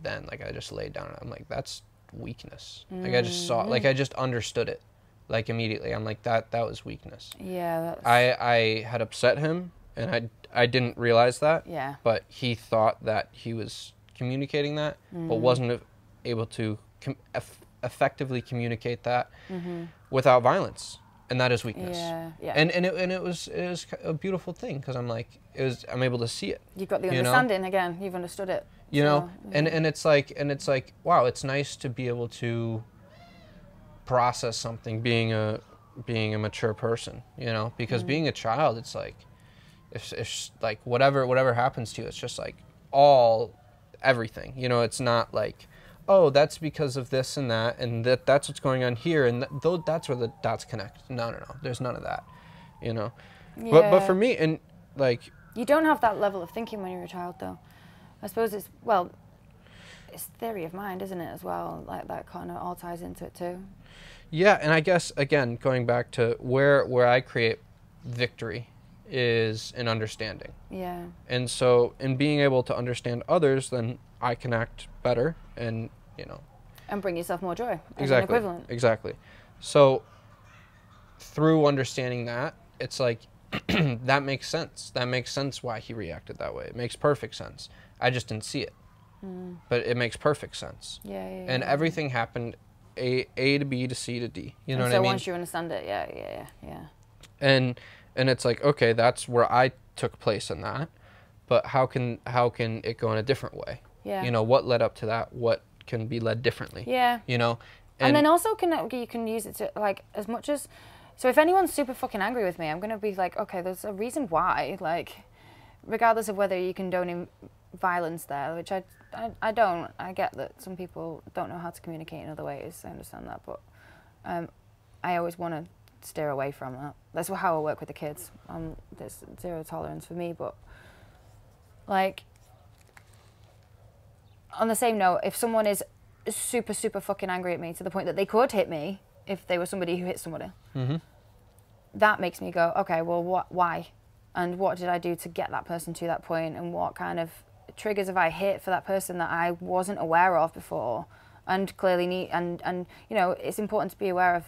then, like I just laid down and I'm like, that's weakness. Like I just saw, like I just understood it like immediately. I'm like, that was weakness. Yeah. I had upset him, and I didn't realize that. Yeah. But he thought that he was communicating that, but wasn't able to effectively communicate that without violence, and that is weakness. Yeah. Yeah. And it was a beautiful thing, because I'm like, I'm able to see it. You've got the understanding again. You've understood it. You know, and it's like wow, it's nice to be able to process something, being a mature person, you know, because being a child, it's like if like whatever happens to you, it's just like everything, you know. It's not like, oh, that's because of this and that, and that's what's going on here, and that's where the dots connect. No, there's none of that, you know. Yeah. But for me, and like, you don't have that level of thinking when you're a child, though. I suppose it's theory of mind, isn't it, as well? Like that kind of all ties into it too. Yeah, and I guess again going back to where I create victory is in understanding. Yeah. And so in being able to understand others, then I can act better, and And bring yourself more joy. As exactly, an equivalent. exactly. So through understanding that, it's like that makes sense. That makes sense why he reacted that way. It makes perfect sense. I just didn't see it, but it makes perfect sense. Yeah. And everything happened A to B to C to D. You know what I so mean? once you understand it, yeah. And it's like, okay, that's where I took place in that, but how can it go in a different way? Yeah. What led up to that? What can be led differently? Yeah. And then also you can use it to, like, as much as, so if anyone's super fucking angry with me, I'm going to be like, okay, there's a reason why, like, regardless of whether you condone violence there, which I don't. I get that some people don't know how to communicate in other ways. I understand that, but I always want to steer away from that. That's how I work with the kids. There's zero tolerance for me, but like on the same note, if someone is super, super fucking angry at me to the point that they could hit me if they were somebody who hit somebody, that makes me go, okay, well, why? And what did I do to get that person to that point? And what kind of triggers have I hit for that person that I wasn't aware of before? And clearly need, and it's important to be aware of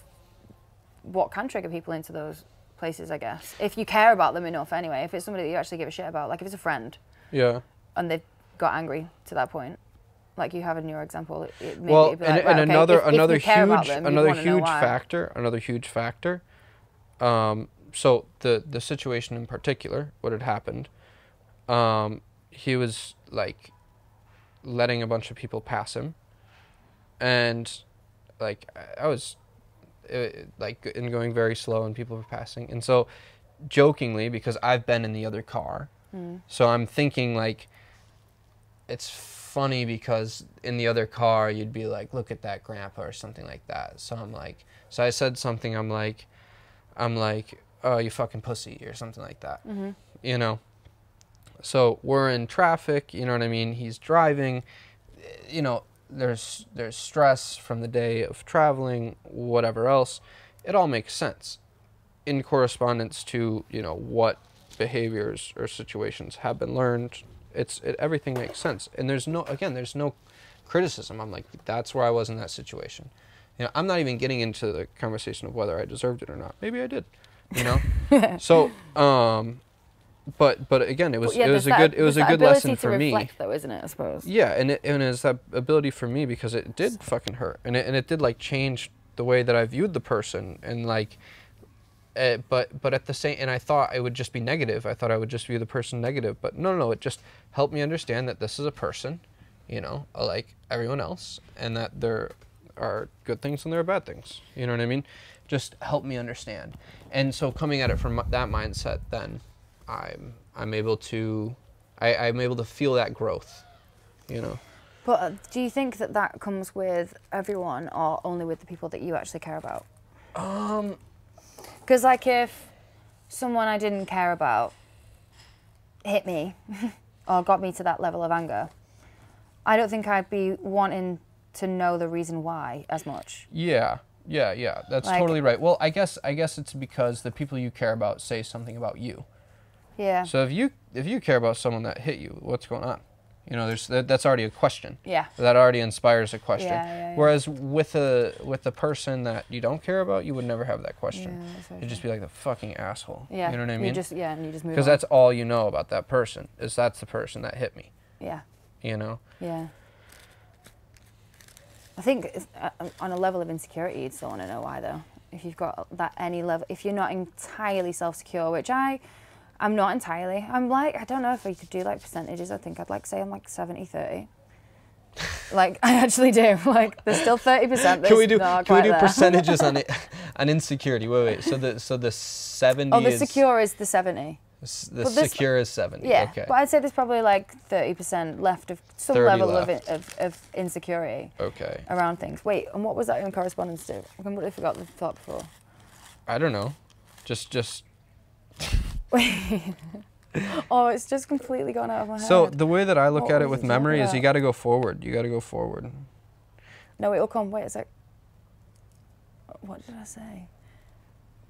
what can trigger people into those places, I guess. If you care about them enough anyway, if it's somebody that you actually give a shit about, like if it's a friend. Yeah. And they've got angry to that point, like you have in your example. Well, it'd be like, and another huge factor. So the situation in particular, what had happened, he was like letting a bunch of people pass him, and like I was like in going very slow and people were passing, and so jokingly, because I've been in the other car, so I'm thinking like it's funny because in the other car you'd be like, look at that grandpa or something like that. So so I said something, I'm like, oh, you fucking pussy or something like that. So we're in traffic, you know what I mean? He's driving, there's stress from the day of traveling, whatever else. It all makes sense in correspondence to, what behaviors or situations have been learned. Everything makes sense. And there's no criticism. I'm like, that's where I was in that situation. I'm not even getting into the conversation of whether I deserved it or not. Maybe I did, So, but again, it was a good lesson for me. Reflect, though, isn't it? I suppose. Yeah, and it's that ability for me because it did fucking hurt, and it did like change the way that I viewed the person, and like, but at the same, and I thought it would just be negative. I thought I would just view the person negative, but no, it just helped me understand that this is a person, like everyone else, and that there are good things and there are bad things. You know what I mean? Just help me understand. And so coming at it from that mindset, then I'm able to feel that growth, But do you think that comes with everyone or only with the people that you actually care about? Because like if someone I didn't care about hit me or got me to that level of anger, I don't think I'd be wanting to know the reason why as much. Yeah. That's totally right. Well, I guess it's because the people you care about say something about you. Yeah. So if you care about someone that hit you, what's going on? That's already a question. Yeah. That already inspires a question. Yeah. Whereas with a person that you don't care about, you would never have that question. Yeah, You'd just be like the fucking asshole. Yeah. You know what I mean? And you just move on. Because that's all you know about that person is that's the person that hit me. Yeah. Yeah. I think on a level of insecurity, you'd still want to know why, though. If you've got that any level, if you're not entirely self-secure, which I'm not entirely. I'm like, I don't know if we could do like percentages. I think I'd like say I'm like 70-30. Like I actually do. Like there's still 30%. Can we do percentages on it on insecurity? Wait. So the 70. Oh, the secure is the 70. The secure is 70. Yeah, okay. but I'd say there's probably like 30% left of some level of insecurity. Okay. Around things. Wait, and what was that in correspondence to? I completely forgot the thought before. I don't know. Just. Wait. Oh, it's just completely gone out of my head. So the way that I look What at it was with he memory talking is you about? got to go forward. You got to go forward. No, it'll come. Wait a sec. What did I say?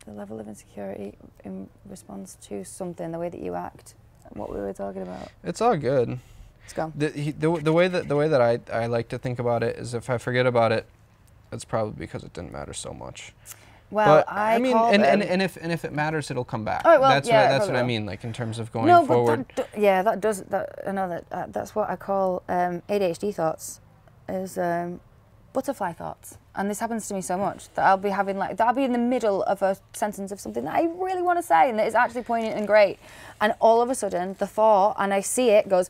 The level of insecurity in response to something, the way that you act, what we were talking about. It's all good. It's gone. The way that I like to think about it is if I forget about it, it's probably because it didn't matter so much. Well, But I mean, call them. and if it matters, it'll come back. Oh, well, that's yeah, that's what I probably mean. Like in terms of going no, forward. but that does. I know that. That's what I call ADHD thoughts, is butterfly thoughts. And this happens to me so much that I'll be having that I'll be in the middle of a sentence of something that I really want to say and that is actually poignant and great, and all of a sudden the thought, and I see it goes,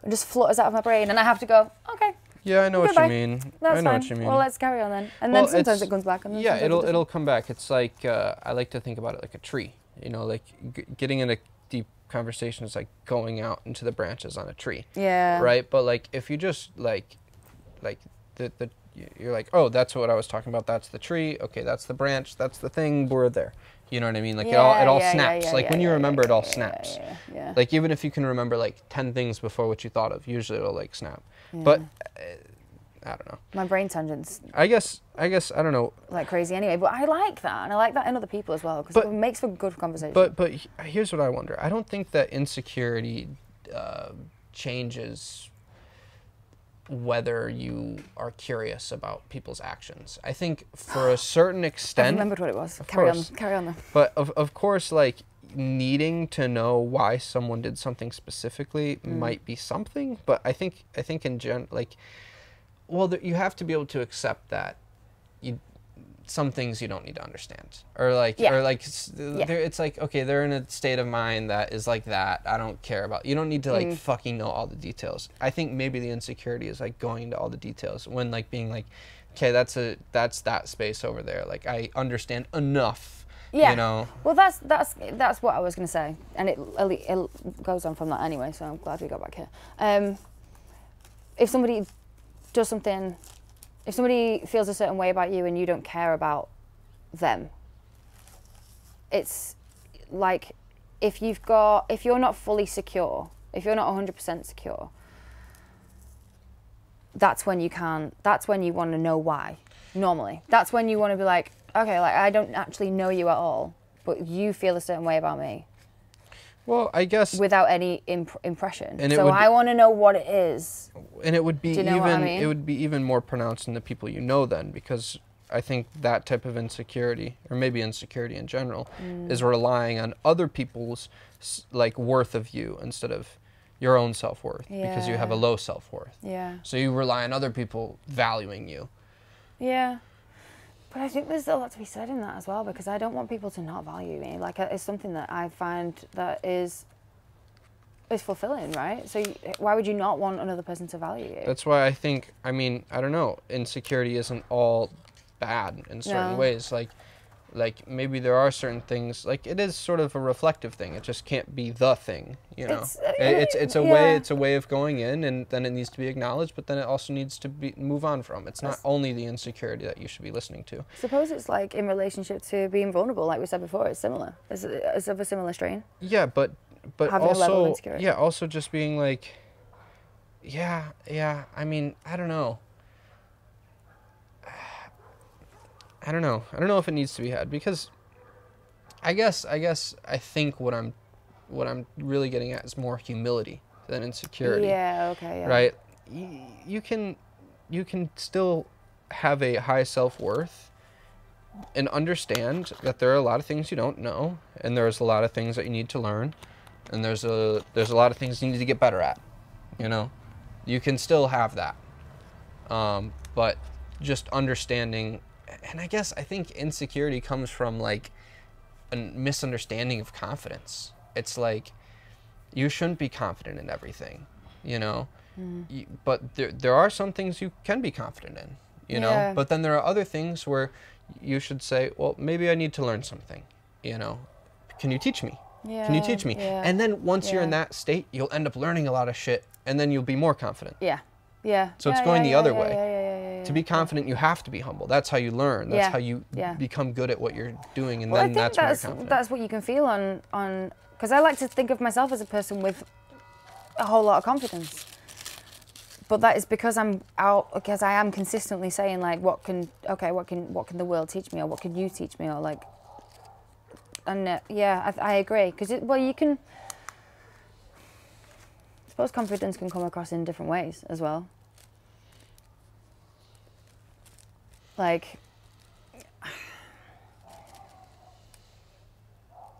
and just flutters out of my brain, and I have to go, okay. Yeah, I know what Goodbye. you mean. That's I know fine. what you mean. Well, let's carry on then. And Well, then sometimes it's- it comes back. And then Yeah, sometimes it doesn't. it'll come back. It's like I like to think about it like a tree. You know, like getting in a deep conversation is like going out into the branches on a tree. Yeah. Right. But like if you just like the you're like, oh, that's what I was talking about. That's the tree. Okay, that's the branch. That's the thing. We're there. You know what I mean? Like it all snaps. Like when you remember, it all snaps. Yeah. Like even if you can remember like 10 things before what you thought of, usually it'll like snap. Yeah. But I don't know. My brain tangents I guess I don't know. like crazy anyway, but I like that, and I like that in other people as well, because But- it makes for good conversation. But here's what I wonder. I don't think that insecurity changes whether you are curious about people's actions. I think for a certain I extent. remembered what it was. Of Carry course. on. Carry on then. But of course, like needing to know why someone did something specifically might be something. But I think in general, like, well, you have to be able to accept that some things you don't need to understand, or like it's like, okay, they're in a state of mind that is like that. I don't care about. You don't need to like fucking know all the details. I think maybe the insecurity is like going into all the details when like being like, okay, that's that space over there. Like I understand enough. Yeah. You know. Well, that's what I was going to say, and it goes on from that anyway. So I'm glad we got back here. If somebody does something, if somebody feels a certain way about you and you don't care about them, it's like if you're not fully secure, if you're not 100% secure, that's when you want to know why. Normally, that's when you want to be like, okay, like I don't actually know you at all, but you feel a certain way about me. Well, I guess Without any impression. And it so would- I want to know what it is. and it would be Do you know even what I mean? it would be even more pronounced in the people you know then, because I think that type of insecurity, or maybe insecurity in general, is relying on other people's like worth of you instead of your own self-worth, because you have a Yeah. low self-worth. Yeah. So you rely on other people valuing you. Yeah. But I think there's a lot to be said in that as well, because I don't want people to not value me. Like, it's something that I find that is fulfilling, right? So why would you not want another person to value you? That's why I think, I mean, I don't know, insecurity isn't all bad in certain No. ways. Like maybe there are certain things, like it is sort of a reflective thing. It just can't be the thing, you know. It's a way of going in, and then it needs to be acknowledged, but then it also needs to be move on from. It's not only the insecurity that you should be listening to. Suppose it's like in relationship to being vulnerable, like we said before, it's similar. It's of a similar strain. Yeah, but Having a level of also insecurity. also just being like, yeah. I mean, I don't know. I don't know if it needs to be had, because I think what I'm really getting at is more humility than insecurity. Yeah, okay, yeah. Right? You can still have a high self-worth and understand that there are a lot of things you don't know, and there's a lot of things that you need to learn, and there's a lot of things you need to get better at. You know, you can still have that, but just understanding. And I think insecurity comes from like a misunderstanding of confidence. It's like you shouldn't be confident in everything, you know. But there are some things you can be confident in, you know. But then there are other things where you should say, well, maybe I need to learn something, you know. Can you teach me? Yeah, Can you teach me? yeah, And then once you're in yeah. that state, you'll end up learning a lot of shit, and then you'll be more confident. Yeah. Yeah. So it's Yeah, going yeah, the other yeah, way. Yeah. to be confident, you have to be humble. That's how you learn. That's how you become good at what you're doing, and then that's when you're confident. That's what you can feel on because I like to think of myself as a person with a whole lot of confidence. But that is because because I am consistently saying like, what can the world teach me, or what can you teach me, or like, and I agree, because you can. I suppose confidence can come across in different ways as well. Like,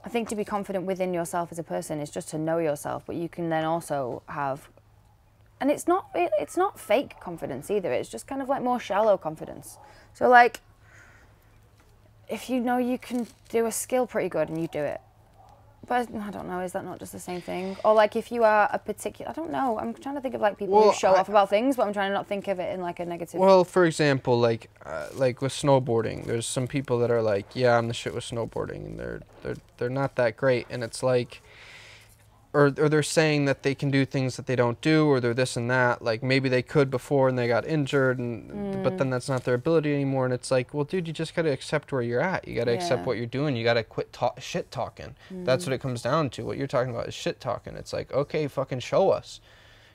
I think to be confident within yourself as a person is just to know yourself, but you can then also have, and it's not fake confidence either. It's just kind of like more shallow confidence. So like, if you know you can do a skill pretty good and you do it, but I don't know, is that not just the same thing? Or like if you are a particular, I don't know, I'm trying to think of like people who show off about things, but I'm trying to not think of it in like a negative. Well, for example, like with snowboarding, there's some people that are like, yeah, I'm the shit with snowboarding, and they're not that great, and it's like, or they're saying that they can do things that they don't do, or they're this and that. Like maybe they could before and they got injured, but then that's not their ability anymore. And it's like, well, dude, you just gotta accept where you're at. You gotta accept what you're doing. You gotta quit shit talking. That's what it comes down to. What you're talking about is shit talking. It's like, okay, fucking show us.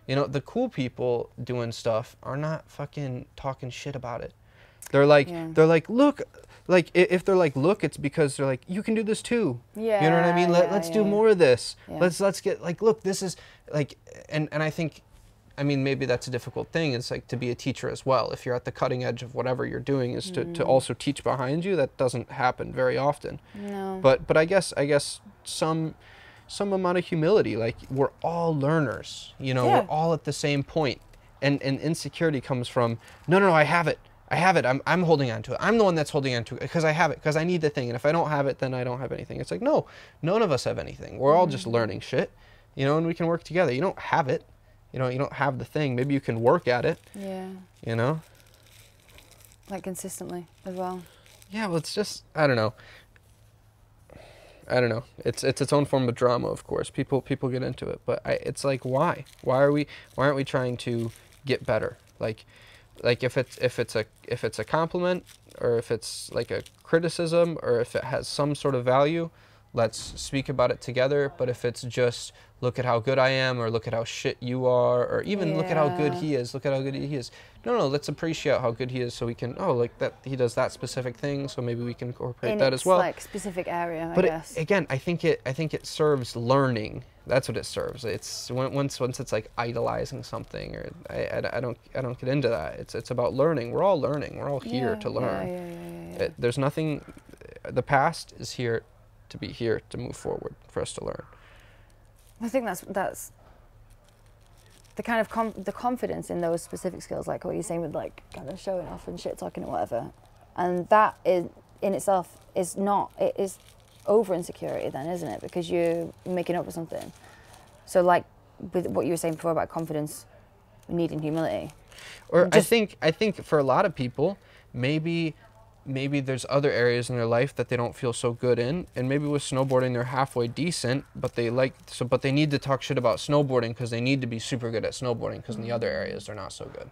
You know, the cool people doing stuff are not fucking talking shit about it. They're like, look. Like, if they're like, look, it's because they're like, you can do this too. Yeah. You know what I mean? Let's do more of this. Yeah. Let's get, like, look, this is, like, and I think, I mean, maybe that's a difficult thing. It's like to be a teacher as well. If you're at the cutting edge of whatever you're doing, is to also teach behind you. That doesn't happen very often. No. But I guess some amount of humility. Like, we're all learners. You know, we're all at the same point. And insecurity comes from, no, I have it. I'm holding on to it. I'm the one that's holding on to it because I have it, because I need the thing. And if I don't have it, then I don't have anything. It's like, no, none of us have anything. We're all just learning shit, you know, and we can work together. You don't have it. You know, you don't have the thing. Maybe you can work at it. Yeah. You know? Like consistently as well. Yeah, well, it's just, I don't know. It's its own form of drama, of course. People get into it, but it's like, why? Why aren't we trying to get better? Like if it's a compliment, or if it's like a criticism, or if it has some sort of value, let's speak about it together. But if it's just, look at how good I am, or look at how shit you are, or even look at how good he is, no, let's appreciate how good he is, so we can, like that he does that specific thing, so maybe we can incorporate that as well. Like specific area, but I guess. Again, I think it serves learning. That's what it serves. It's once it's like idolizing something, or I don't get into that. It's about learning. We're all learning. We're all here to learn. Yeah. There's nothing. The past is here to be here to move forward, for us to learn. I think that's the kind of the confidence in those specific skills, like what you're saying with like kind of showing off and shit talking or whatever, and that is in itself is not, it is over insecurity then, isn't it? Because you're making up for something. So like with what you were saying before about confidence needing humility. Or I think for a lot of people, maybe there's other areas in their life that they don't feel so good in, and maybe with snowboarding they're halfway decent, but they need to talk shit about snowboarding because they need to be super good at snowboarding, because in the other areas they're not so good.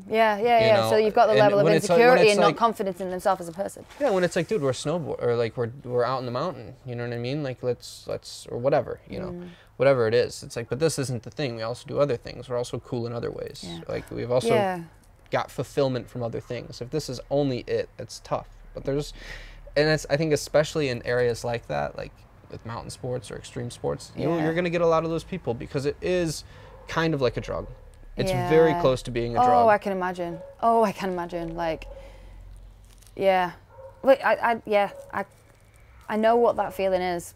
Yeah. You know? So you've got the level of insecurity and not confidence in themselves as a person. Yeah, when it's like, dude, or like we're out in the mountain, you know what I mean? Like let's or whatever, you know, whatever it is. It's like, but this isn't the thing. We also do other things. We're also cool in other ways. Yeah. Like we've also got fulfillment from other things. If this is only it, it's tough. But I think especially in areas like that, like with mountain sports or extreme sports, you're going to get a lot of those people, because it is kind of like a drug. It's very close to being a drug. Oh, I can imagine. Like, yeah. Wait, I know what that feeling is.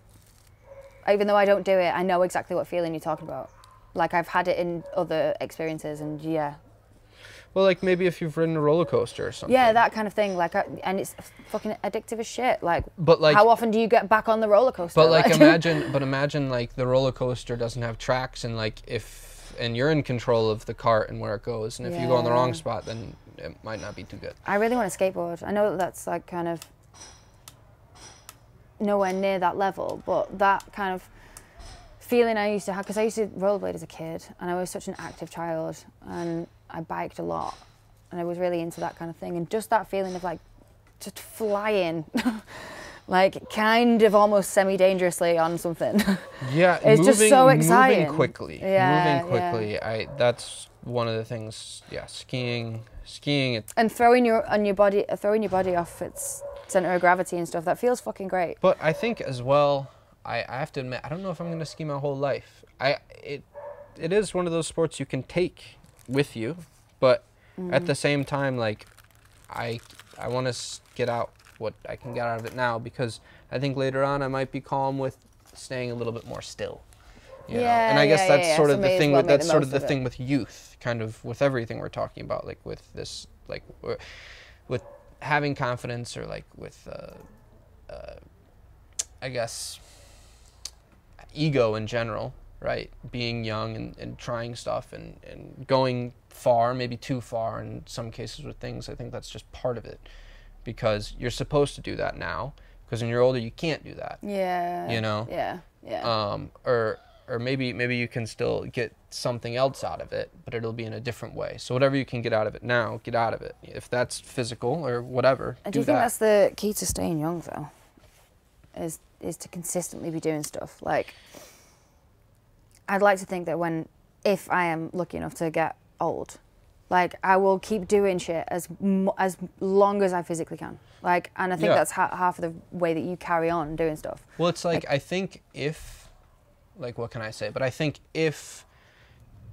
Even though I don't do it, I know exactly what feeling you're talking about. Like, I've had it in other experiences, and Well, like maybe if you've ridden a roller coaster or something. Yeah, that kind of thing. Like, and it's fucking addictive as shit. But like, how often do you get back on the roller coaster? But like, imagine like the roller coaster doesn't have tracks, and like and you're in control of the cart and where it goes, and if you go in the wrong spot, then it might not be too good. I really want to skateboard. I know that's like kind of nowhere near that level, but that kind of feeling I used to have, because I used to rollerblade as a kid, and I was such an active child, and I biked a lot, and I was really into that kind of thing. And just that feeling of like just flying, like kind of almost semi-dangerously on something. Yeah, it's just so exciting. Moving quickly. Yeah, moving quickly. That's one of the things. Yeah, skiing. And throwing your body off its center of gravity and stuff. That feels fucking great. But I think as well, I have to admit, I don't know if I'm going to ski my whole life. It is one of those sports you can take with you, but at the same time, like, I want to get out what I can get out of it now, because I think later on I might be calm with staying a little bit more still. You know? And I guess that's sort of the thing. That's sort of the thing with youth, kind of with everything we're talking about, like with this, like with having confidence, or like with, I guess, ego in general, right? Being young and trying stuff and going far, maybe too far in some cases with things. I think that's just part of it, because you're supposed to do that now, because when you're older you can't do that. Yeah. You know? Yeah. Or maybe you can still get something else out of it, but it'll be in a different way. So whatever you can get out of it now, get out of it. If that's physical or whatever, do you think that's the key to staying young, though? Is to consistently be doing stuff. Like, I'd like to think that if I am lucky enough to get old, like, I will keep doing shit as long as I physically can. Like, and I think that's half of the way that you carry on doing stuff. Well, it's like I think if, like, what can I say? But I think if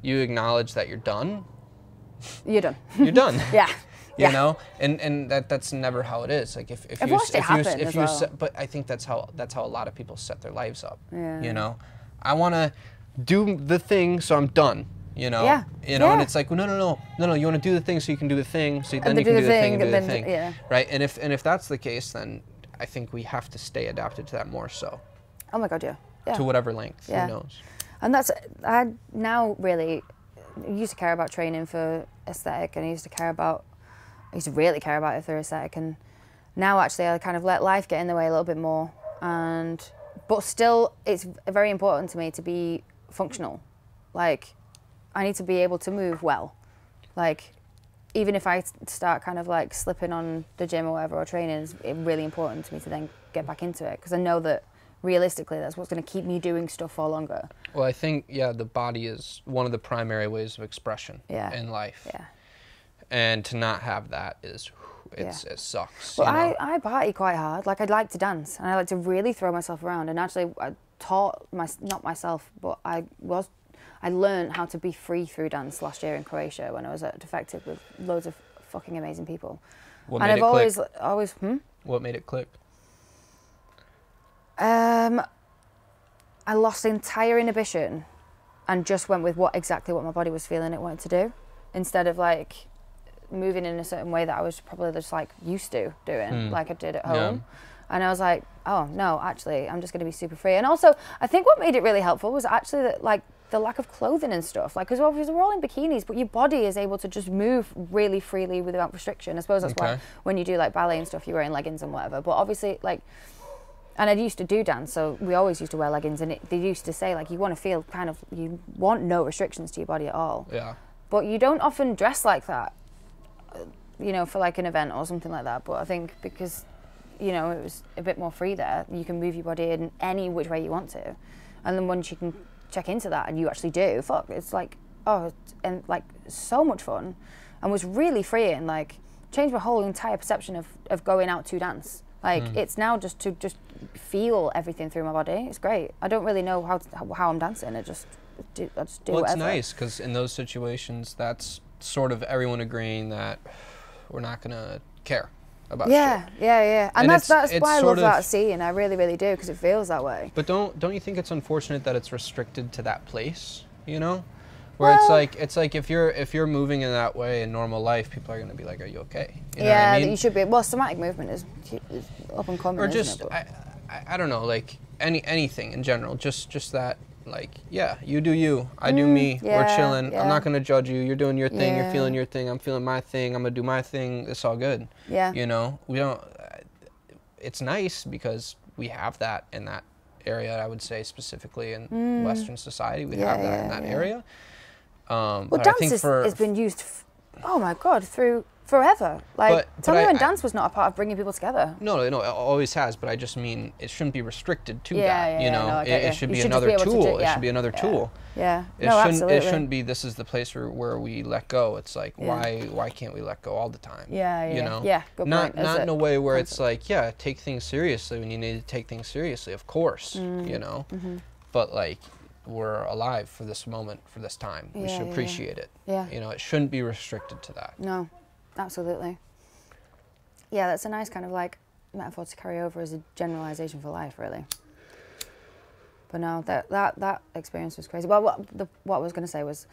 you acknowledge that you're done, you're done. You're done. Yeah. You know, and that's never how it is. Like if you but I think that's how a lot of people set their lives up. Yeah. You know, I want to do the thing, so I'm done. You know. Yeah. You know, and it's like, well, no. You want to do the thing so you can do the thing, so then you can do the thing and do the thing. Yeah. Right. And if that's the case, then I think we have to stay adapted to that more so. Oh my God, yeah. To whatever length. Yeah. Who knows? And I now really used to care about training for aesthetic, and I used to really care about it for aesthetic, and now actually I kind of let life get in the way a little bit more, but still it's very important to me to be functional. Like, I need to be able to move well. Like, even if I start kind of like slipping on the gym or whatever, or training, it's really important to me to then get back into it, because I know that realistically that's what's going to keep me doing stuff for longer. Well, I think, the body is one of the primary ways of expression in life. Yeah. And to not have that it sucks. Well, I party quite hard. Like, I'd like to dance, and I like to really throw myself around. And actually, I taught not myself, but I learned how to be free through dance last year in Croatia when I was at Defective with loads of fucking amazing people. What made it click? always. What made it click? I lost entire inhibition, and just went with exactly what my body was feeling it wanted to do, instead of like moving in a certain way that I was probably just like used to doing, like I did at home. And I was like, oh no, actually I'm just going to be super free. And also I think what made it really helpful was actually that, like, the lack of clothing and stuff, like, because obviously we're all in bikinis, but your body is able to just move really freely without restriction. I suppose that's why when you do like ballet and stuff, you're wearing leggings and whatever. But obviously, like, and I used to do dance, so we always used to wear leggings, and they used to say, like, you want to feel you want no restrictions to your body at all. Yeah. But you don't often dress like that, you know, for like an event or something like that. But I think because, you know, it was a bit more free there, you can move your body in any which way you want to. And then once you can check into that and you actually do, it's like, and like so much fun, and was really freeing, like changed my whole entire perception of going out to dance. Like, it's now just to feel everything through my body. It's great. I don't really know how I'm dancing. I just do well, whatever. It's nice, because in those situations, that's sort of everyone agreeing that we're not going to care about shit. Yeah. And that's why I love that scene. I really, really do, because it feels that way. But don't you think it's unfortunate that it's restricted to that place, you know? Where it's like if you're moving in that way in normal life, people are going to be like, are you okay? You know what I mean? You should be. Well, somatic movement is up and coming, or just, isn't it? I don't know, like anything in general, just that, like, you do you, I do me, we're chilling, I'm not going to judge you, you're doing your thing, you're feeling your thing, I'm feeling my thing, I'm going to do my thing, it's all good. Yeah. You know, we don't, it's nice because we have that in that area, I would say, specifically in Western society, we have that in that area. Well, but dance I think has been used oh my God, through forever. Like, But tell me when dance was not a part of bringing people together. No, it always has. But I just mean it shouldn't be restricted to Yeah, that. yeah, you know, no, I get it you. should You be should just another be able to tool. do- It should be another tool. Yeah. It No, shouldn't. absolutely. It shouldn't be. This is the place where we let go. It's like why can't we let go all the time? Yeah, yeah. You know. Yeah, good not point. not in a way where it's like take things seriously when you need to take things seriously. Of course, you know. But like we're alive for this moment, for this time. We should appreciate it. Yeah. You know, it shouldn't be restricted to that. No, absolutely. Yeah, that's a nice kind of like metaphor to carry over as a generalization for life, really. But no, that experience was crazy. Well, what I was going to say was,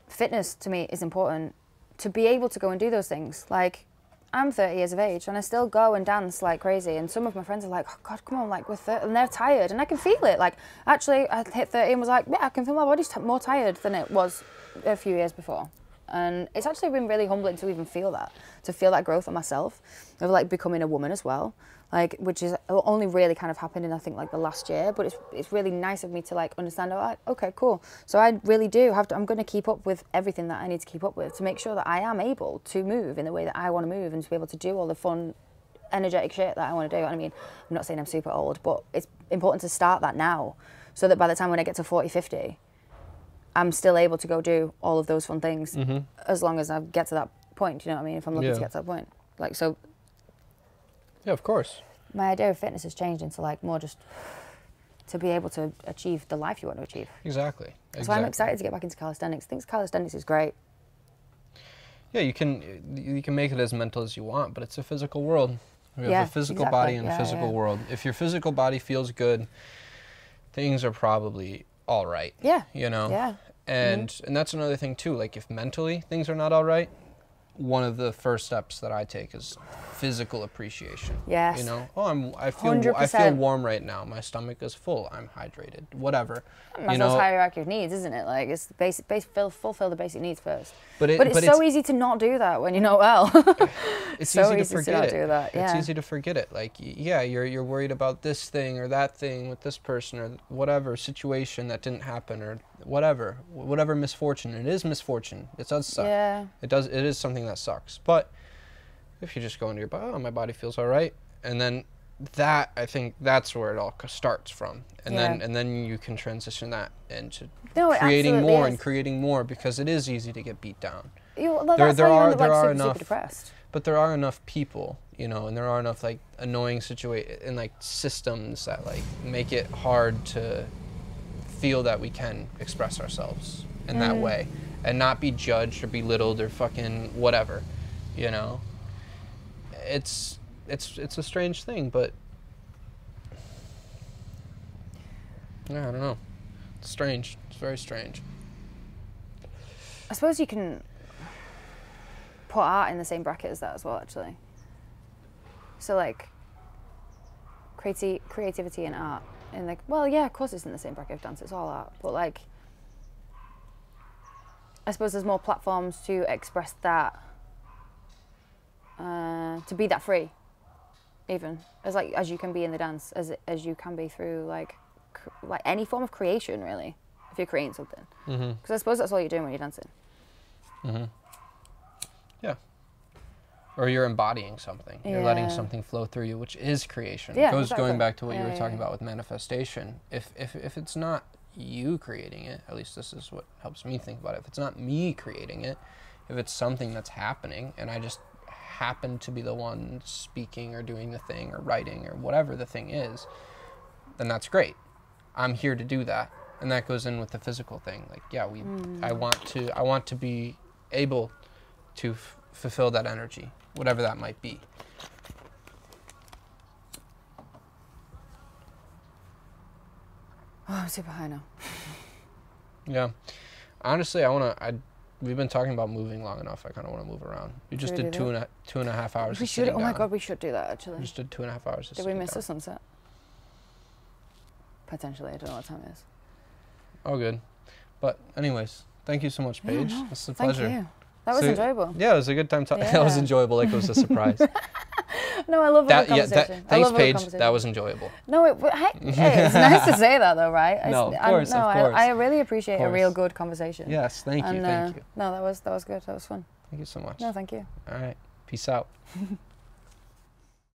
fitness to me is important to be able to go and do those things. Like, I'm 30 years of age and I still go and dance like crazy. And some of my friends are like, oh God, come on, like we're 30, and they're tired, and I can feel it. Like, actually, I hit 30 and was like, yeah, I can feel my body's more tired than it was a few years before. And it's actually been really humbling to even feel that, to feel that growth on myself, of like becoming a woman as well, like, which is only really kind of happened in, I think, like the last year, but it's really nice of me to like understand, oh, like, okay, cool. So I really do have to, I'm going to keep up with everything that I need to keep up with to make sure that I am able to move in the way that I want to move and to be able to do all the fun, energetic shit that I want to do. I mean, I'm not saying I'm super old, but it's important to start that now so that by the time when I get to 40, 50, I'm still able to go do all of those fun things as long as I get to that point, you know what I mean? If I'm looking to get to that point. Like, so. Yeah, of course. My idea of fitness has changed into like more just to be able to achieve the life you want to achieve. Exactly. So I'm excited to get back into calisthenics. I think calisthenics is great. Yeah, you can make it as mental as you want, but it's a physical world. We have a physical body and a physical world. If your physical body feels good, things are probably all right. Yeah. You know? Yeah. And that's another thing too, like if mentally things are not all right, one of the first steps that I take is physical appreciation. Yes. You know, I feel 100%. warm right now. My stomach is full. I'm hydrated. Whatever. Maslow's hierarchy of needs, isn't it? Like, it's fulfill the basic needs first. But it's so easy to not do that when you're not well. It's so easy to forget not it. do that. Yeah. It's easy to forget it. Like, yeah, you're worried about this thing or that thing with this person or whatever situation that didn't happen or whatever misfortune. It is misfortune. It does suck. Yeah. It is something that sucks. But if you just go into your body, oh, my body feels all right, and then that, I think that's where it all starts from, and then you can transition that into creating more and creating more, because it is easy to get beat down. There are enough depressed. But there are enough people, you know, and there are enough like annoying and like systems that like make it hard to feel that we can express ourselves in that way and not be judged or belittled or fucking whatever, you know. It's a strange thing, but yeah, I don't know. It's strange. It's very strange. I suppose you can put art in the same bracket as that as well, actually. So like creativity and art, and like, well, yeah, of course it's in the same bracket of dance. It's all art, but like, I suppose there's more platforms to express that, to be that free, even as you can be in the dance, as you can be through like any form of creation, really, if you're creating something. Because I suppose that's all you're doing when you're dancing. Yeah. Or you're embodying something. You're letting something flow through you, which is creation. Yeah, Going back to what you were talking about with manifestation. If it's not you creating it, at least this is what helps me think about it. If it's not me creating it, if it's something that's happening and I just happen to be the one speaking or doing the thing or writing or whatever the thing is, then that's great. I'm here to do that. And that goes in with the physical thing. Like, yeah, I want to be able to fulfill that energy, whatever that might be. Oh, I'm super high now. Yeah. Honestly, we've been talking about moving long enough. I kind of want to move around. We just did two and a half hours. We should. Oh my God, we should do that actually. We just did 2.5 hours. Did we miss the sunset? Potentially, I don't know what time it is. Oh, good. But anyways, thank you so much, Paige. Yeah, no, It's a pleasure. Thank you. That was enjoyable. Yeah, it was a good time talking. Yeah. That was enjoyable, like it was a surprise. No, I love a good Yeah, conversation. I thanks, love a good Paige. conversation. That was enjoyable. No, hey, it's nice to say that though, right? No, of I- course, no, of course. I really appreciate a real course. good conversation. Yes, thank you, And, thank you. No, that was good. That was fun. Thank you so much. No, thank you. All right, peace out.